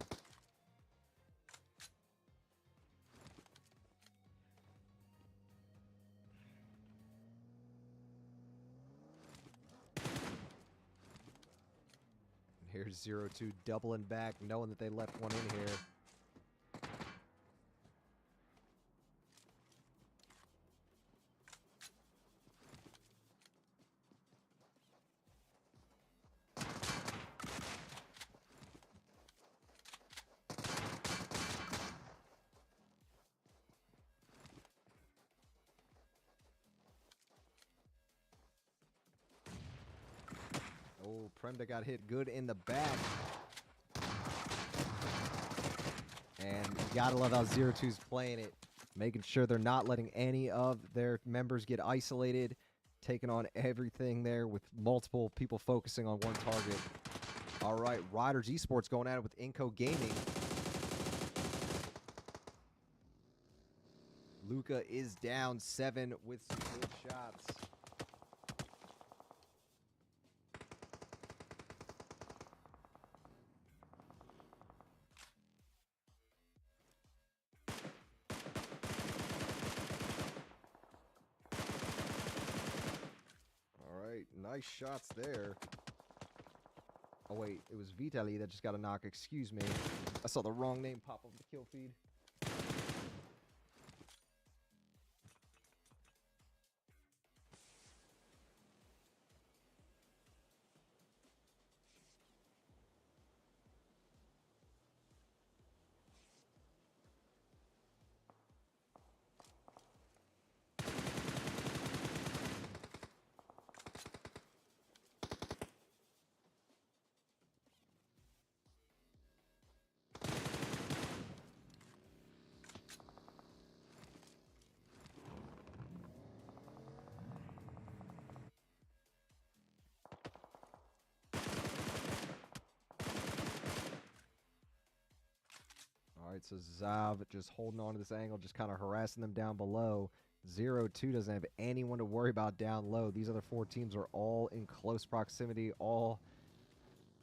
And here's 0-2 doubling back, knowing that they left one in here. Oh, Panda got hit good in the back. And you gotta love how 0-2's playing it. Making sure they're not letting any of their members get isolated. Taking on everything there with multiple people focusing on one target. All right, Riders Esports going at it with Inco Gaming. Luca is down 7 with some good shots. Nice shots there. Oh, wait. It was Vitaly that just got a knock. Excuse me. I saw the wrong name pop up the kill feed. All right, so Zav just holding on to this angle, just kind of harassing them down below. 0-2 doesn't have anyone to worry about down low. These other 4 teams are all in close proximity, all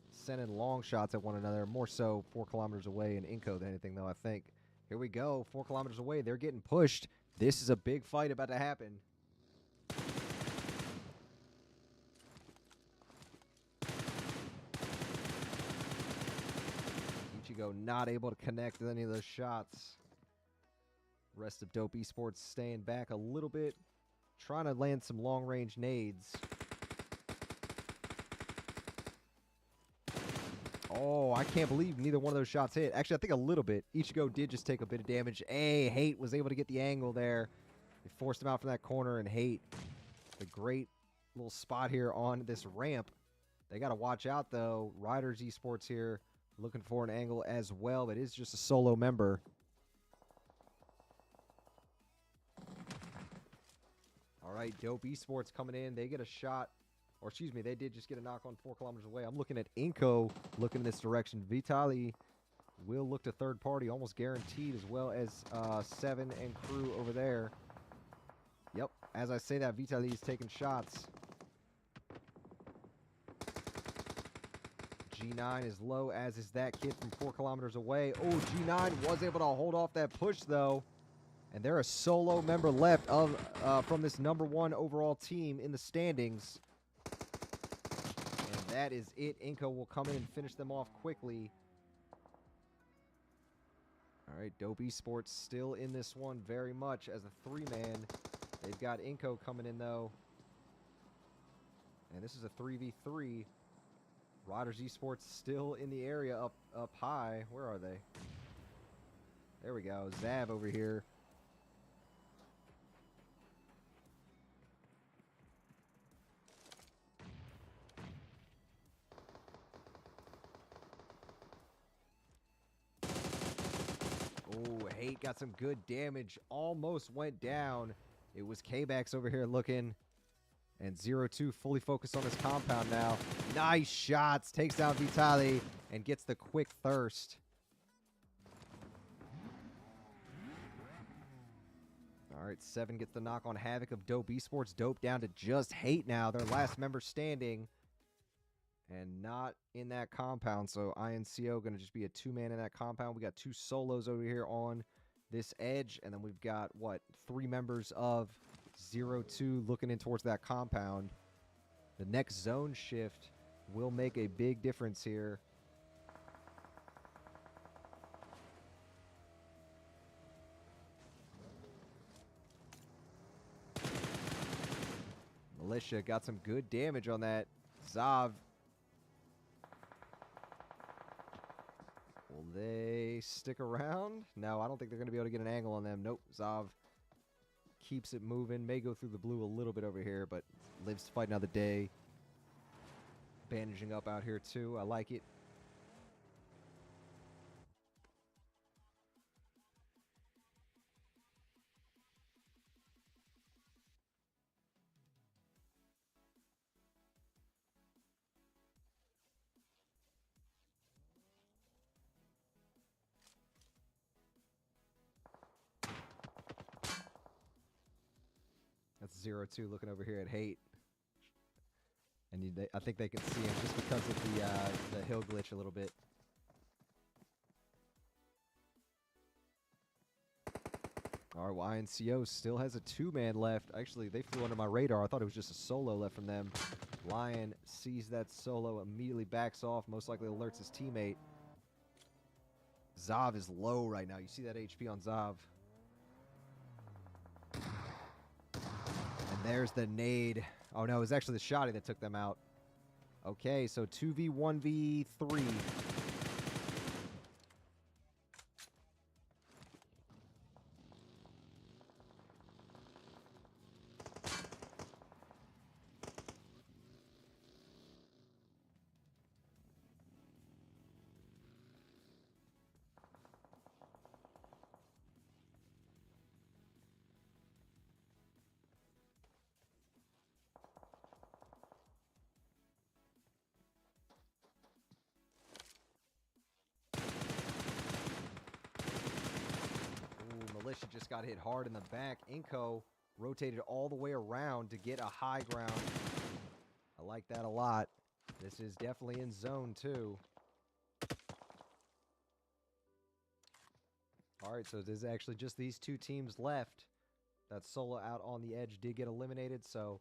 sending long shots at one another, more so 4 kilometers away in Inco than anything, though, I think. Here we go, 4 kilometers away. They're getting pushed. This is a big fight about to happen. Ichigo not able to connect with any of those shots. Rest of Dope Esports staying back a little bit, trying to land some long-range nades. Oh, I can't believe neither one of those shots hit. Actually, I think a little bit. Ichigo did just take a bit of damage. Hey, Hate was able to get the angle there. They forced him out from that corner, and Hate, the great little spot here on this ramp. They got to watch out, though. Riders Esports here looking for an angle as well. It is just a solo member. All right, Dope Esports coming in. They get a shot. Or excuse me, they did just get a knock on 4 kilometers away. I'm looking at Inco looking in this direction. Vitaly will look to third party, almost guaranteed, as well as 7 and crew over there. Yep, as I say that, Vitaly is taking shots. G9 is low, as is that kid from 4 kilometers away. Oh, G9 was able to hold off that push, though. And they're a solo member left of from this #1 overall team in the standings. And that is it. Inco will come in and finish them off quickly. All right, Dope Esports still in this one very much as a 3-man. They've got Inco coming in, though. And this is a 3v3. Riders Esports still in the area up high. Where are they? There we go. Zav over here. Oh, Hate got some good damage. Almost went down. It was K-Bax over here looking And 0-2 fully focused on his compound now. Nice shots. Takes down Vitali and gets the quick thirst. All right, 7 gets the knock on Havoc of Dope Esports. Dope down to just Hate now. Their last member standing. And not in that compound. So INCO going to just be a 2-man in that compound. We got 2 solos over here on this edge. And then we've got, what, 3 members of 0-2 looking in towards that compound. The next zone shift will make a big difference here. Militia got some good damage on that. Zav. Will they stick around? No, I don't think they're going to be able to get an angle on them. Nope. Zav keeps it moving. May go through the blue a little bit over here, but lives to fight another day. Bandaging up out here too. I like it. That's 0-2 looking over here at Hate. And I think they can see him just because of the hill glitch a little bit. All right, well, INCO still has a 2-man left. Actually, they flew under my radar. I thought it was just a solo left from them. Lion sees that solo, immediately backs off, most likely alerts his teammate. Zav is low right now. You see that HP on Zav. There's the nade. Oh, no, it was actually the shotty that took them out. Okay, so 2v1v3. Militia just got hit hard in the back. Inco rotated all the way around to get a high ground. I like that a lot. This is definitely in zone 2. All right, so there's actually just these 2 teams left. That solo out on the edge did get eliminated, so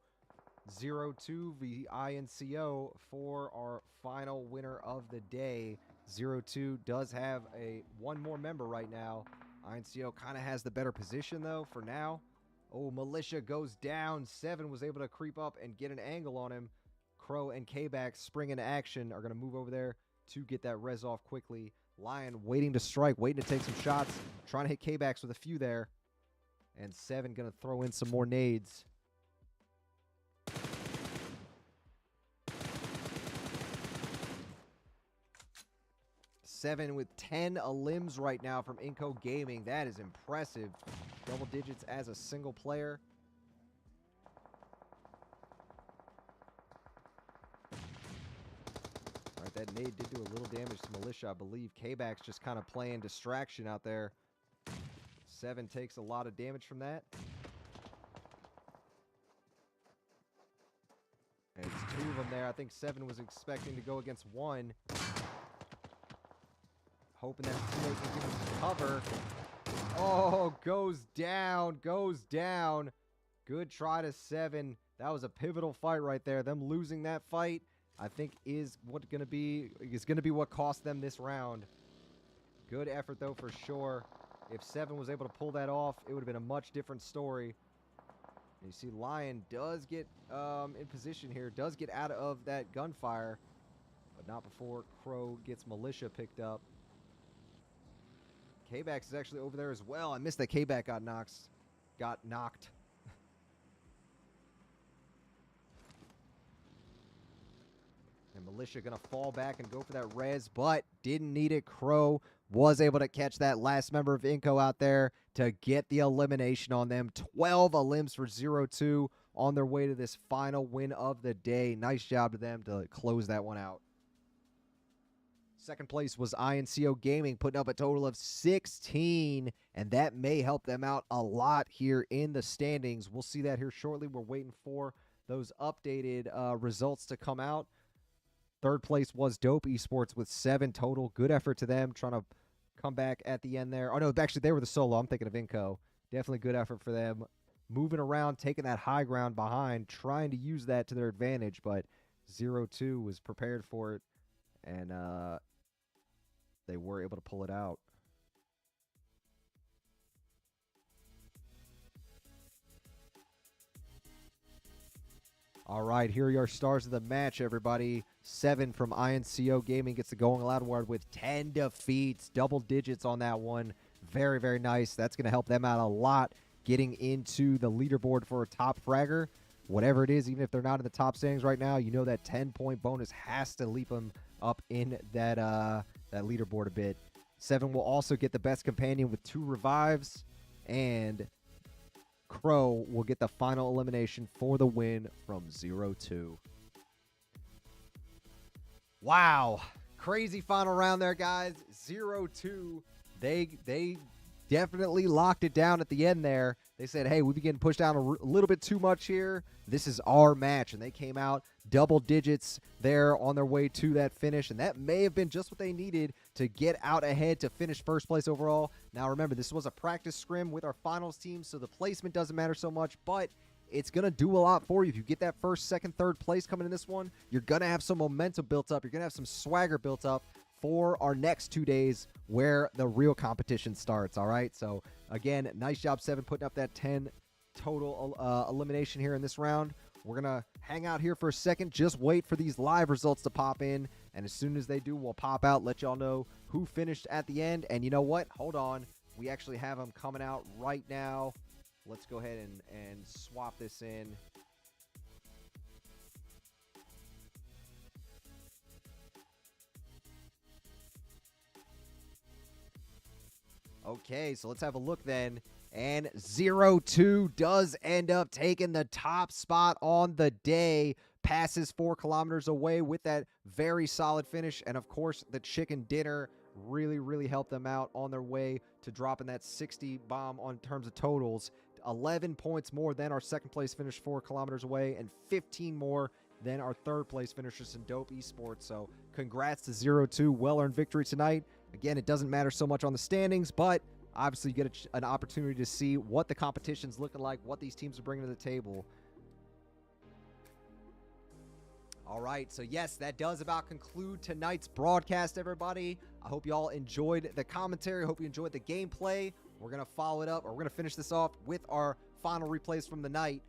0-2 v INCO for our final winner of the day. 0-2 does have one more member right now. INCO kind of has the better position, though, for now. Oh, Militia goes down. 7 was able to creep up and get an angle on him. Crow and K-Back spring into action. Are going to move over there to get that res off quickly. Lion waiting to strike, waiting to take some shots. Trying to hit K-Backs with a few there. And 7 going to throw in some more nades. 7 with 10 elims right now from Inco Gaming. That is impressive. Double digits as a single player. All right, that nade did do a little damage to Militia, I believe. K-Back's just kind of playing distraction out there. 7 takes a lot of damage from that. And it's 2 of them there. I think 7 was expecting to go against 1. Hoping that his teammate can give him some cover. Oh, goes down, goes down. Good try to 7. That was a pivotal fight right there. Them losing that fight, I think, is going to be what cost them this round. Good effort, though, for sure. If 7 was able to pull that off, it would have been a much different story. And you see Lion does get in position here, does get out of that gunfire, but not before Crow gets Militia picked up. K-Bax is actually over there as well. I missed that K-Back got knocked. And Militia going to fall back and go for that res, but didn't need it. Crow was able to catch that last member of Inco out there to get the elimination on them. 12 elims for 0-2. on their way to this final win of the day. Nice job to them to close that one out. Second place was INCO Gaming, putting up a total of 16, and that may help them out a lot here in the standings. We'll see that here shortly. We're waiting for those updated results to come out. Third place was Dope Esports with 7 total. Good effort to them, trying to come back at the end there. Oh, no, actually, they were the solo. I'm thinking of Inco. Definitely good effort for them. Moving around, taking that high ground behind, trying to use that to their advantage, but 0-2 was prepared for it, and they were able to pull it out. All right, here are your stars of the match, everybody. 7 from INCO Gaming gets the Going Loud award with 10 defeats, double digits on that one. Very, very nice. That's going to help them out a lot getting into the leaderboard for a top fragger. Whatever it is, even if they're not in the top standings right now, you know that 10-point bonus has to leap them up in that that leaderboard a bit. 7 will also get the best companion with 2 revives, and Crow will get the final elimination for the win from 0-2. Wow. Crazy final round there, guys. 0-2. They definitely locked it down at the end there. They said, hey, we've been getting pushed down a little bit too much here. This is our match. And they came out double digits there on their way to that finish. And that may have been just what they needed to get out ahead to finish first place overall. Now, remember, this was a practice scrim with our finals team, so the placement doesn't matter so much, but it's going to do a lot for you. If you get that first, second, third place coming in this one, you're going to have some momentum built up. You're going to have some swagger built up for our next 2 days where the real competition starts, all right? So, again, nice job, 7, putting up that 10 total elimination here in this round. We're going to hang out here for a second, just wait for these live results to pop in, and as soon as they do, we'll pop out, let y'all know who finished at the end. And you know what? Hold on. We actually have them coming out right now. Let's go ahead and swap this in. Okay, so let's have a look then. And 0-2 does end up taking the top spot on the day. Passes 4 kilometers away with that very solid finish. And, of course, the chicken dinner really, really helped them out on their way to dropping that 60 bomb on terms of totals. 11 points more than our second place finish 4 kilometers away, and 15 more than our third place finishers in Dope Esports. So congrats to 0-2. Well-earned victory tonight. Again, it doesn't matter so much on the standings, but obviously you get an opportunity to see what the competition's looking like, what these teams are bringing to the table. All right, so yes, that does about conclude tonight's broadcast, everybody. I hope you all enjoyed the commentary. I hope you enjoyed the gameplay. We're going to follow it up, or we're going to finish this off with our final replays from the night.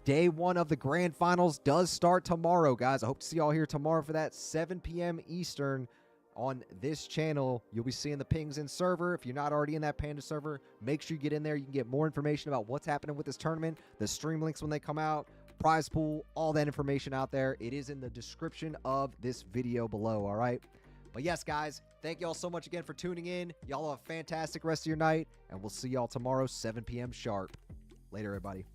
Day 1 of the grand finals does start tomorrow, guys. I hope to see you all here tomorrow for that, 7 p.m. Eastern on this channel. You'll be seeing the pings in server. If you're not already in that Panda server, make sure you get in there. You can get more information about what's happening with this tournament, the stream links when they come out, prize pool, all that information out there. It is in the description of this video below, all right? But yes, guys, thank you all so much again for tuning in. Y'all have a fantastic rest of your night, and we'll see y'all tomorrow, 7 p.m. sharp. Later, everybody.